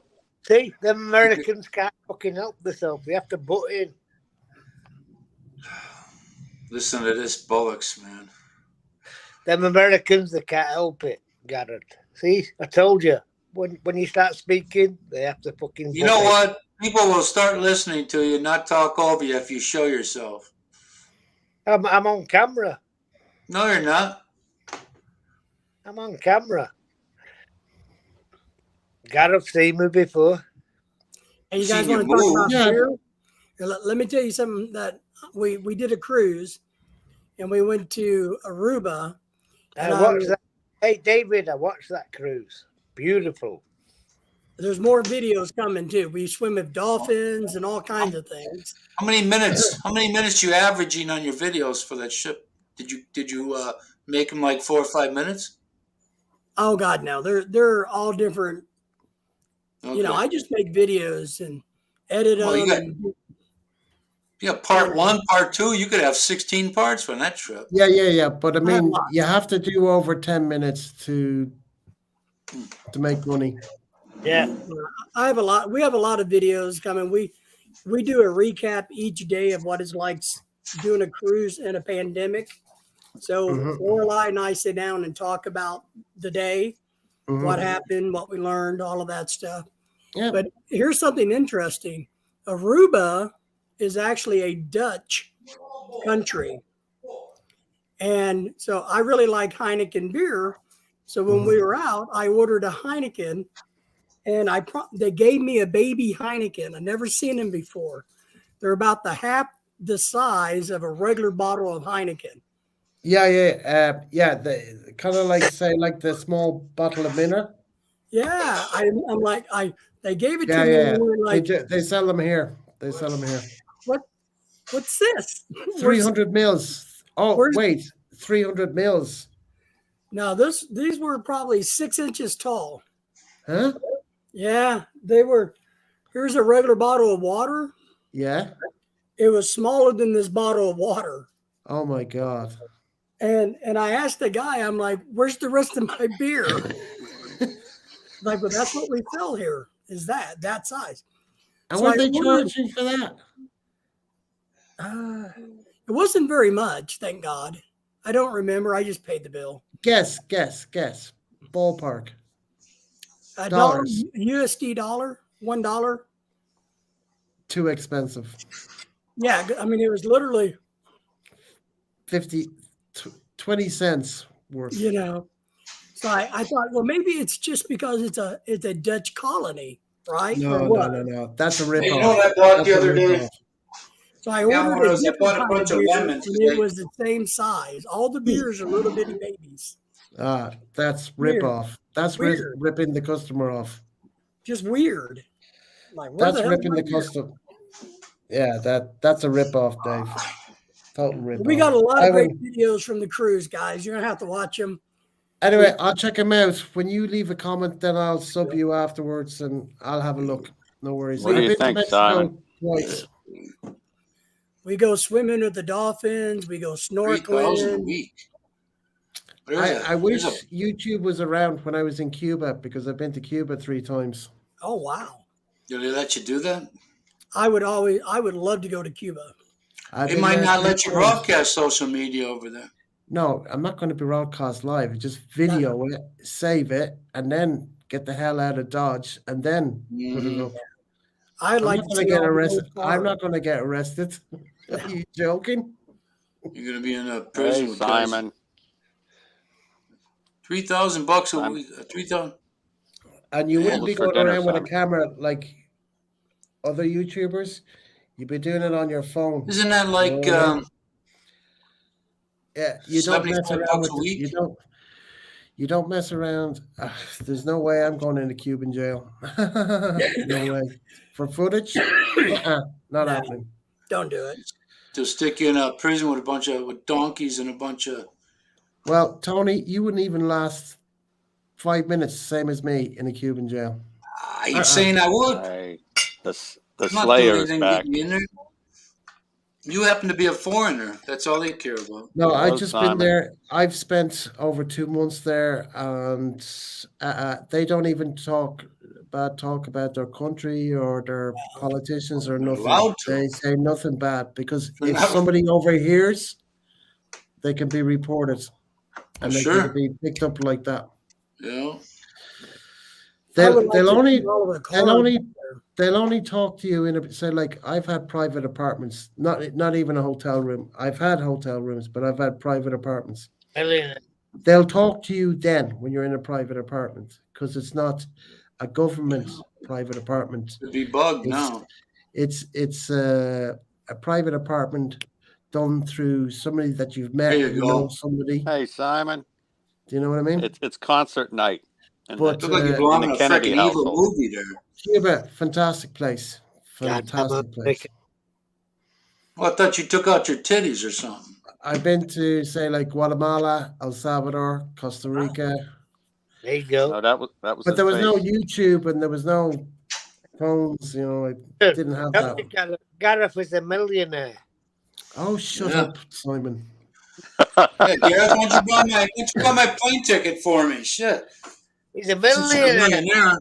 See, the Americans can't fucking help themselves. They have to butt in. Listen to this bollocks, man. Them Americans, they can't help it, Gareth. See, I told you. When you start speaking, they have to fucking. You butt know in. what? People will start listening to you, not talk over you if you show yourself. I'm on camera. No, you're not. I'm on camera. Gareth seen me before. And you guys Seen want to you talk move. about Yeah. beer? Here, let me tell you something that we did a cruise and we went to Aruba. And I watched that. Hey, David, I watched that cruise. Beautiful. There's more videos coming too. We swim with dolphins and all kinds of things. How many minutes you averaging on your videos for that ship? Did you make them like 4 or 5 minutes? Oh God, no, they're all different. Okay. You know, I just make videos and edit Well, you them. got- Yeah, part 1, part 2. You could have 16 parts on that trip. Yeah. But I mean, lots. you have to do over 10 minutes to make money. Yeah. I have a lot. We have a lot of videos coming. We do a recap each day of what it's like doing a cruise in a pandemic. So Mhm. Lorelai and I sit down and talk about the day, Mhm. what happened, what we learned, all of that stuff. Yeah. But here's something interesting. Aruba is actually a Dutch country. And so I really like Heineken beer. So when we were out, I ordered a Heineken and they gave me a baby Heineken. I've never seen them before. They're about the size of a regular bottle of Heineken. Yeah. The kind of like say like the small bottle of Minner. Yeah, I'm like they gave it Yeah, to me. yeah. And we were like, They sell them here. what's this? 300 mils. Oh, where's- wait, 300 mils. No, these were probably 6 inches tall. Huh? Yeah, they were. Here's a regular bottle of water. Yeah. It was smaller than this bottle of water. Oh my God. And I asked the guy, I'm like, where's the rest of my beer? Like, well, that's what we sell here, is that size. And So what I are they ordered- charging for that? It wasn't very much, thank God. I don't remember. I just paid the bill. Guess. Ballpark. $1 Dollars. USD dollar, $1. Too expensive. Yeah, I mean, it was literally, 20 cents worth. So I thought, well, maybe it's just because it's a Dutch colony right? No, Or no, what? no. That's a Hey, rip you off. know what I bought the That's a other day? rip-off. So I Yeah, ordered one of a those. I different bought a kind bunch of of beer, lemons and it today. was the same size. All the beers are little bitty babies. That's Weird. rip-off. That's Weird. ripping the customer off. Just weird. Like, where That's the hell ripping the is my beer? customer. Yeah, that's a rip-off, Dave. Total rip-off. We got a lot I of great will- videos from the cruise, guys. You're gonna have to watch them. Anyway, I'll check them out. When you leave a comment, then I'll sub you afterwards, and I'll have a look. No worries. What do I've you been to think, Mexico Simon? twice. We go swimming with the dolphins. We go 3,000 a snorkeling. week. There's a- I wish there's a- YouTube was around when I was in Cuba because I've been to Cuba 3 times. Oh wow! Do they let you do that? I would love to go to Cuba. I've They been might there not 3 let you times. broadcast social media over there. No, I'm not going to be broadcast live. Just video it, save it, and then get the hell out of Dodge, and then put it up. I'd I'm like not to going see to get all the arrested. old I'm cars. not going to get arrested. Are you joking? You're gonna be in a prison Hey, with guys. Simon. $3,000 a I'm- week. 3,000. And you Yeah. wouldn't What be was for going dinner, around with a Simon? camera like other YouTubers. You'd be doing it on your phone. Isn't that like Oh, Yeah, you don't mess 75 around bucks with a it. week? You don't mess around. There's no way I'm going into Cuban jail. No way. For footage? Not No. happening. Don't do it. to stick you in a prison with a bunch of with donkeys and a bunch of? Well, Tony, you wouldn't even last 5 minutes, same as me, in a Cuban jail. I ain't saying I would. Hey, the I'm not doing Slayer is anything to back. get me in there. You happen to be a foreigner. That's all they care about. No, I've Hello, just Simon. been there. I've spent over 2 months there, and they don't even talk about their country or their politicians or They're nothing. allowed to. They say nothing bad because They're if not- somebody overhears, they can be reported, and they Sure. can be picked up like that. You know, I would like They'll to only see all of the they'll cars only there. they'll only talk to you in a say like I've had private apartments, not even a hotel room. I've had hotel rooms, but I've had private apartments. Millionaire. They'll talk to you then when you're in a private apartment because it's not a government private apartment. it'd be bugged It's- now. It's a private apartment done through somebody that you've met. There you know go. somebody. Hey, Simon. Do you know what I mean? It's concert night. In But, Look like you're in belonging the to a Kennedy freaking evil household. movie there. Cuba, fantastic place. Goddamn Fantastic place. America. Well, I thought you took out your titties or something. I've been to say like Guatemala, El Salvador, Costa Rica, There you go. No, that was but his there was no face. YouTube and there was no phones. You know, I didn't have that. Gareth is a millionaire. Oh, shut Yeah. up, Simon. Hey, Gareth, why don't you buy my plane ticket for me? Shit. He's a Since you're a millionaire. millionaire.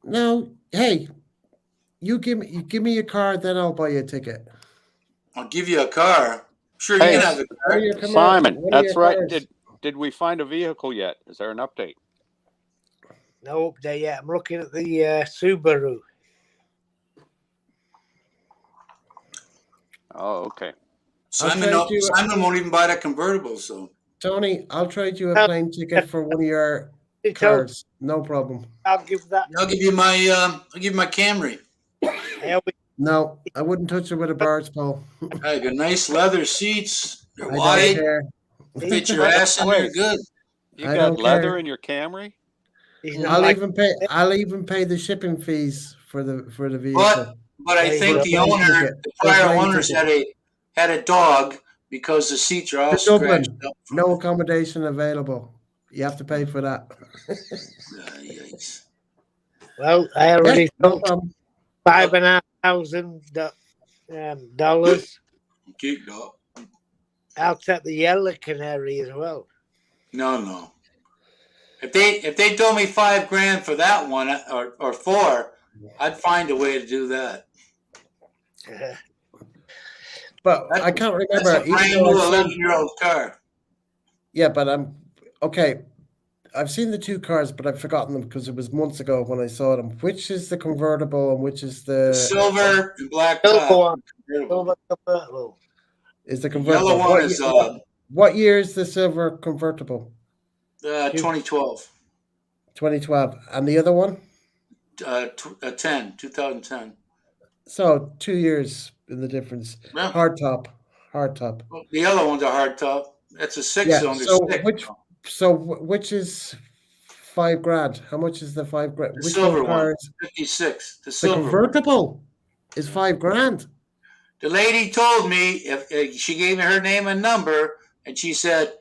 No, hey, you give me your card, then I'll buy you a ticket. I'll give you a car. Sure, Hey, you can have a What car. are your commands? Simon, What are that's your right. cars? Did we find a vehicle yet? Is there an update? No update yet. I'm looking at the Subaru. Oh, okay. Simon, I'll trade you- Simon won't even buy that convertible, so. Tony, I'll trade you a plane ticket for one of your So cards. No problem. I'll give that. I'll give you my Camry. I always- No, I wouldn't touch it with a barge pole. I got nice leather seats. They're I don't wide. care. Fit your ass in there Wait. good. You I got don't leather care. in your Camry? He's not I'll like even pay the shipping fees for the vehicle. But I Hey, think for a the plane owner, ticket. the For a prior plane owners ticket. had a dog because the seats are all To Dublin. scratched up. No accommodation available. You have to pay for that. Yikes. well, I already Yeah, no took problem. $5,500 dollars. Geeked up. I'll take the yellow canary as well. No. If they told me $5,000 for that one or four, I'd find a way to do that. But I can't That's remember. a brand even though new I've seen- 11-year-old car. Yeah, but I'm okay. I've seen the two cars, but I've forgotten them because it was months ago when I saw them. Which is the convertible and which is the Silver and black Silver top. one. Convertible. Silver convertible. is the convertible? Yellow one is what year is the silver convertible? 2012. 2012. And the other one? 2010. So 2 years in the difference. Yeah. Hard top. The other one's a hard top. That's a Yeah. six-cylinder. So which is $5,000? How much is the $5,000? The Which silver car one, is 56. The the silver one. convertible? Is $5,000? The lady told me if she gave me her name and number, and she said,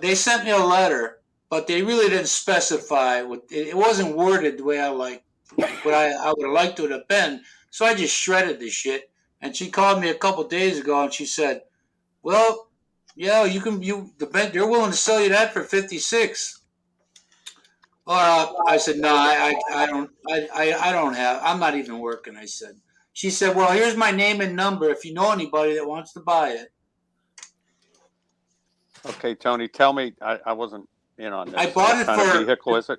they sent me a letter, but they really didn't specify. It wasn't worded the way I like, what I would have liked it to have been. So I just shredded the shit. And she called me a couple days ago, and she said, "Well, yeah, they're willing to sell you that for 56." I said, "No, I don't have. I'm not even working." I said. She said, "Well, here's my name and number if you know anybody that wants to buy it." Okay, Tony, tell me, I wasn't in on this. I bought What it kind of for- vehicle is it?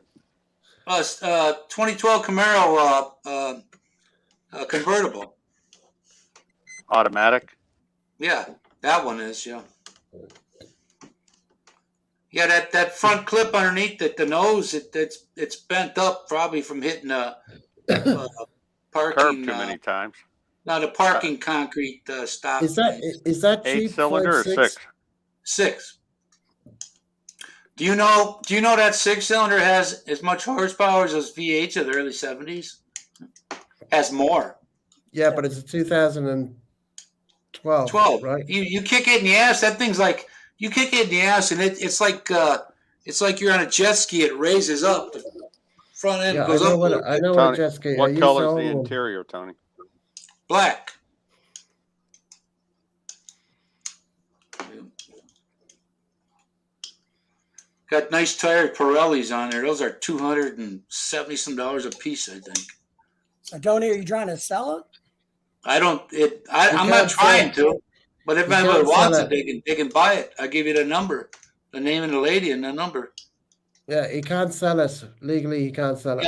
2012 Camaro convertible. Automatic? Yeah, that one is, yeah. Yeah, that front clip underneath the nose, it's bent up probably from hitting a parking. Curb too many times. Not a parking concrete stop. Is that cheap? 8-cylinder or 5.6? 6? 6. Do you know that 6-cylinder has as much horsepower as those V8s of the early 70s? Has more. Yeah, but it's a 2012, 12. right? You kick it in the ass. That thing's like you kick it in the ass, and it's like you're on a jet ski. It raises up. The front end Yeah, goes up. I know what a Tony, jet ski. I what used color to is the own one. interior, Tony? Black. Got nice tire Pirellis on there. Those are $270 some a piece, I think. So Tony, are you trying to sell it? I'm can't not trying sell to, but if You anybody can't wants sell it, they can buy it. I'll give you the number, the name of the lady and the number. Yeah, he can't sell it legally. He can't sell it.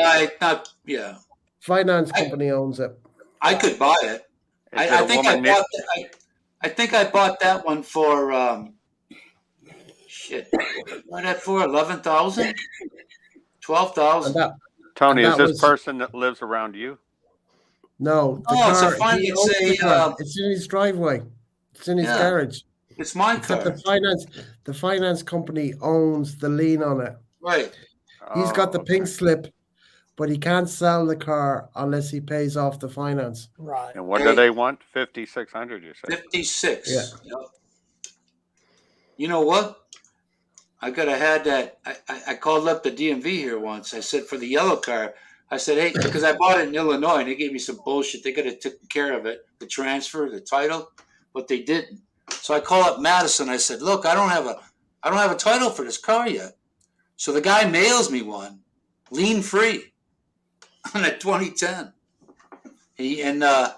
Yeah, Finance company owns it. I could buy it. Is I there a think I woman near- bought that. I think I bought that one for shit. What that for? 11,000, And 12,000. that Tony, And is that this was- person that lives around you? no, the Oh, it's a car. fine- he it's owns the a, car. It's in his driveway. It's in his Yeah. garage. It's my Except car, the finance company owns the lien on it. right? He's got Oh, the pink okay. slip, but he can't sell the car unless he pays off the finance. Right. And what do they want? 5,600, you said? 56. Yeah. Yep. You know what? I could have had that. I called up the DMV here once. I said for the yellow car, I said, hey, because I bought it in Illinois and they gave me some bullshit. They could have taken care of it, the transfer, the title, but they didn't. So I called up Madison. I said, look, I don't have a title for this car yet. So the guy mails me one, lien free, on a 2010. The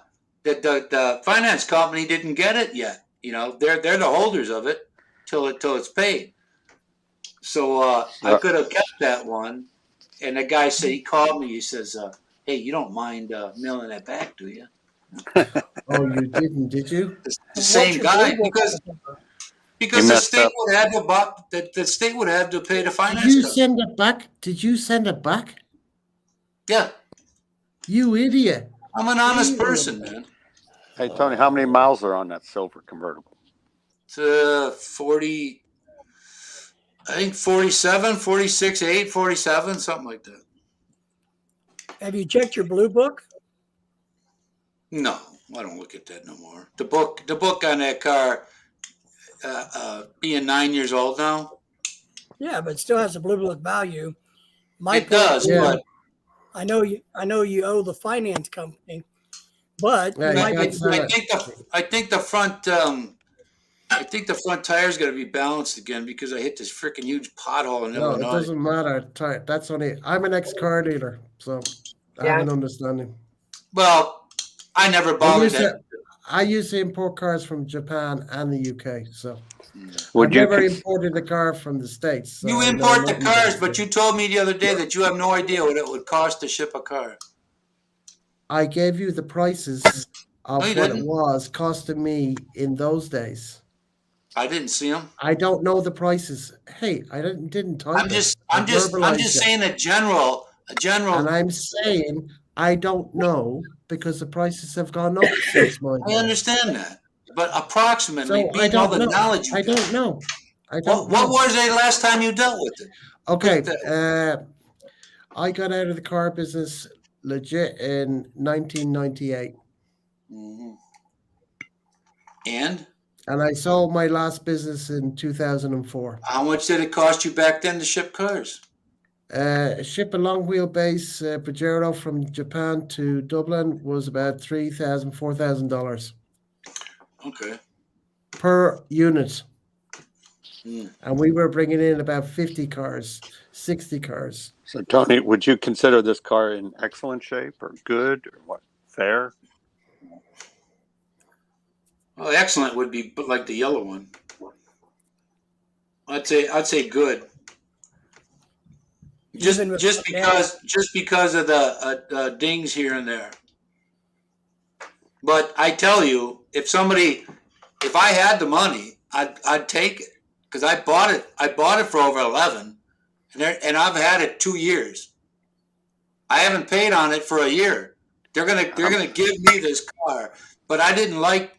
finance company didn't get it yet. They're the holders of it till it's paid. So I could have kept that one. And the guy said, he called me. He says, hey, you don't mind mailing that back, do you? Oh, you didn't, did you? The same guy, because He the messed state up. would have the state would have to pay the Did finance you company. send it back? Did you send it back? Yeah, You idiot. I'm an honest person, man. Hey, Tony, how many miles are on that silver convertible? It's 40, I think 47, 46, 8, 47, something like that. Have you checked your blue book? No, I don't look at that no more. The book on that car, being 9 years old now, Yeah, but it still has a blue book value. My it does. point is, But I know you owe the finance company, but Yeah, you you might can't be, sell it. I think the front tire's got to be balanced again because I hit this freaking huge pothole in No, it Illinois. doesn't matter. That's only. I'm an ex-car dealer, so I have an understanding. Well, I never I bothered used, that. to, I used to import cars from Japan and the UK, so Would I've you never cons- imported a car from the States. So You I know import the nothing cars, about but it. you told me the other day that you have no idea what it would cost to ship a car. I gave you the prices of No, you what it didn't. was costing me in those days. I didn't see them. I don't know the prices. Hey, I didn't type I'm it. just I verbalized it. saying a general a general. And I'm saying I don't know because the prices have gone up since my I day. understand that, but approximately, So I being all don't the know. knowledge you I got. don't know. I don't What know. was the last time you dealt with it? Okay. Put it I got out of the car business legit in 1998. Mhm. And And I sold my last business in 2004. how much did it cost you back then to ship cars? Ship a long wheelbase Pajero from Japan to Dublin was about $3,000, $4,000 Okay. per unit. Hmm. And we were bringing in about 50 cars, 60 cars. So, Tony, would you consider this car in excellent shape or good or what? Fair? Well, excellent would be like the yellow one. I'd say good. Even with Just the because of the dings here and there. But I tell you, if I had the money, I'd take it because I bought it for over 11, and I've had it 2 years. I haven't paid on it for a year. They're gonna give me this car, but I didn't like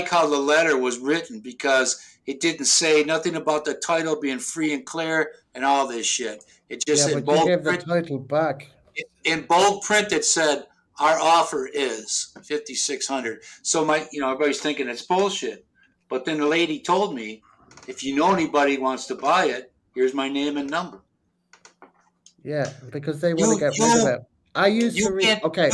how the letter was written because it didn't say nothing about the title being free and clear and all this shit. It just Yeah, said but you bold gave the print. title back. In bold print, it said our offer is 5,600. So everybody's thinking it's bullshit. But then the lady told me, if you know anybody who wants to buy it, here's my name and number. Yeah, because they want to get rid of it. I used to read. Okay,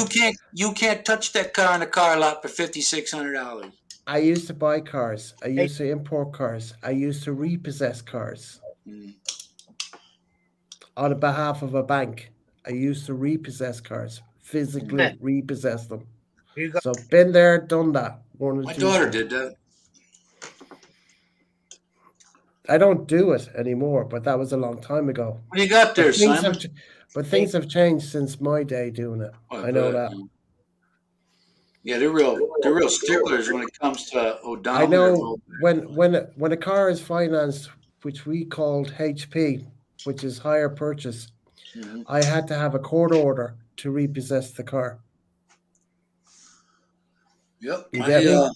You can't touch that car in the car lot for $5,600. I used to buy cars. I used to import cars. I used to repossess cars on behalf of a bank. I used to repossess cars, physically repossess them. So been there, done that. My daughter did that. I don't do it anymore, but that was a long time ago. What do you got there, But things Simon? but things have changed since my day doing it. Oh, I know good, that. man. Yeah, they're real sticklers when it comes to I odometer. know when a car is financed, which we called HP, which is hire purchase, Mhm. I had to have a court order to repossess the car. Yep. You get me?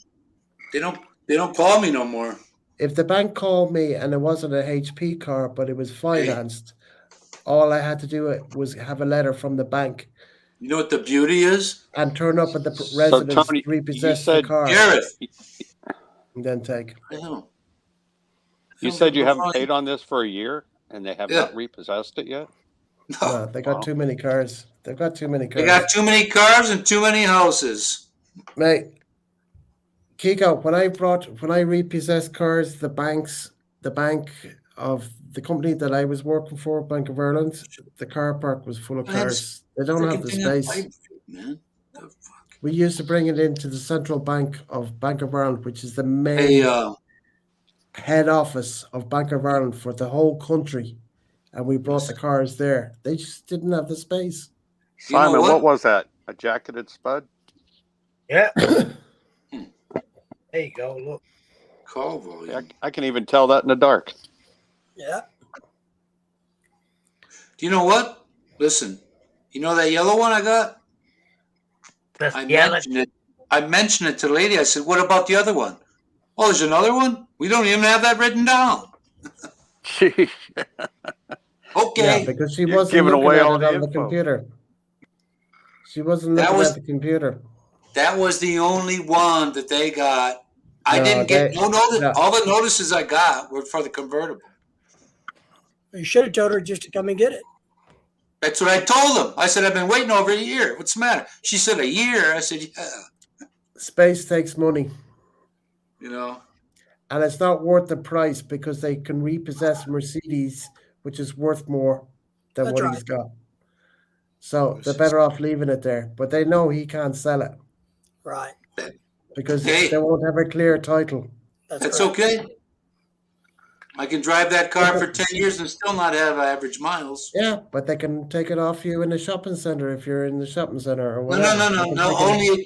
They don't call me no more. If the bank called me and it wasn't a HP car, but it was financed, all I had to do was have a letter from the bank. You know what the beauty is? And turn up at the So, residence, Tony, repossess the car, Gareth. and then take. I know. You said you haven't paid on this for a year and they have not repossessed it yet? No, they got too many cars. They've got too many cars. They got too many cars and too many houses. Mate, Kiko, when I repossessed cars, the bank of the company that I was working for, Bank of Ireland, the car park was full of cars. They don't have the space. Man. We used to bring it into the central bank of Bank of Ireland, which is the main head office of Bank of Ireland for the whole country. And we brought the cars there. They just didn't have the space. Simon, what was that? A jacketed Spud? Yeah. There you go. Look. Call volume. I can even tell that in the dark. Yeah. Do you know what? Listen, you know that yellow one I got? I mentioned it to the lady. I said, what about the other one? Oh, there's another one? We don't even have that written down. Jeez. Okay. Yeah, because she You're wasn't giving looking away at all it the on the info. computer. She wasn't looking at the computer. That was the only one that they got. I didn't get no notice. No. All the notices I got were for the convertible. You should have told her just to come and get it. That's what I told them. I said, I've been waiting over a year. What's the matter? She said, a year? I said, yeah. Space takes money. You know? And it's not worth the price because they can repossess Mercedes, which is worth more than That's what he's got. So they're better off leaving it there. But they know he can't sell it. Right. Because they won't have a clear title. That's okay. I can drive that car for 10 years and still not have average miles. Yeah, but they can take it off you in the shopping center if you're in the shopping center or whatever. No. Only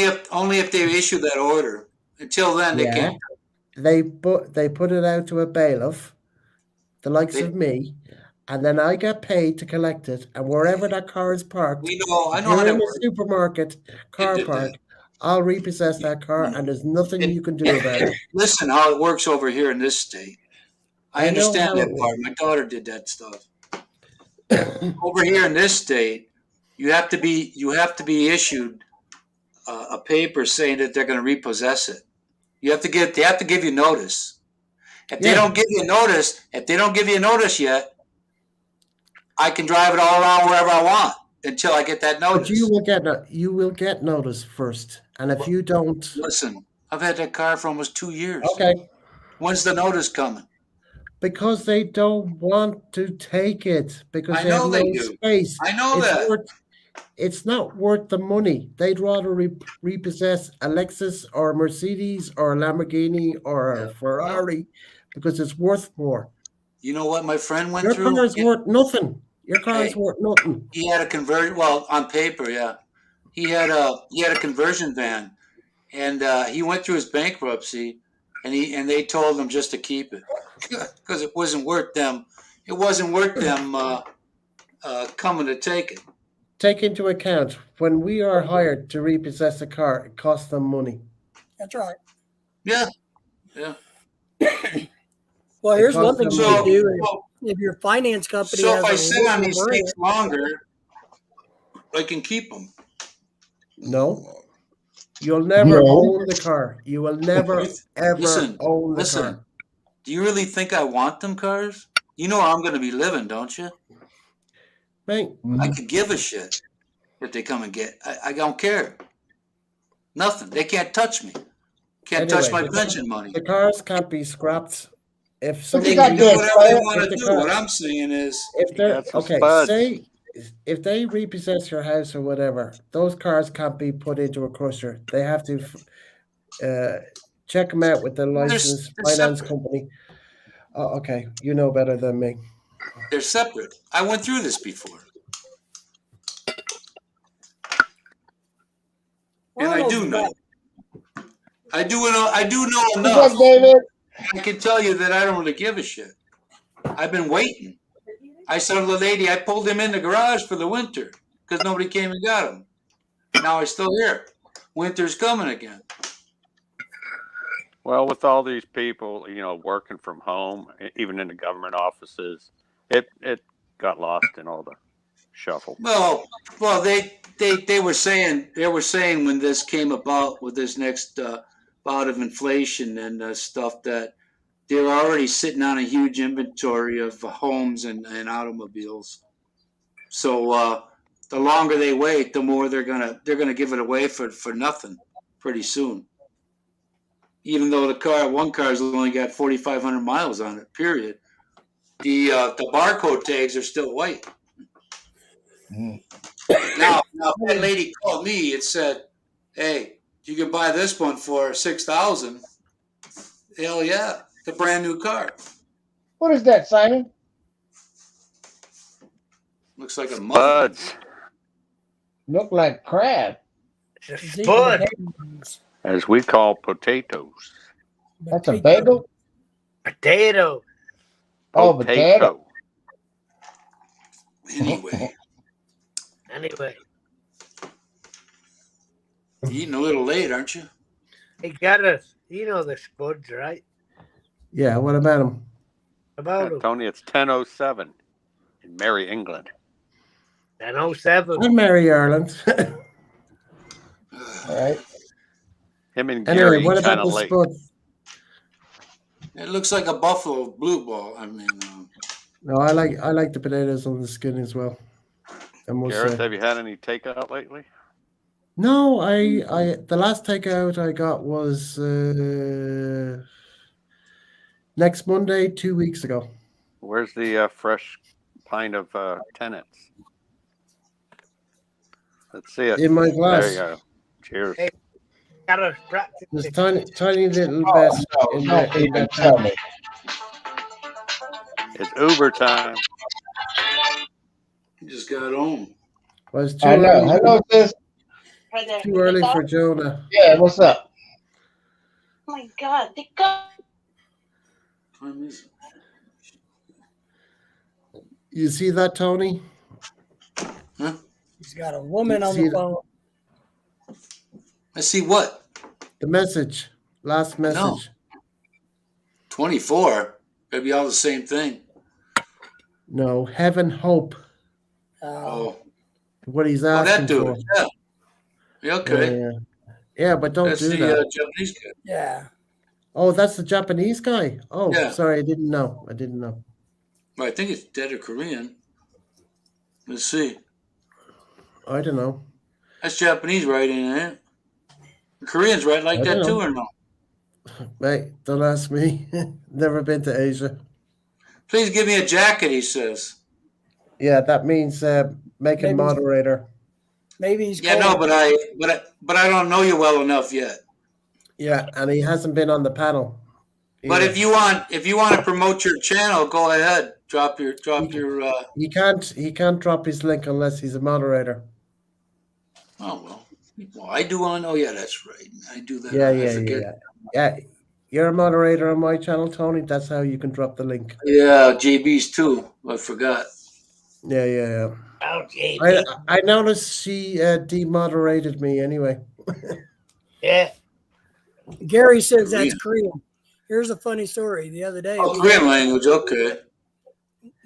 if they issue that order. Until then, they can't. They put it out to a bailiff, the likes of me, and then I get paid to collect it. And wherever that car is parked, We know, I if know how you're that in the works. supermarket car did that. park, I'll repossess that car, and there's nothing you can do about it. Listen how it works over here in this state. I I know understand how that it part. My daughter did that stuff. Over here in this state, you have to be issued a paper saying that they're going to repossess it. They have to give you notice. If they Yeah. don't give you notice yet, I can drive it all around wherever I want until I get that notice. But you will get notice first, and if you don't, Listen, I've had that car for almost 2 years. okay, When's the notice coming? because they don't want to take it because I they know have they no do. space. I know that. It's not worth the money. They'd rather repossess a Lexus or a Mercedes or a Lamborghini or a Ferrari because it's worth more. You know what my friend went Your through? car is worth nothing. Your car is Hey. worth nothing. He had a conversion. Well, on paper, yeah. He had a conversion van, and he went through his bankruptcy, and they told him just to keep it because it wasn't worth them. It wasn't worth them coming to take it. Take into account when we are hired to repossess a car, it costs them money. That's right. Yeah. Well, here's one thing costs you them can money. do if your finance company So has if I a sit on little these brand- things longer, I can keep them. No. You'll never No. own the car. You will never, ever Listen, own the listen. car. Do you really think I want them cars? You know where I'm going to be living, don't you? Mate, I could give a shit if they come and get. I don't care. Nothing. They can't touch me. Can't touch my Anyway, pension money. the cars can't be scrapped. If They somebody can do got whatever they this, want to if the do. car- What I'm saying is, if they're got some okay, spuds. say if they repossess your house or whatever, those cars can't be put into a crusher. They have to check them out with the licensed they're finance separate. company. Oh, okay, you know better than me. they're separate. I went through this before. And I do know. I do know What's enough. up, David? I can tell you that I don't really give a shit. I've been waiting. I saw the lady, I pulled him in the garage for the winter because nobody came and got him. Now he's still here. Winter's coming again. Well, with all these people, working from home, even in the government offices, it got lost in all the shuffle. Well, they were saying when this came about with this next bout of inflation and stuff that they're already sitting on a huge inventory of homes and automobiles. So the longer they wait, the more they're gonna give it away for nothing pretty soon. Even though one car's only got 4,500 miles on it. Period. The barcode tags are still white. Now that lady called me. It said, "Hey, you can buy this one for $6,000." Hell yeah, it's a brand new car. What is that, Simon? Looks like a muffin. Buds, Look like crab. It's a Zeke spud. potatoes. as we call potatoes. That's a bagel? Potato. Oh, potato. Anyway, Anyway, you're eating a little late, aren't you? he got us. You know the spuds, right? Yeah, what about them? About them. Tony, it's 10:07 in Merry England. 10:07. I'm Mary Ireland. All right. Him and Anyway, Gary what kind about of the late. spud? It looks like a buffalo blue ball. I mean, No, I like the potatoes on the skin as well. I must Gareth, say. have you had any takeout lately? No, I the last takeout I got was next Monday, 2 weeks ago. Where's the fresh pint of Tennent's? Let's see it. In my glass. There you go. Cheers. Hey. Got us practicing. There's tiny little Oh, best no, in don't the, in even that tell can. me. It's Uber time. you just got home. Well, it's too I know. early, Hello, sis. too early for Jonah. Yeah, what's up? Oh my God, they got Time is it? You see that, Tony? He's got a woman on See the the- phone. I see what? The message. Last message. 24. Maybe all the same thing. No, Heaven Hope. Oh, What he's oh, asking that dude. for. Yeah. Yeah, okay. Yeah, yeah, but don't That's do the that. Japanese guy. Yeah. Oh, that's the Japanese guy. Oh, Yeah. sorry, I didn't know. I didn't know. Well, I think it's dead or Korean. Let's see. I don't know. That's Japanese writing, eh? Koreans write like I that don't too, know. or no? Mate, don't ask me. Never been to Asia. Please give me a jacket, he says. Yeah, that means make a Maybe- moderator. Maybe he's Yeah, no, calling. but I don't know you well enough yet. Yeah, and he hasn't been on the panel. But either. if you want to promote your channel, go ahead. Drop your he can't drop his link unless he's a moderator. oh well, I do on. Oh yeah, that's right. I do that. Yeah, I yeah, forget. yeah. Yeah, you're a moderator on my channel, Tony. That's how you can drop the link. Yeah, JB's too. I forgot. Yeah, yeah, yeah. Oh, JB. I noticed she demoderated me anyway. Yeah. Gary says that's Korean. Here's a funny story. The other day, Oh, Korean language. Okay.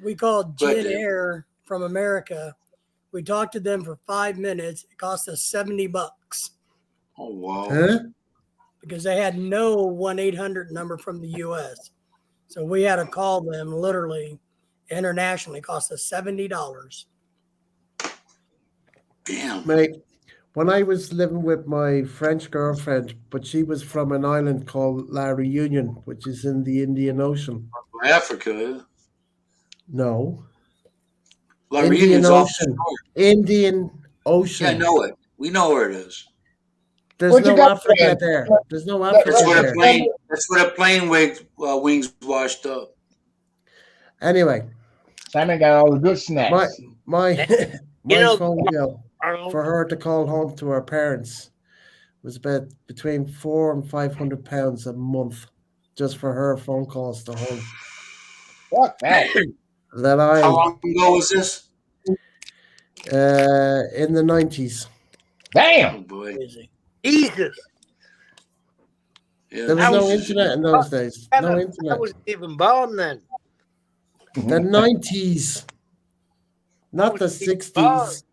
we called Go ahead, Jin Dave. Air from America. We talked to them for 5 minutes. It cost us $70 Oh wow. Huh? because they had no 1-800 number from the U.S. So we had to call them literally internationally. It cost us $70. Damn. Mate, when I was living with my French girlfriend, but she was from an island called La Reunion, which is in the Indian Ocean. Africa. No. La Indian Reunion's off the Ocean. shore. Indian Ocean. Yeah, I know it. We know where it is. There's What you no got Africa there? there. There's no That's That's Africa where the there. plane. That's where the plane wings washed up. Anyway, Simon got all the good snacks. my You know- phone bill Arnold, for her to call home to her parents was about between £400 and £500 a month, just for her phone calls to home. Fuck that. That How I long ago was this? in the 90s. Oh Damn. boy. Crazy. Jesus. Yeah. There was I no was- internet in those days. I No internet. wasn't even born then. The 90s, not the 60s.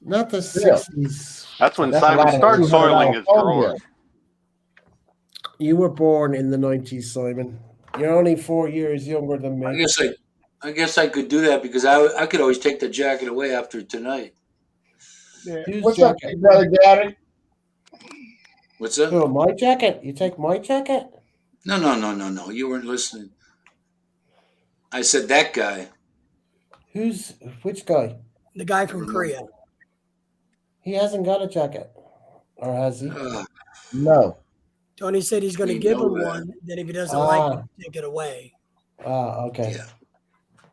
Not the 60s. That's when That's a lot Simon of started $200 soiling his phone drawers. bill. You were born in the 90s, Simon. You're only 4 years younger than I me. guess I could do that because I could always take the jacket away after tonight. Yeah. Whose What's up, jacket? brother Gary? What's that? Oh, my jacket? You take my jacket? No. You weren't listening. I said that guy. Which guy? The guy from Korea. He hasn't got a jacket. Or has he? No. Tony said he's going to We give know him that. one. Then if he doesn't like Ah. it, take it away. Ah, okay.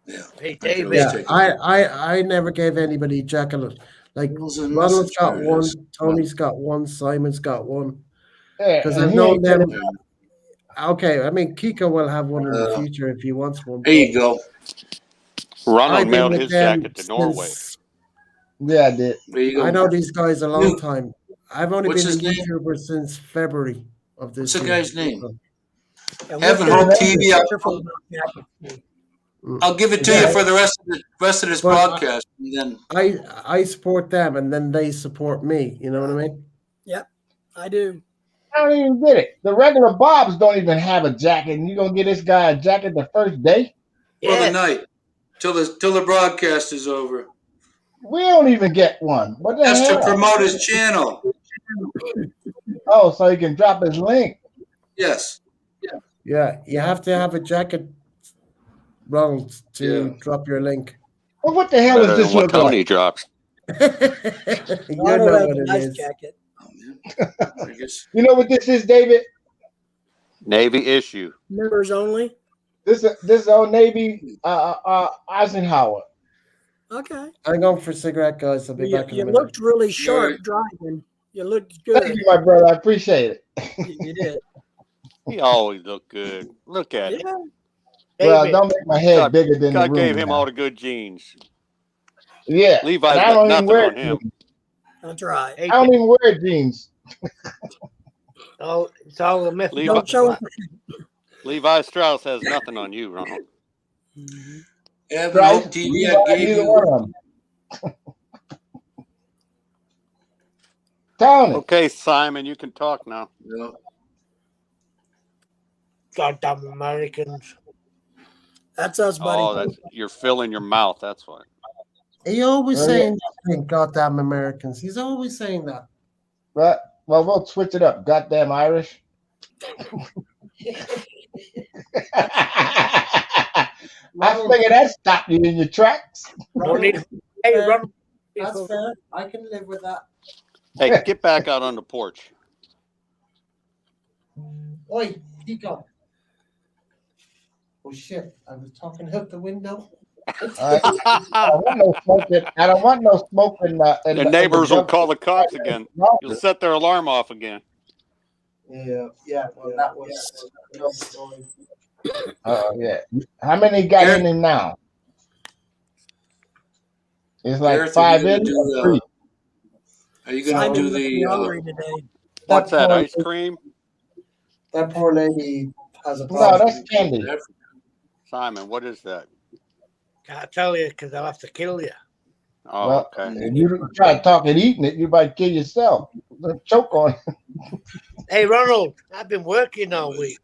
Yeah. Hey, I could David. always Yeah, take it. I never gave anybody a jacket. Like Rules and Ronald's got messages. one, Tony's got one, Simon's got one. Yeah, Because and I've he known ain't them. gonna- Okay, I mean Kiko will have one in the future if he wants one. There you go. Ronald I've been mailed with his them jacket to Norway. since- Yeah, I did. There you go. I know these guys a long Who- time. I've only what's been a his name? YouTuber since February of this What's the year. guy's name? And Heaven we're Hope very TV. careful about jackets. I'll give it to Yeah. you for the rest of this But broadcast, and then I support them and then they support me. You know what I mean? Yep, I do. I don't even get it. The regular Bobs don't even have a jacket, and you gonna get this guy a jacket the first day? for the Yeah. night till the broadcast is over. We don't even get one. What the That's to hell? promote his channel. Oh, so he can drop his link. Yes. Yeah, you have to have a jacket, Ronald, to Yeah. drop your link. Well, what the hell Better is than this what look Tony like? drops. You know Ronald has what a it nice is. jacket. Oh, man. I guess. You know what this is, David? Navy issue. Members only. This is old Navy Eisenhower. Okay. I'm going for a cigarette, guys. I'll be You, back in a you minute. looked really sharp Right. driving. You looked Thank good. you, my brother. I appreciate it. You did. He always look good. Look at him. Yeah. Well, David, don't make my head God- bigger than the God room. gave him now. all the good genes. Yeah. Levi's and I got don't even nothing wear on him. jeans. That's right. hey, I don't even wear jeans. oh, it's all a myth. Levi- Don't show it. Levi Strauss has nothing on you, Ronald. Evan Price, Hope TV, Levi, I gave neither you. one of them. Tony. Okay, Simon, you can talk now. No. Goddamn Americans. That's us, buddy. Oh, that's you're filling your mouth. That's why. He always Oh, yeah. saying that thing, goddamn Americans. He's always saying that. But well, we'll switch it up. Goddamn Irish. I figured that stopped you in your tracks. Don't need, hey, Fair. Ronald, That's fair. I can live with that. Hey, get back out on the porch. Oi, Kiko. Oh shit! I was talking out the window. I don't want no smoking. I don't want no smoking. The neighbors will call the cops again. You'll set their alarm off again. Yeah. Well, that was another story. Oh yeah. How many got in him now? It's like Gareth, 5 are you in gonna or do 3. Are you gonna Simon do must be the? hungry today. What's that? poor- Ice cream? That poor lady has a No, problem. that's candy. Simon, what is that? can't tell you because I'll have to kill you. Oh, Well, okay. if you try to talk and eating it, you might kill yourself. Choke on it. Hey, Ronald, I've been working all week.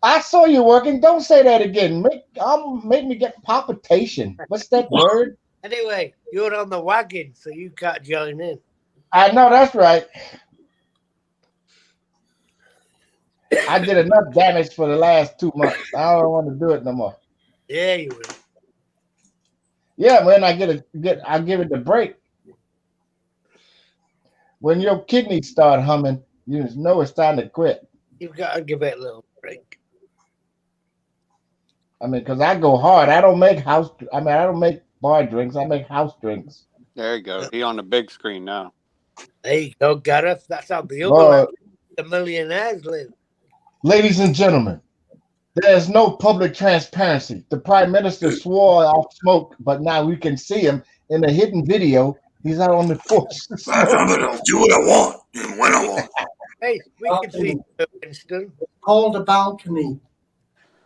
I saw you working. Don't say that again. Make me get palpitation. What's that word? Anyway, you're on the wagon, so you can't join in. I know that's right. I did enough damage for the last 2 months. I don't want to do it no more. Yeah, you will. Yeah, when I I give it the break. When your kidneys start humming, you know it's time to quit. You've got to give it a little break. I mean, because I go hard. I don't make I don't make bar drinks. I make house drinks. There you go. He on the big screen now. There you go, Gareth. That's how the Well, other the millionaires live. ladies and gentlemen, there's no public transparency. The prime minister swore off smoke, but now we can see him in a hidden video. He's out on the porch. I'll do what I want and when I want. Hey, we can see Winston. Called a balcony.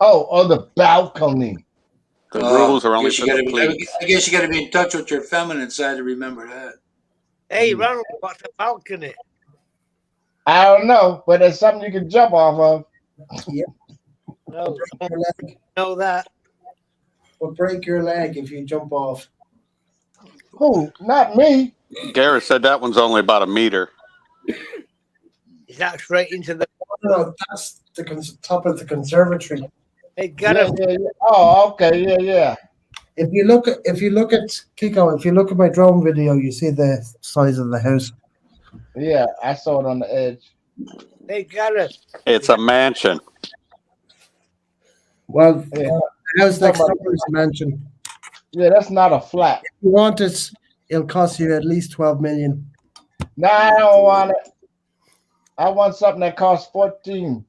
Oh, on the balcony. The rules are only guess for you the gotta be- police. I guess you got to be in touch with your feminine side to remember that. Hey, Ronald, what's a balcony? I don't know, but it's something you can jump off of. No, Your leg. know that. Will break your leg if you jump off. Who? Not me. Gareth said that one's only about a meter. Is that straight into the? No, that's the top of the conservatory. Hey, Yeah, Gareth. yeah, yeah. Oh, okay, yeah. If you look at Kiko, if you look at my drone video, you see the size of the house. Yeah, I saw it on the edge. Hey, Gareth. It's a mansion. Well, Yeah. the house next door is a mansion. Yeah, that's not a flat. If you want it, it'll cost you at least 12 million. No, I don't want it. I want something that costs 14.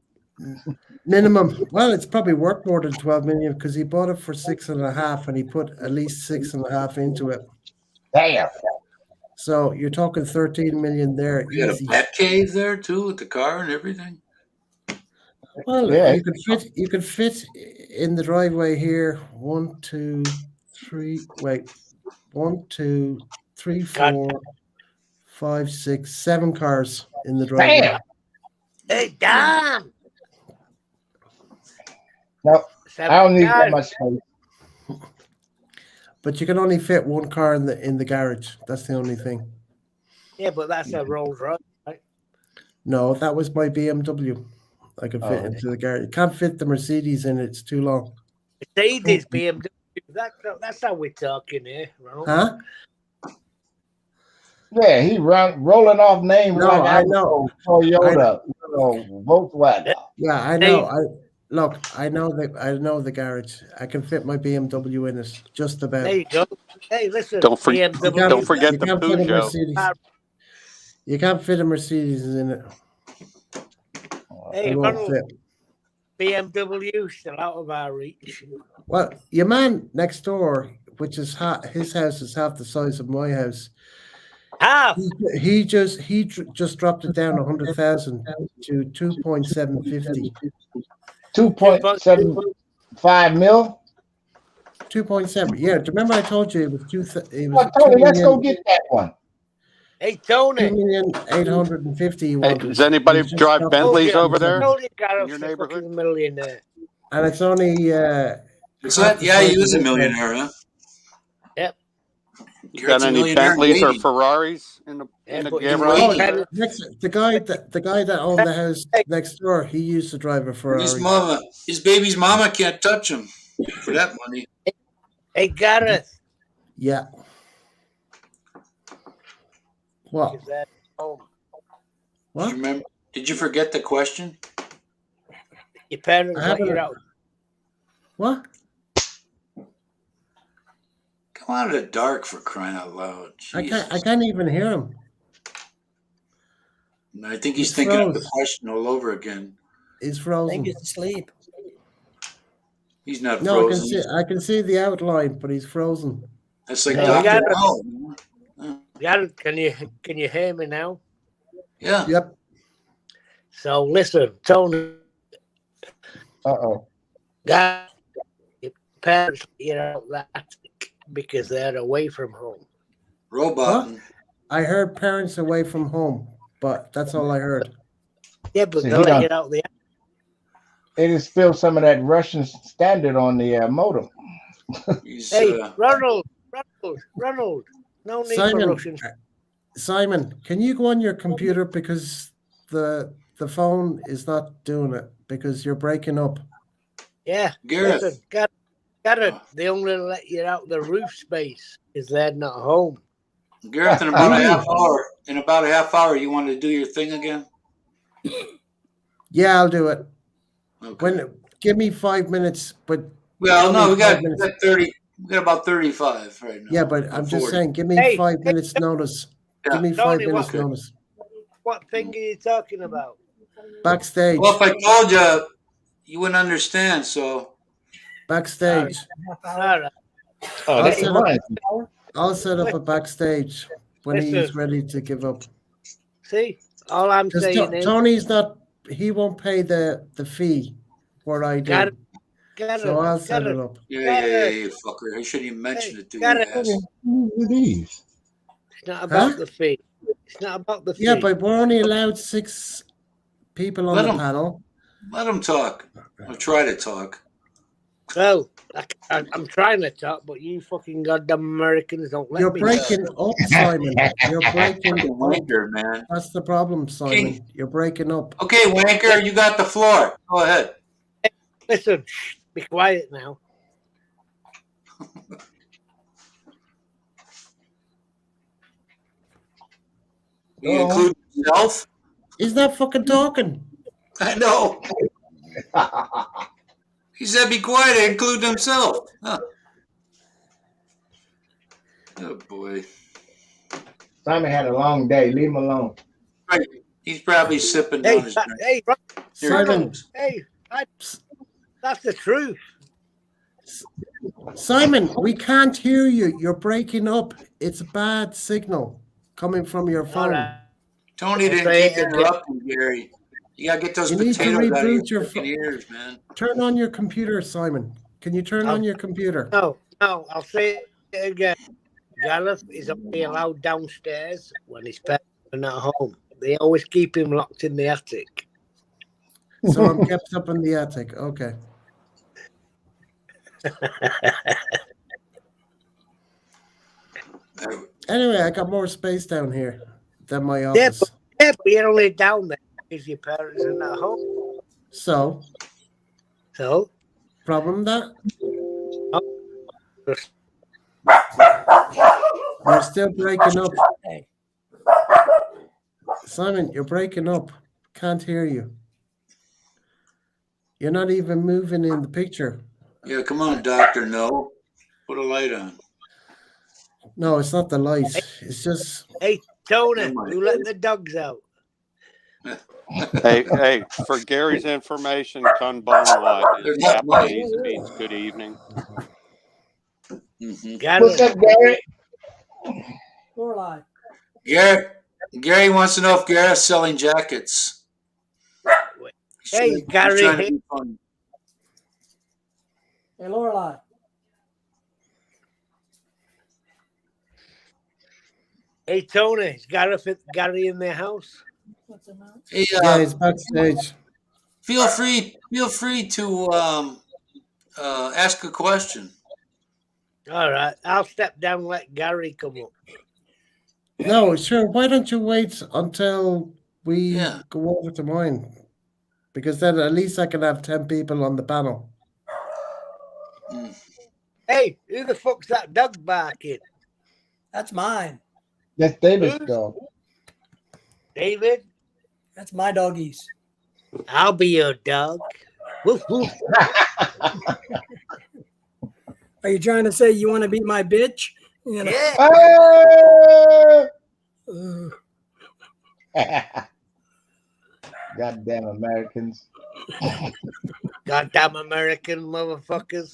Minimum. Well, it's probably worth more than 12 million because he bought it for 6.5 and he put at least 6.5 into it. Damn. So you're talking 13 million there. You got a Easy. pet cave there too with the car and everything. Well, Yeah. you could fit in the driveway here 1, 2, 3. Wait, 1, 2, 3, 4, 5, 6, 7 cars in the driveway. Damn. Hey, damn. No, I don't need that Guys, much space. But you can only fit 1 car in the garage. That's the only thing. Yeah, but that's a Rolls Royce, right? No, that was my BMW. I can fit Oh. into the garage. You can't fit the Mercedes in it. It's too long. Mercedes, BMW. That's how we're talking here, Ronald. Huh? Yeah, he rolling off names No, like I know. Toyota, Volkswagen. Yeah, I know. I know the garage. I can fit my BMW in it just about. There you go. Hey, listen. Don't BMW. don't forget you the can't fit a Peugeot. Mercedes. You can't fit a Mercedes in it. Hey, It won't Ronald. fit. BMW still out of our reach. Well, your man next door, which is his house is half the size of my house. Half. He just dropped it down 100,000 to 2.750. 2.75 mil. 2.7. Yeah, do you remember I told you it was it Well, was Tony, let's go get that one. Hey, Tony. 2,850,000. Hey, does anybody He's just drive dropped Bentleys it. over there? Tony got in us your a neighborhood? fucking millionaire. And it's only What's that? Yeah, he is a millionaire, huh? Yep. You Garrett's got a any millionaire Bentleys or waiting. Ferraris in the Yeah, but garage? he's Oh, waiting. the guy that owned the house next door, he used to drive a Ferrari. His baby's mama can't touch him for that money. Hey, Gareth. Yeah. What? Is that home? What? Did you forget the question? Your parents I let you haven't- out. What? Come out of the dark for crying out loud. I Jesus. can't even hear him. I think he's He's thinking of the froze. question all over again. He's I think frozen. he's asleep. He's not No, frozen. I can see the outline, but he's frozen. That's like Hey, Dr. Gareth. No. Gareth, can you hear me now? Yeah. Yep. So listen, Tony. Uh-oh. Gareth, your parents let you out that attic because they're away from home. Robot. I heard parents away from home, but that's all I heard. Yeah, but See, they he let done- you out the attic. They just spilled some of that Russian standard on the modem. He's, Hey, Ronald. No need for Simon, Russians. Simon, can you go on your computer because the phone is not doing it because you're breaking up. Yeah. Gareth. Listen, Gareth, they only let you out the roof space because they're not home. Gareth, in about a half hour, you want to do your thing again? Yeah, I'll do it. Okay. Give me 5 minutes, but Well, no, we got 5 minutes. 30. We got about 35 right now. Yeah, but I'm just 40. saying, give me Hey, 5 minutes notice. Yeah. Give me Tony, 5 minutes what- notice. What thing are you talking about? Backstage. Well, if I told you, you wouldn't understand. So Backstage. All right. Oh, that's I'll right. I'll set up a backstage when he's Listen. ready to give up. See, all I'm 'Cause saying is, Tony's not, he won't pay the fee where I do. Gareth, So I'll set it up. yeah, you fucker. I shouldn't even mention it to you. Gareth. ass. Who are these? it's not about Huh? the fee. It's not about the fee. Yeah, but we're only allowed 6 people on Let the 'em. panel. Let him talk. I'll try to talk. Well, I'm trying to talk, but you fucking goddamn Americans don't let You're me breaking talk. up, Simon. You're breaking Fucking up. wanker, man. That's the problem, Simon. You're breaking up. Okay, wanker, you got the floor. Go ahead. Listen, shh, be quiet now. You include yourself? He's not fucking talking. I know. He said be quiet and include himself. Huh. Oh boy. Simon had a long day. Leave him alone. Right. He's probably sipping Hey, down his drink. hey, Here he Simon. comes. hey, that's the truth. Simon, we can't hear you. You're breaking up. It's a bad signal coming from your All phone. right. Tony I'll didn't say keep it again. interrupting, Gary. You gotta get those You need to potatoes out of reboot your your fucking ears, man. Turn on your computer, Simon. Can you turn on your computer? No, I'll say it again. Gareth is only allowed downstairs when his parents are not home. They always keep him locked in the attic. So I'm kept up in the attic. Okay. Anyway, I got more space down here than my Yeah, office. but you're only down there because your parents are not home. So, So, problem that? just- You're still breaking up. Hey. Simon, you're breaking up. Can't hear you. You're not even moving in the picture. Yeah, come on, Doctor. No. Put a light on. No, it's not the light. It's just hey, Tony, Never mind. you let the dogs out. Hey, for Gary's information, Konbanwa There's is not much. Japanese, means good evening. Mhm. What's Gary, up, Gary? Lorelai. Gary wants to know if Garrett's selling jackets. Hey, He's Gary. trying to be funny. Hey, Lorelai. Hey, Tony, is Gary in their house? Hey, Yeah, he's backstage. feel free to ask a question. All right, I'll step down and let Gary come up. No, sure. Why don't you wait until we Yeah. go over to mine? Because then at least I can have 10 people on the panel. Hey, who the fuck's that dog barking? That's mine. That's David's dog. David? That's my doggies. I'll be your dog. Woof, woof. Are you trying to say you want to be my bitch? You know? Yeah. Goddamn Americans. Goddamn American motherfuckers.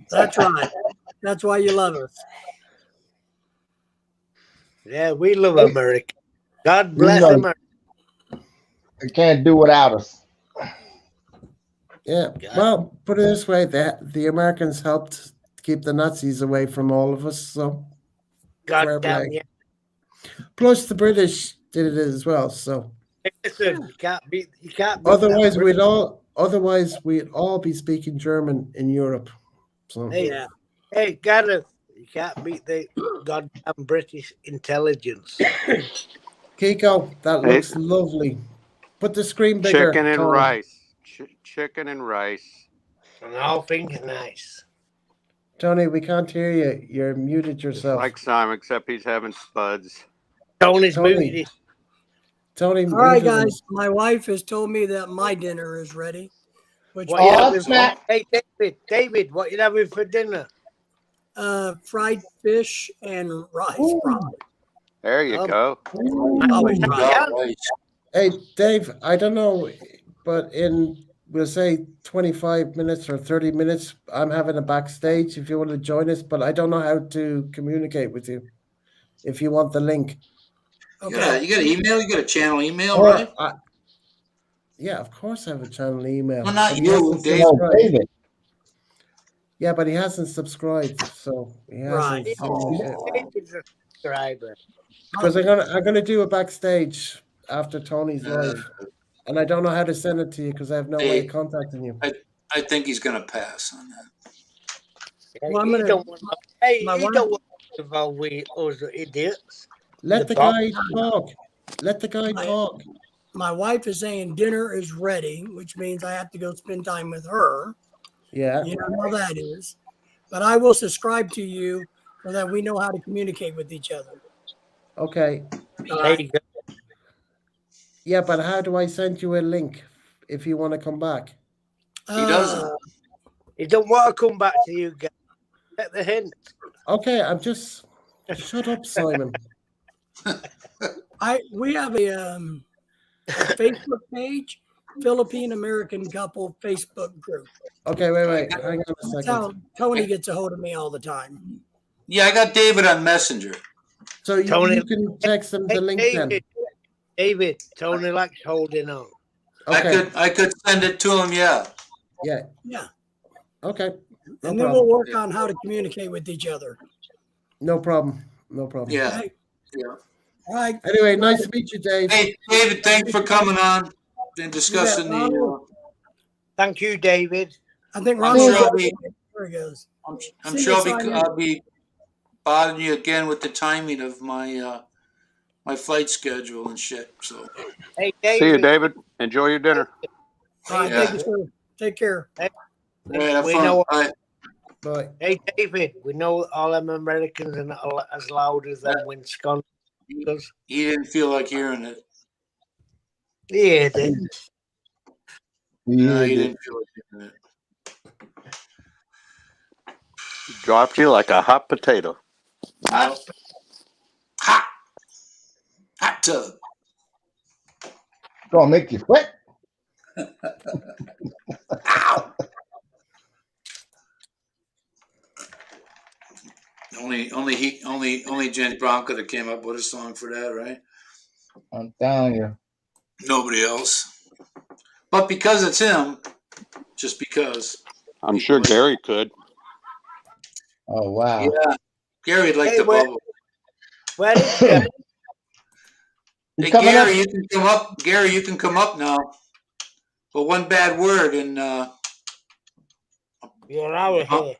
That's right. That's why you love us. Yeah, we love America. God bless know. America. They can't do without us. Yeah. Well, put it this way: the Americans helped keep the Nazis away from all of us. So, fair Goddamn play. yeah. Plus, the British did it as well. So, Listen, you can't beat otherwise that. we'd all be speaking German in Europe. So, Hey, Yeah. hey, Gareth, you can't beat the goddamn British intelligence. Kiko, that Hey. looks lovely. Put the screen bigger. Chicken and Tony. rice. Chicken and rice. And all things nice. Tony, we can't hear you. You're muted yourself. Like Simon, except he's having spuds. Tony's Tony. muted. Tony, All right, muted him. guys. My wife has told me that my dinner is ready. Which What you Oh, having snap. for, hey, David, what you having for dinner? fried fish and rice. Probably. There you go. Probably rice. Hey, Dave, I don't know, but in, we'll say 25 minutes or 30 minutes, I'm having a backstage if you want to join us, but I don't know how to communicate with you. If you want the link. Okay. Yeah, you got an email. You got a channel email, Or right? yeah, of course I have a channel email. Well, not But he you, hasn't Dave. No, subscribed. David. Yeah, but he hasn't subscribed, so he hasn't Right. seen the shit. David's a subscriber. Because I'm gonna do a backstage after Tony's live, and I don't know how to send it to you because I have no way of contacting you. I think he's going to pass on that. Well, I'm He gonna- don't want, hey, my he wife- don't want to involve with us idiots. Let The the boss- guy talk. Let the guy My- talk. My wife is saying dinner is ready, which means I have to go spend time with her. Yeah. You know how that is. But I will subscribe to you so that we know how to communicate with each other. Okay. All There right. you go. Yeah, but how do I send you a link if you want to come back? He doesn't. He don't want to come back to you guys. Get the hint. Okay, I'm just shut up, Simon. We have a Facebook page, Philippine American couple Facebook group. Okay, wait. Hang on a That's how second. Tony gets a hold of me all the time. Yeah, I got David on Messenger. So you Tony- can text them Hey, the link David, Tony likes holding on. then. Okay. I could send it to him. Yeah. Yeah. Yeah. Okay. No And then problem. we'll work on how to communicate with each other. No problem. No problem. Yeah. Okay? Yeah. All right. Anyway, nice to meet you, Dave. Hey, David, thanks for coming on and discussing You bet, the. Thank you, David. I think I'm Ronald. sure I'll be- There he goes. I'm See sure you, Simon. I'll be bothering you again with the timing of my my flight schedule and shit. So Hey, David. See you, David. Enjoy your dinner. All right. Yeah. Thank you, sir. Take care. all right, have We fun. know- All right. Bye. Hey, David, we know all them Americans are not as loud as them Wisconsin. He didn't feel like hearing it. Yeah, they, No, he didn't feel like hearing it. Dropped you like a hot potato. Hot tub. gonna make you sweat. Ow! Only James Brown could have came up with a song for that, right? I'm telling you. Nobody else. But because it's him, just because. I'm sure Gary could. Oh wow. Yeah, Gary'd like Hey, the where- bubble. Where is Gary? You Hey, coming Gary, up? you can come up. Gary, you can come up now. But one bad word, and You're out of here.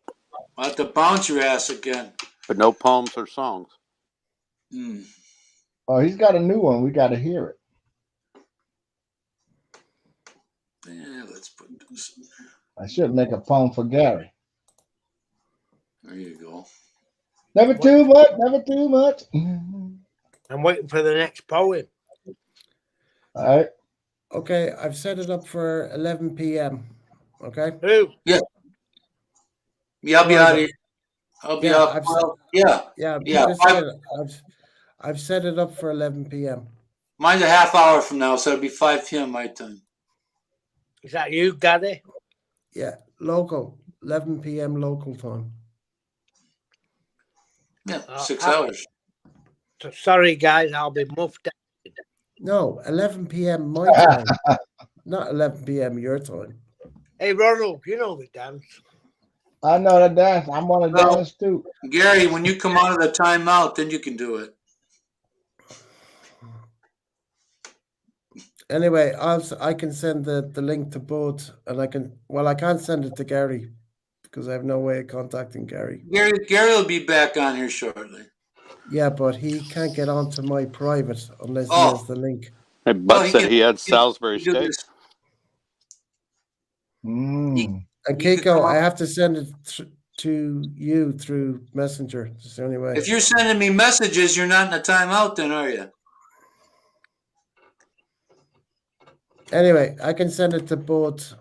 I'll have to bounce your ass again. But no poems or songs. Hmm. Oh, he's got a new one. We got to hear it. Yeah, let's put this. I should make a poem for Gary. There you go. Never too much. Never too much. I'm waiting for the next poem. All right. Okay, I've set it up for 11 p.m. Okay. Who? Yeah, I'll be out of here. I'll be Yeah, out. I've- Well, yeah, Yeah, Yeah, just five- said it. I've set it up for 11 p.m. mine's a half hour from now, so it'll be 5 p.m. my time. Is that you, Daddy? Yeah, local, 11 p.m. local time. Yeah, Oh, 6 I- hours. Sorry, guys, I'll be muffed. No, 11 p.m. my time, not 11 p.m. your time. Hey, Ronald, you know the dance. I know the dance. I'm on the Well- dance too. Gary, when you come out of the timeout, then you can do it. Anyway, I can send the link to both, and I can't send it to Gary because I have no way of contacting Gary. Gary will be back on here shortly. Yeah, but he can't get onto my private unless he Oh. has the link. Hey, Bud he said can- he had Salisbury You do steak. this. Mm. And You could Keiko, come I up- have to send it to you through Messenger. It's the only way. If you're sending me messages, you're not in a timeout, then are you? Anyway, I can send it to both.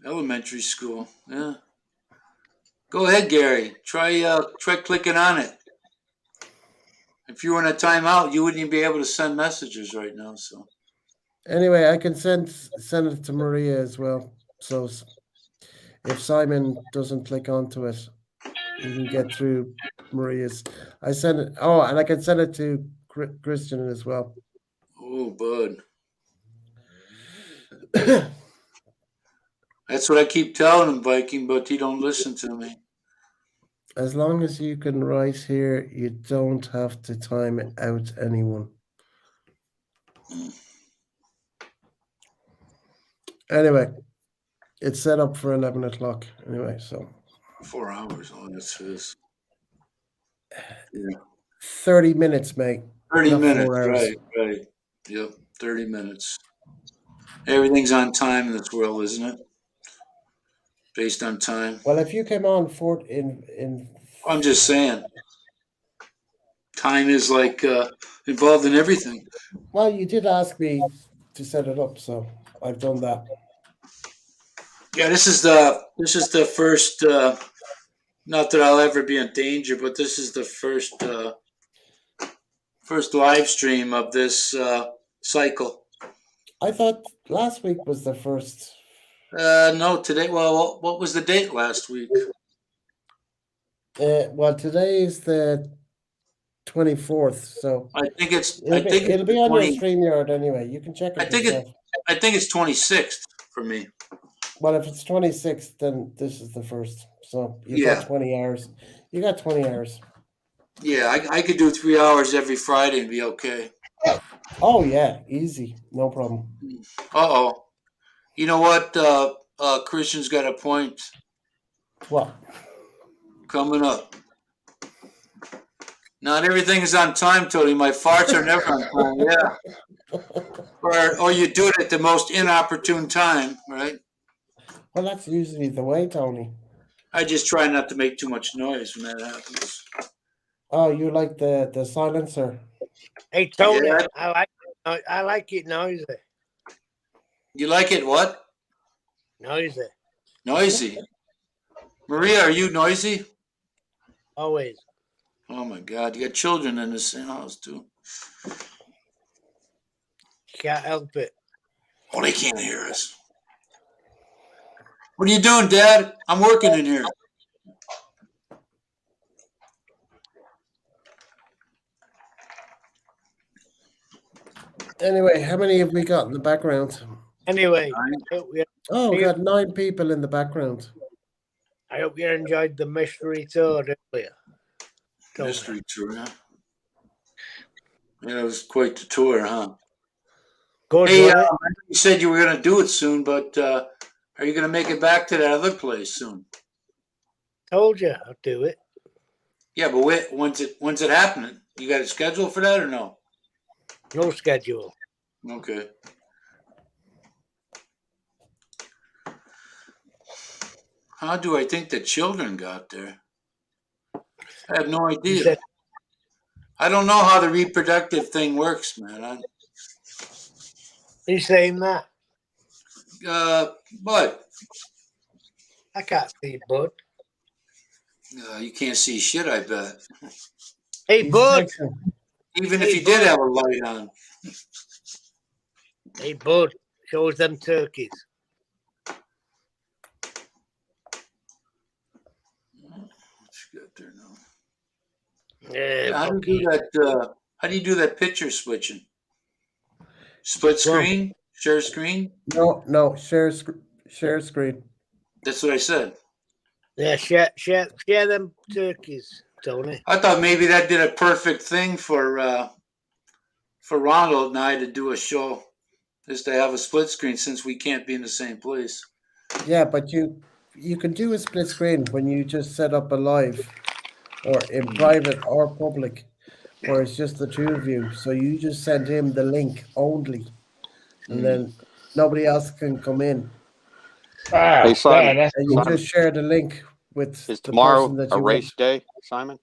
Elementary school. Yeah. Go ahead, Gary. Try clicking on it. If you were in a timeout, you wouldn't even be able to send messages right now. So Anyway, I can send it to Maria as well. So if Simon doesn't click onto it, you can get through Maria's. I send it. Oh, and I can send it to Christian as well. oh, bud. That's what I keep telling him, Viking, but he don't listen to me. As long as you can write here, you don't have to time out anyone. Anyway, it's set up for 11 o'clock. Anyway, so 4 hours. Oh, that's his. 30 minutes, mate. 30 Not 4 minutes. hours. Right. Yep. 30 minutes. Everything's on time in this world, isn't it? Based on time. Well, if you came on in I'm just saying. Time is like involved in everything. well, you did ask me to set it up, so I've done that. Yeah, this is the first. Not that I'll ever be in danger, but this is the first live stream of this cycle. I thought last week was the first. No, today. Well, what was the date last week? Well, today is the 24th, so I think it's. it'll be it's on 20 your StreamYard anyway. You can check it I think yourself. I think it's 26th for me. Well, if it's 26th, then this is the first. So you Yeah. got 20 hours. You got 20 hours. Yeah, I could do 3 hours every Friday and be okay. Oh yeah, easy, no problem. Uh-oh. You know what? Christian's got a point What? coming up. Not everything is on time, Tony. My farts are never on time. Yeah. Or you do it at the most inopportune time, right? Well, that's usually the way, Tony. I just try not to make too much noise when that happens. Oh, you like the silencer? Hey, Tony, Yeah. I like it noisy. You like it what? Noisy. Noisy. Maria, are you noisy? Always. Oh my God, you got children in this house too. Can't help it. Oh, they can't hear us. What are you doing, Dad? I'm working in here. Anyway, how many have we got in the background? Anyway, Oh, we got 9 people in the background. I hope you enjoyed the mystery tour earlier. Mystery tour, huh? Yeah, it was quite the tour, huh? Good, Hey, wasn't it? you said you were going to do it soon, but are you going to make it back to that other place soon? Told you I'd do it. Yeah, but when's it happening? You got a schedule for that or no? No schedule. Okay. How do I think the children got there? I have no idea. I don't know how the reproductive thing works, man. You saying that? But I can't see Bud. you can't see shit, I bet. Hey, He's Bud. texting. Even if you did have a light on. Hey, Bud. Show us them turkeys. What's got there now? Yeah, How do you do that? How do you do that picture switching? Split screen, share screen. No, share screen. That's what I said. Yeah, share them turkeys, Tony. I thought maybe that did a perfect thing for Ronald and I to do a show, is to have a split screen since we can't be in the same place. Yeah, but you can do a split screen when you just set up a live or in private or public where it's just the two of you. So you just send him the link only and then nobody else can come in. Hey, Simon. And you just share the link with Is the tomorrow person that a you race day, Simon?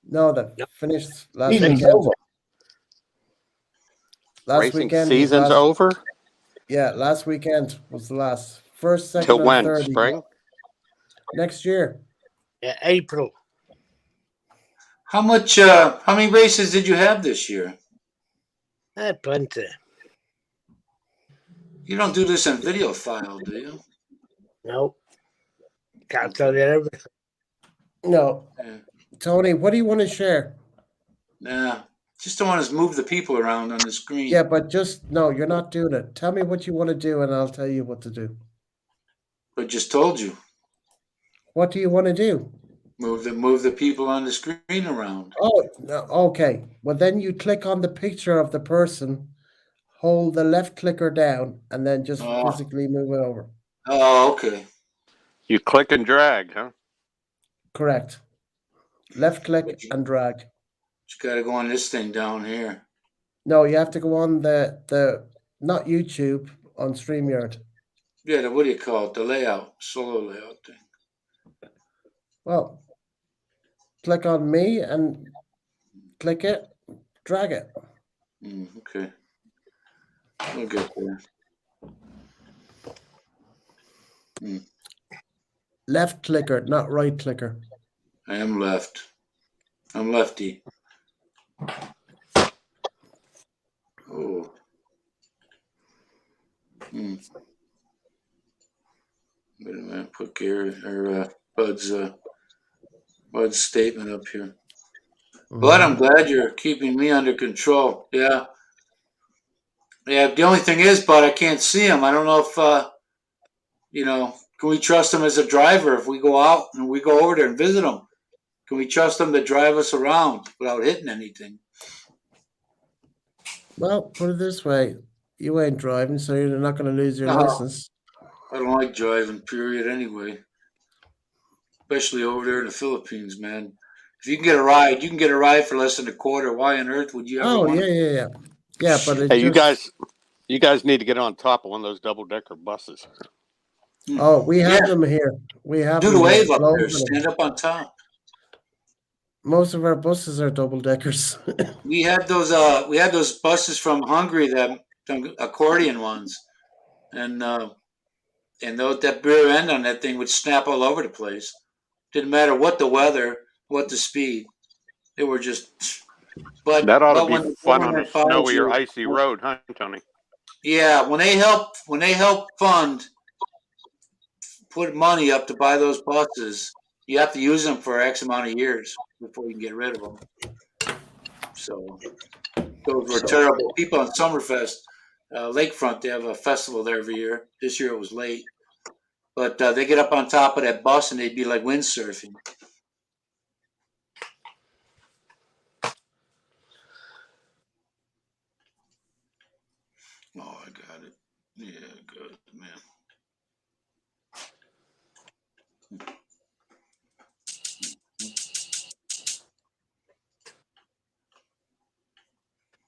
No, that finished last Season's weekend. over. Last Racing weekend was season's over? Yeah, last weekend was the last. First, second, Till and when? third. Spring? Next year. Yeah, April. How many races did you have this year? I had plenty. You don't do this in video file, do you? No. Can't tell you everything. No. Yeah. Tony, what do you want to share? Nah. Just don't want to move the people around on the screen. Yeah, but no, you're not doing it. Tell me what you want to do and I'll tell you what to do. I just told you. What do you want to do? Move the people on the screen around. Oh, no, okay. Well, then you click on the picture of the person, hold the left clicker down, and then just physically move it over. Oh, okay. You click and drag, huh? Correct. Left click and drag. You got to go on this thing down here. No, you have to go on the not YouTube, on StreamYard. Yeah, what do you call it? The layout, solo layout thing. Well, click on me and click it, drag it. Okay. We'll get there. Left clicker, not right clicker. I am left. I'm lefty. Oh. Wait a minute. Put Bud's statement up here. Bud, I'm glad you're keeping me under control. Yeah. Yeah. The only thing is, Bud, I can't see him. I don't know if can we trust him as a driver if we go out and we go over there and visit him? Can we trust him to drive us around without hitting anything? Well, put it this way. You ain't driving, so you're not going to lose your license. I don't like driving, period, anyway. Especially over there in the Philippines, man. If you can get a ride, you can get a ride for less than a quarter. Why on earth would you ever want Yeah. Yeah, but hey, you guys need to get on top of one of those double-decker buses. Oh, we have them here. We have do them the wave here. up there. Stand up on top. Most of our buses are double deckers. We had those buses from Hungary, that accordion ones, and that rear end on that thing would snap all over the place. Didn't matter what the weather, what the speed. They were just But That ought but to when be the fun on a government follows snowy or you- icy road, huh, Tony? Yeah, when they help fund, put money up to buy those buses, you have to use them for X amount of years before you can get rid of them. So those were terrible. People on Summerfest, Lakefront, they have a festival there every year. This year it was late, but they get up on top of that bus and they'd be like windsurfing. Oh, I got it. Yeah, good man.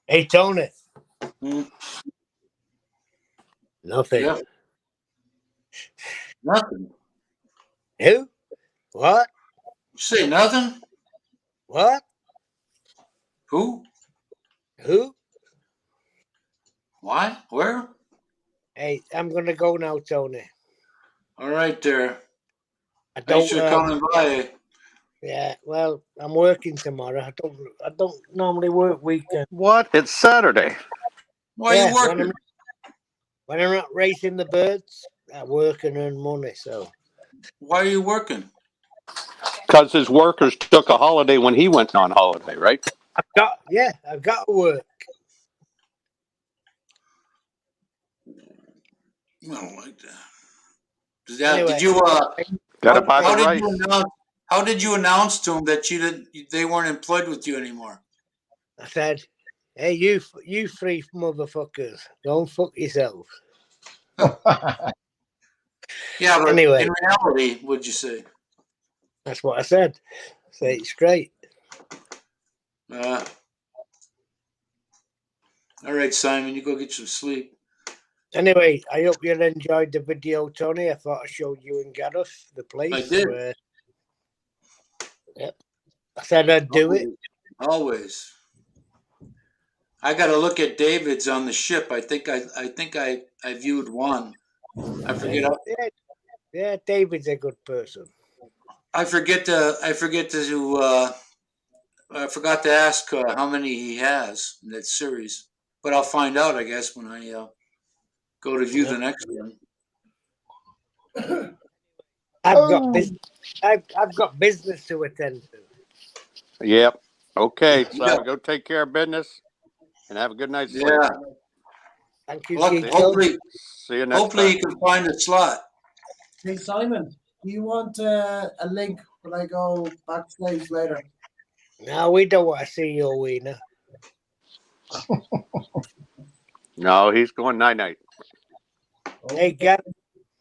Hey, Tony. Hmm. Nothing. Yeah. Nothing. Who? What? Say nothing. What? Who? Who? Why? Where? Hey, I'm gonna go now, Tony. All right, there. I Thanks don't. for coming by. Yeah. Well, I'm working tomorrow. I don't normally work weekends. What? It's Saturday. Why are you working? When I'm not racing the birds, I work and earn money. So Why are you working? Because his workers took a holiday when he went on holiday, right? I've got to work. I don't like that. Anyway. Did you Got to buy the rice. how did you announce to them that they weren't employed with you anymore? I said, "Hey, you three motherfuckers, don't fuck yourselves." Yeah, but Anyway. in reality, what'd you say? That's what I said. Say it straight. All right, Simon, you go get some sleep. Anyway, I hope you enjoyed the video, Tony. I thought I showed you and Gareth the place. I did. Yep. I said I'd do it. Always. I got to look at David's on the ship. I think I viewed one. I forget. Yeah, David's a good person. I forgot to ask how many he has in that series, but I'll find out, I guess, when I go to view the next one. I've got business to attend to. Yep. Okay, so go take care of business and have a good night's sleep. Yeah. Thank you. Hopefully, see you next hopefully time. you can find a slot. Hey Simon, do you want a link when I go backstage later? No, we don't want to see your wiener. No, he's going night-night. Hey, Gareth,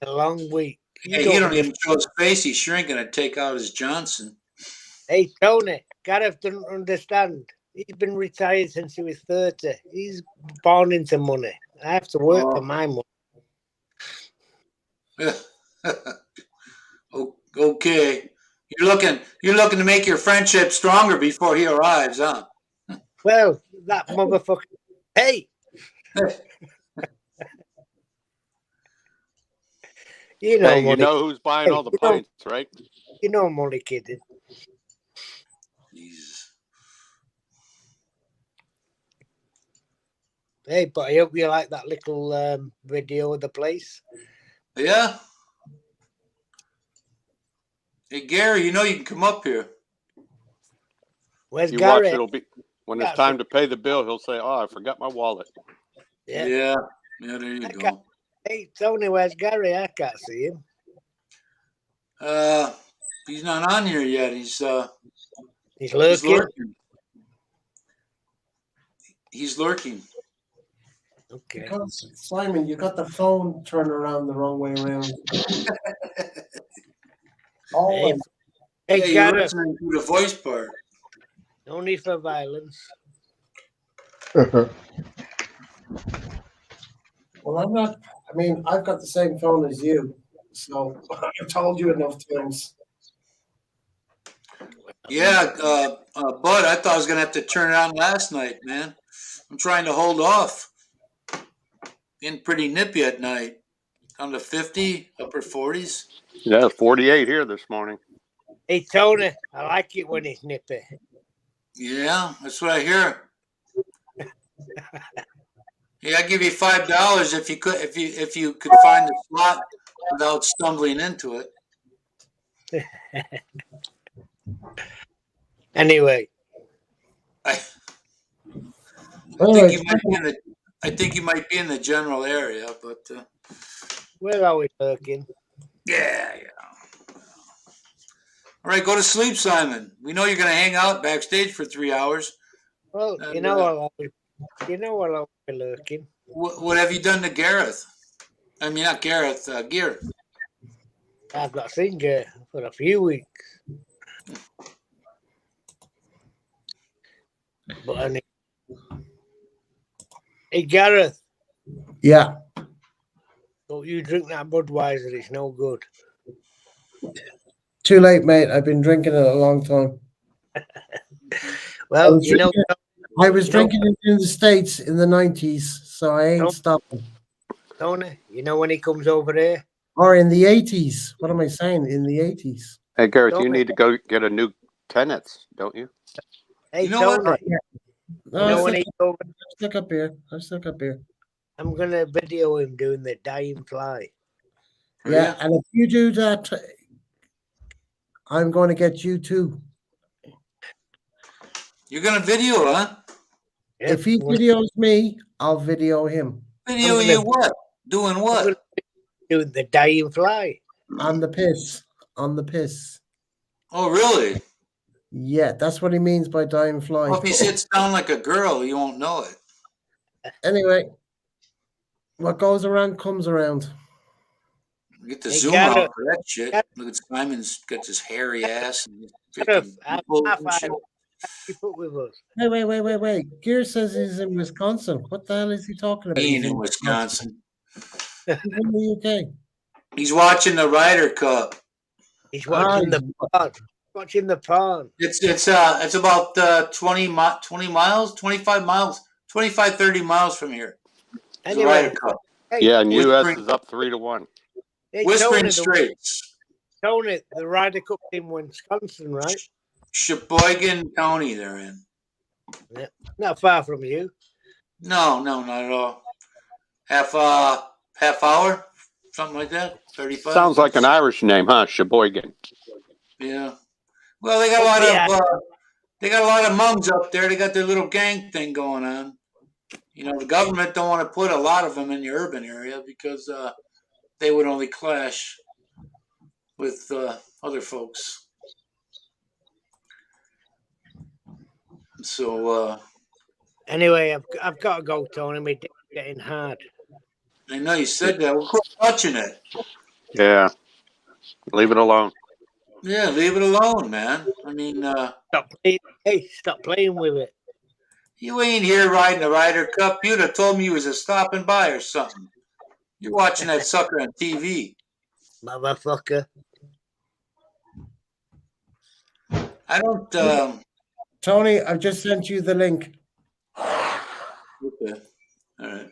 a long week. Hey, you don't even show his face. He's shrinking to take out his Johnson. Hey, Tony, Gareth doesn't understand. He's been retired since he was 30. He's born into money. I have to work for my money. Okay. You're looking to make your friendship stronger before he arrives, huh? Well, that motherfucker. Hey! You know, hey, you money. know who's buying all the pints, right? You know, I'm only kidding. Jesus. Hey, but I hope you like that little video of the place. Yeah. Hey, Gary, you know you can come up here. Where's You Gary? watch, it'll be when it's time to pay the bill. He'll say, "Oh, I forgot my wallet." Yeah. There you go. Hey, Tony, where's Gary? I can't see him. He's not on here yet. He's lurking. He's lurking. Okay. Because Simon, you got the phone turned around the wrong way around. Hey, you're Gareth. listening to the voice part. No need for violence. Well, I'm not. I mean, I've got the same phone as you, so I've told you enough times. Yeah, Bud, I thought I was gonna have to turn it on last night, man. I'm trying to hold off. Getting pretty nippy at night. Down to 50, upper 40s. Yeah, 48 here this morning. Hey, Tony, I like it when it's nippy. Yeah, that's what I hear. Yeah, I'd give you $5 if you could find the slot without stumbling into it. Anyway, I Anyway, think you might be in the general area, but where are we lurking? yeah. All right, go to sleep, Simon. We know you're going to hang out backstage for 3 hours. Well, And, you know I'll be lurking. What have you done to Gareth? I mean, not Gareth, Gear. I've not seen her for a few weeks. But anyway. Hey, Gareth, Yeah. don't you drink that Budweiser. It's no good. Too late, mate. I've been drinking it a long time. Well, you know, I was drinking it in the States in the 90s, so I ain't stopping. Tony, you know when he comes over here? Or in the 80s. What am I saying? In the 80s. Hey, Gareth, you Don't need to go get a new tenants, don't you? Hey, You know what? Tony, No, you know I when stick, he's over, I stick up here. I stick up here. I'm going to video him doing the dying fly. Yeah, and if you do that, I'm going to get you too. You're going to video, huh? If he videos me, I'll video him. Video you what? Doing what? Doing the dying fly. On the piss. On the piss. Oh, really? Yeah, that's what he means by dying fly. Well, if he sits down like a girl, you won't know it. Anyway, what goes around comes around. Get the Hey, zoom Gareth. out for that shit. Look at Simon's got this hairy ass. And Gareth, freaking nipples and shit. keep up with us. Wait. Gear says he's in Wisconsin. What the hell is he talking about? He ain't He's in Wisconsin. He's in the UK. He's watching the Ryder Cup. He's watching the pond. Watching the pond. It's about 20 miles, 25 miles, 25, 30 miles from here. It's the Ryder Anyway, Cup. hey, Yeah, and US Whispering- is up 3-1. hey, Whispering Tony, Straits. Tony, the Ryder Cup in Wisconsin, right? Sheboygan County they're in. Not far from you. No, not at all. Half hour, something like that. 35. Sounds like an Irish name, huh? Sheboygan. Yeah. Well, they got a lot of Hmongs up there. They got their little gang thing going on. You know, the government don't want to put a lot of them in the urban area because they would only clash with other folks. So Anyway, I've got to go, Tony. My dick's getting hard. I know you said that. We're watching it. Yeah. Leave it alone. Yeah, leave it alone, man. I mean, Stop playing. Hey, stop playing with it. you ain't here riding the Ryder Cup. You'd have told me you was a stopping by or something. You're watching that sucker on TV. Motherfucker. I don't. Tony, I've just sent you the link. Okay. All right.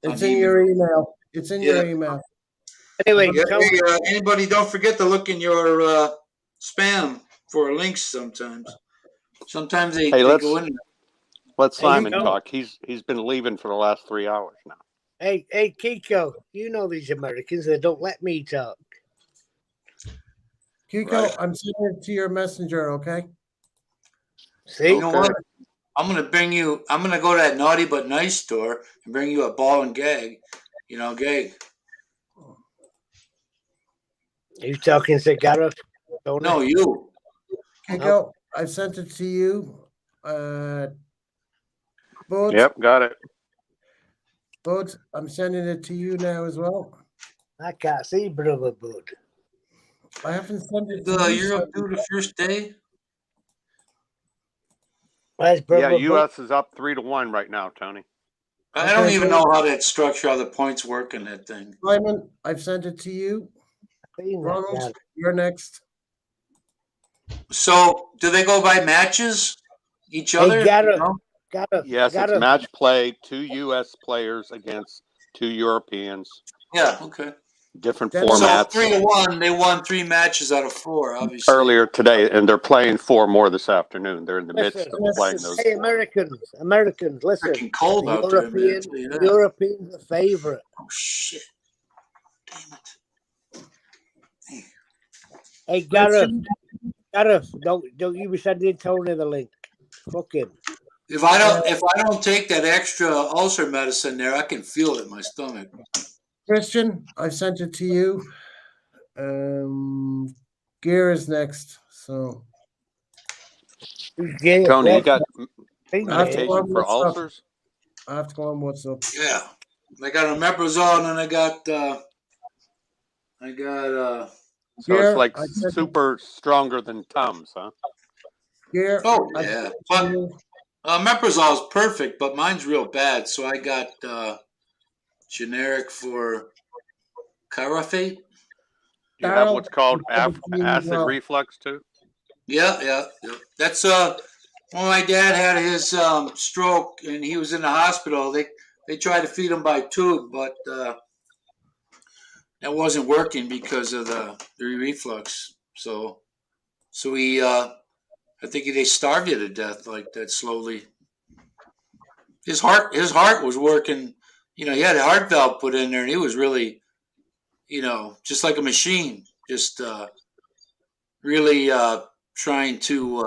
It's in your email. It's in your email. Anyway, Yeah, Tony, hey, anybody, don't forget to look in your spam for links sometimes. Sometimes they Hey, go in there. Let Hey, you Simon go. talk. He's been leaving for the last 3 hours now. hey, Kiko, you know these Americans, they don't let me talk. Kiko, Right. I'm sending it to your messenger, okay? See? You know Okay. what? I'm gonna go to that Naughty But Nice store and bring you a ball and gag. You know, gag. You talking to Gareth? Tony? No, you. Kiko, I sent it to you. Bud, Yep, got it. Bud, I'm sending it to you now as well. I can't see Brother Bud. I haven't sent it to you. You're up to the first day. Where's Brother Yeah, Bud? US is up 3-1 right now, Tony. I don't Okay, even so- know how that structure, how the points work in that thing. Simon, I've sent it to you. Seen that, Ronald, Gareth. you're next. So, do they go by matches? Each Hey, other? Gareth. You know? Gareth, Yes, Gareth, it's match play, 2 US players against 2 Europeans. Yeah. Okay. different Dennis- So formats. 3-1, they won 3 matches out of 4, obviously. Earlier today, and they're playing 4 more this afternoon. They're in the midst Listen, of playing those. Hey, Americans, listen. Freaking cold The out there, man. European, I'll tell you that. Europeans are favourite. Oh shit! Damn it! Hey, Gareth, don't you be sending Tony the link. Fuck him. If I don't take that extra ulcer medicine there, I can feel it in my stomach. Christian, I sent it to you. Gear is next. So Yeah, Tony, you what? got I have to go medication on for what's up. ulcers? I have to go on what's up. Yeah, I got omeprazole, and then I got So Gear, it's like I sent super stronger than Tums, huh? Gear. oh I yeah, sent it but to you. omeprazole is perfect, but mine's real bad, so I got generic for Carafate. You have Daryl, what's called I sent it to you as acid well. reflux too. Yeah. That's when my dad had his stroke and he was in the hospital. They tried to feed him by tube, but that wasn't working because of the reflux. So he I think they starved you to death like that slowly. His heart was working. He had a heart valve put in there, and he was really, just like a machine, just really trying to.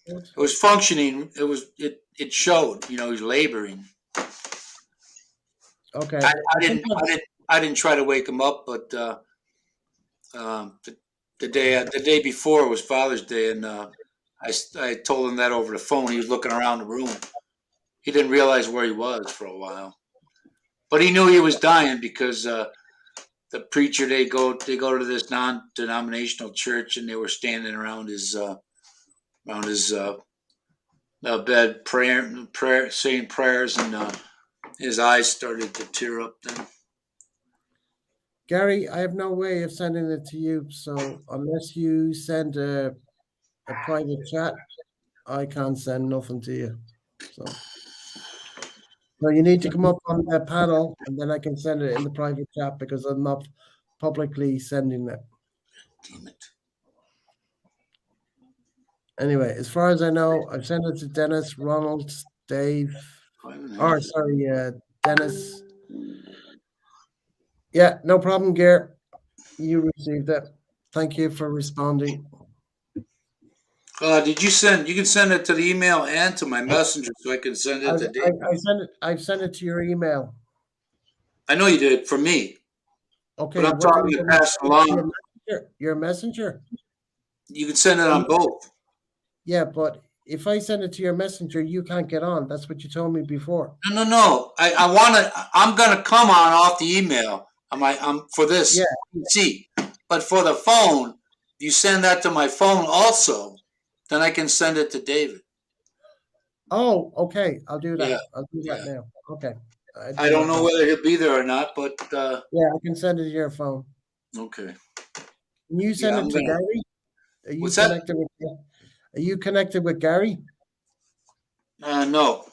It was functioning. It showed. He was laboring. Okay. I didn't try to wake him up, but the day before was Father's Day, and I told him that over the phone. He was looking around the room. He didn't realize where he was for a while, but he knew he was dying because the preacher they go to this non-denominational church, and they were standing around his bed prayer saying prayers, and his eyes started to tear up then. Gary, I have no way of sending it to you. So unless you send a private chat, I can't send nothing to you. So you need to come up on the panel, and then I can send it in the private chat because I'm not publicly sending it. Damn it. Anyway, as far as I know, I've sent it to Dennis, Ronald, Dave, Dennis. Yeah, no problem, Gare. You received it. Thank you for responding. Did you send? You can send it to the email and to my messenger, so I can send it to Dave. I've sent it to your email. I know you did for me. Okay, But I'm talking to pass along. Your messenger. You can send it on both. Yeah, but if I send it to your messenger, you can't get on. That's what you told me before. No. I'm gonna come on off the email. I'm for this. Yeah. See, but for the phone, you send that to my phone also. Then I can send it to David. Oh, okay. I'll do that. Yeah. I'll do that now. Okay. I don't know whether he'll be there or not, but yeah, I can send it to your phone. okay. Can you send it to Gary? Are you What's that? connected with? Are you connected with Gary? No.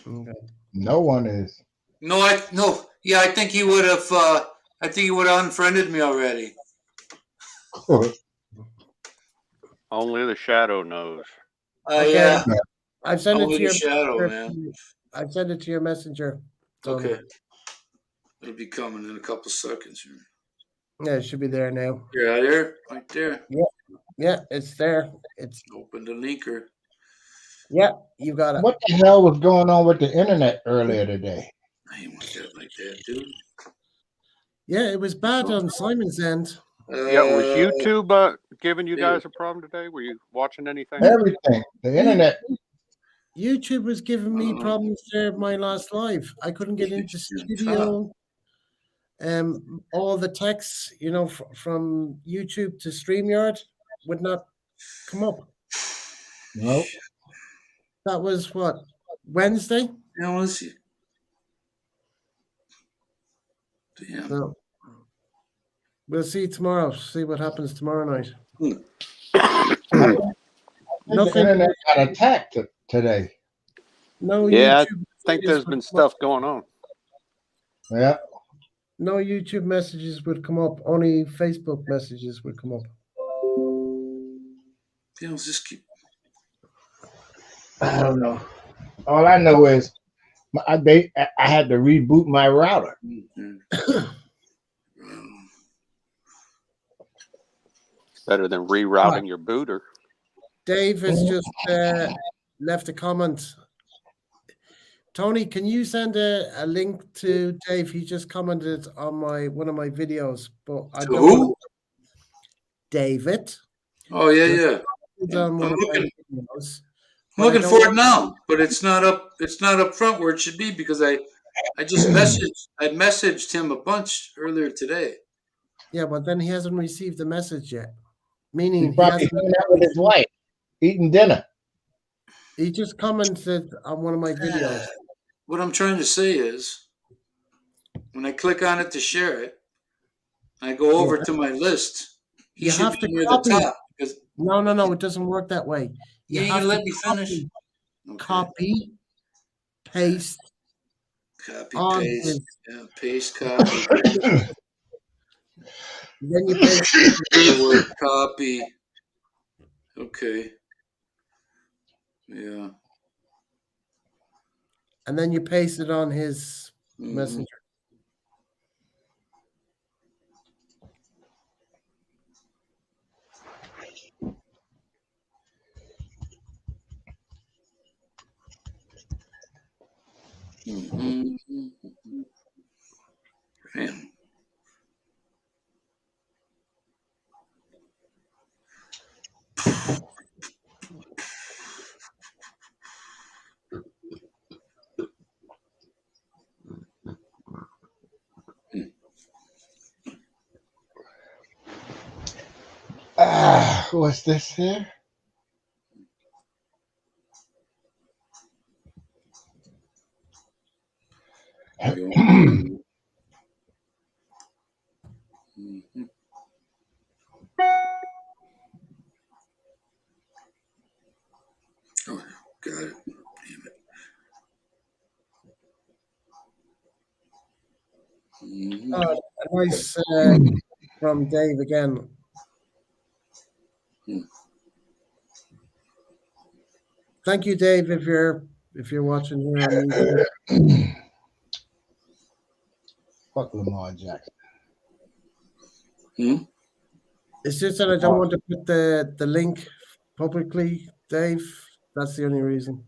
Okay. No one is. No. Yeah, I think he would have. I think he would have unfriended me already. Only the shadow knows. Okay. Yeah. I've sent it Only to your the shadow, messenger. man. I've sent it to your messenger. Tony. Okay. It'll be coming in a couple seconds. Yeah, it should be there now. Yeah, there, right there. Yeah, it's there. It's Open the linker. yeah, you got it. What the hell was going on with the internet earlier today? I ain't want that like that, dude. Yeah, it was bad on Simon's end. Yeah, was YouTube giving you guys a problem today? Were you watching anything? Everything. The internet. YouTube was giving me problems there my last live. I couldn't get into studio. All the texts, from YouTube to StreamYard would not come up. Nope. That was what, Wednesday? Yeah, let's see. Damn. So we'll see tomorrow. See what happens tomorrow night. The internet got attacked today. No, Yeah, YouTube I think there's been stuff going on. Yeah. No YouTube messages would come up. Only Facebook messages would come up. You know, just keep. I don't know. All I know is I had to reboot my router. Better than rerouting your booter. Dave has just left a comment. Tony, can you send a link to Dave? He just commented on one of my videos, but I To don't who? want David. Oh yeah. It's on one I'm of my looking. videos. I'm looking for it now, but it's not up. It's not up front where it should be because I just messaged him a bunch earlier today. Yeah, but then he hasn't received the message yet. He's Meaning he probably hasn't. hanging out with his wife, eating dinner. He just commented on one of my videos. What I'm trying to say is, when I click on it to share it, I go over to my list. He You should have be to near copy. the top because No, it doesn't work that way. you ain't have gonna to let me finish. copy, paste, Copy on paste. his- Yeah, paste copy. then you paste The word copy. Okay. Yeah. and then you paste it on his Mhm. messenger. Mhm. Man. What's this here? Mhm. Oh, got it. Damn it. Mhm. A nice from Dave again. Thank you, Dave, if you're watching here on YouTube. Fuck Lamar Jackson. Hmm? It's just that I don't want to put the link publicly, Dave. That's the only reason.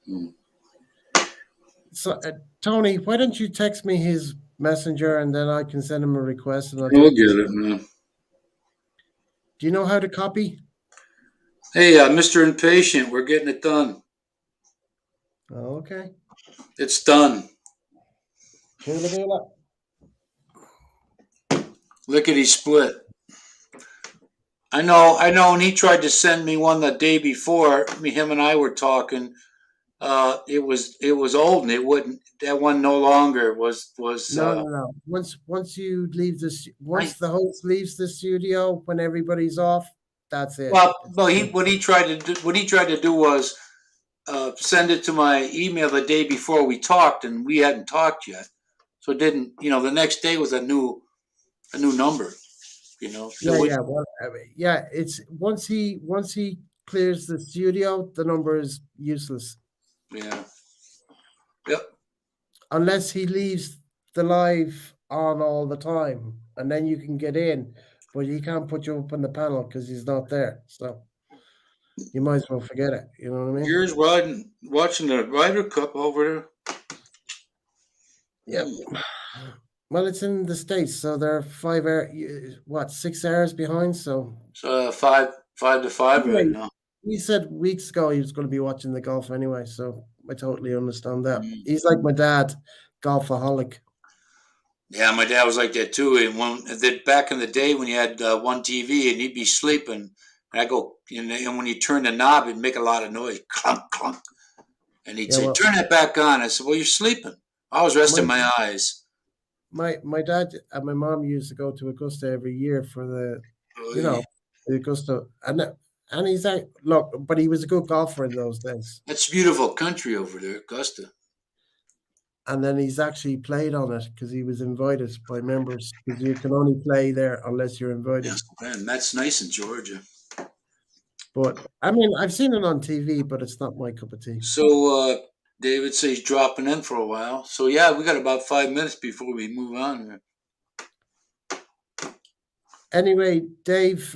Hmm. So, Tony, why don't you text me his messenger and then I can send him a request and I'll We'll take get it, man. Do you know how to copy? Hey, Mr. Impatient, we're getting it done. Okay. It's done. Lickety split. I know, and he tried to send me one the day before. Him and I were talking. It was old, and it wouldn't. That one no longer was. No. Once you leave this, once the host leaves the studio, when everybody's off, that's it. Well, what he tried to do was send it to my email the day before we talked, and we hadn't talked yet, so it didn't. The next day was a new number. So It's once he clears the studio, the number is useless. Yeah. Yep. Unless he leaves the live on all the time, and then you can get in, but he can't put you up on the panel because he's not there. So you might as well forget it. You know what I mean? Here's watching the Ryder Cup over there. Yep. Well, it's in the States, so they're 6 hours behind. So 5 to 5 right now. He said weeks ago he was going to be watching the golf anyway, so I totally understand that. He's like my dad, golfaholic. Yeah, my dad was like that too. And back in the day when you had one TV and he'd be sleeping, and I go, and when you turn the knob, it'd make a lot of noise, clunk, clunk. And he'd say, "Turn that back on." I said, "Well, you're sleeping." I was resting my eyes. My dad and my mom used to go to Augusta every year for the Augusta, and he's like, look, but he was a good golfer in those days. That's beautiful country over there, Augusta. and then he's actually played on it because he was invited by members. Because you can only play there unless you're invited. Yes, man, that's nice in Georgia. But I mean, I've seen it on TV, but it's not my cup of tea. So David says he's dropping in for a while. So yeah, we got about 5 minutes before we move on here. Anyway, Dave,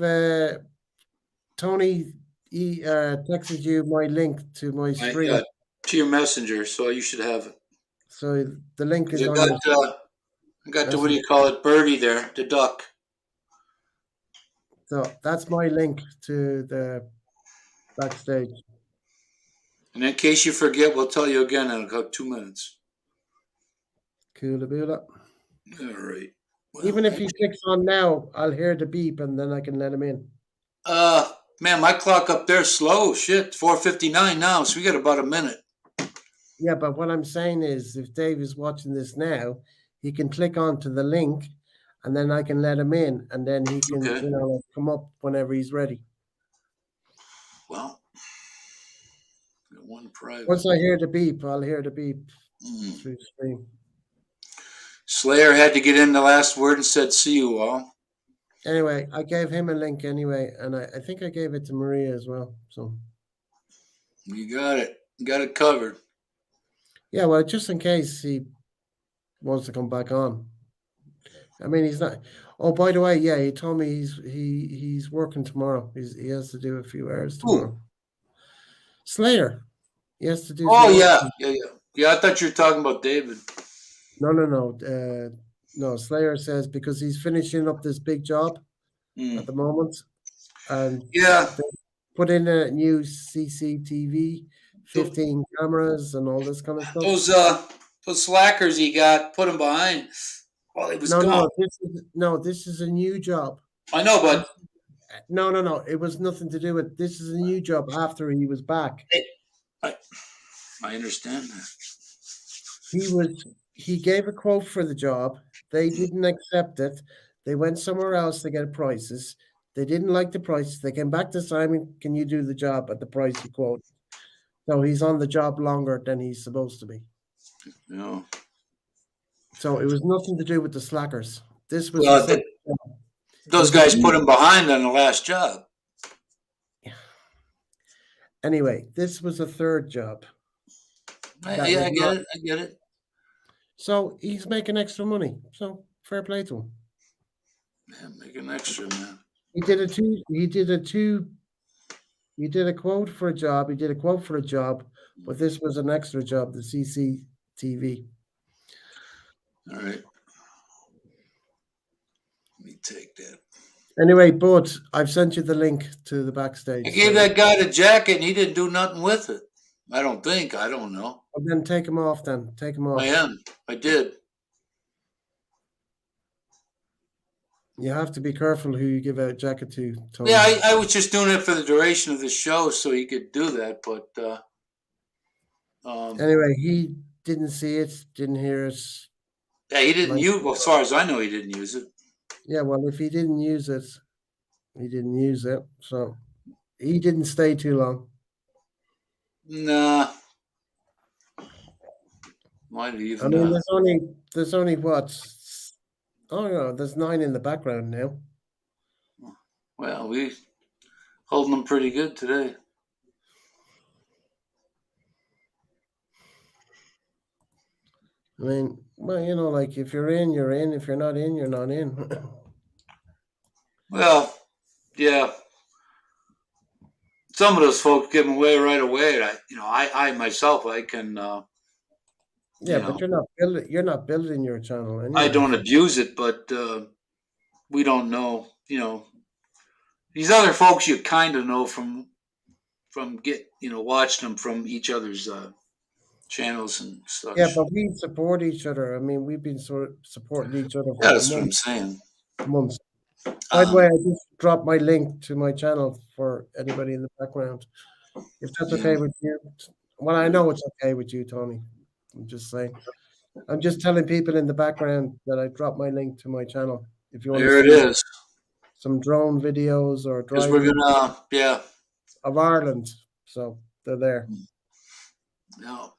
Tony texted you my link to my stream. To your messenger, so you should have it. So the link is I on. got the, what do you call it, birdie there, the duck. So that's my link to the backstage. And in case you forget, we'll tell you again in about 2 minutes. Coolaboola. All right. Well, Even if he clicks on now, I'll hear the beep and then I can let him in. Man, my clock up there's slow. Shit, 4:59 now, so we got about a minute. Yeah, but what I'm saying is, if Dave is watching this now, he can click onto the link, and then I can let him in, and then he can, Okay. come up whenever he's ready. Well, one private. Once I hear the beep, I'll hear the beep through the stream. Slayer had to get in the last word and said, "See you all." Anyway, I gave him a link anyway, and I think I gave it to Maria as well. So you got it. You got it covered. Yeah, well, just in case he wants to come back on. I mean, he's not. Oh, by the way, yeah, he told me he's working tomorrow. He has to do a few hours tomorrow. Slayer, he has to do. Oh yeah. I thought you were talking about David. No. Slayer says because he's finishing up this big job at the moment, and they put in a new CCTV, 15 cameras, and all this kind of stuff. Those slackers he got, put him behind. Well, it was gone. This is a new job. I know, but no. It was nothing to do with. This is a new job after he was back. I understand that. He gave a quote for the job. They didn't accept it. They went somewhere else to get prices. They didn't like the prices. They came back to Simon, can you do the job at the price you quoted? So he's on the job longer than he's supposed to be. No. So it was nothing to do with the slackers. This was those guys put him behind on the last job. Anyway, this was a third job. I get it. So he's making extra money. So fair play to him. Yeah, making extra, man. He did a quote for a job. He did a quote for a job, but this was an extra job, the CCTV. All right. Let me take that. Anyway, but I've sent you the link to the backstage. I gave that guy the jacket and he didn't do nothing with it. I don't think. I don't know. Well, then take him off then. Take him off. I did. You have to be careful who you give out a jacket to, Tony. Yeah, I was just doing it for the duration of the show so he could do that, but anyway, he didn't see it, didn't hear it. Yeah, he didn't use, well, as far as I know, he didn't use it. Yeah, well, if he didn't use it, he didn't use it. So he didn't stay too long. Nah. Might have. I mean, there's only what? Oh no, there's 9 in the background now. Well, we holding them pretty good today. I mean, well, like if you're in, you're in. If you're not in, you're not in. Well, yeah. Some of those folks give them away right away. I myself, I can. Yeah, but you're not building your channel anyway. I don't abuse it, but we don't know. These other folks you kind of know from watching them from each other's channels and stuff. Yeah, but we support each other. I mean, we've been sort of supporting each other for that's what I'm saying. Months. By the way, I just dropped my link to my channel for anybody in the background. If that's okay with you. Well, I know it's okay with you, Tony. I'm just saying. I'm just telling people in the background that I dropped my link to my channel. If you want there to it is. Some drone videos or because we're gonna of Ireland, so they're there. No,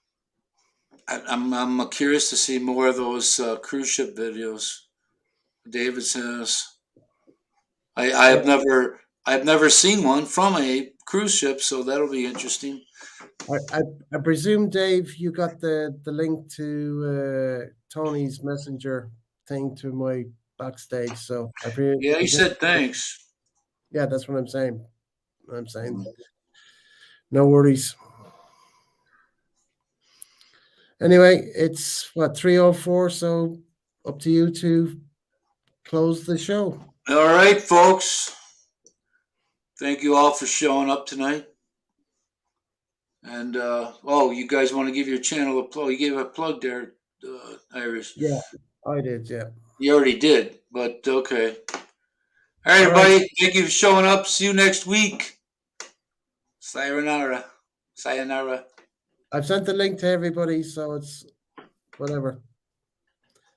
I'm curious to see more of those cruise ship videos David says. I've never seen one from a cruise ship, so that'll be interesting. I presume, Dave, you got the link to Tony's messenger thing to my backstage. So Yeah, he said thanks. Yeah, that's what I'm saying. No worries. Anyway, it's what 3:04, so up to you to close the show. All right, folks. Thank you all for showing up tonight. And you guys want to give your channel a plug? You gave a plug there, Iris. Yeah, I did. Yeah. You already did, but okay. All right, everybody. Thank you for showing up. See you next week. Sayonara. Sayonara. I've sent the link to everybody, so it's whatever.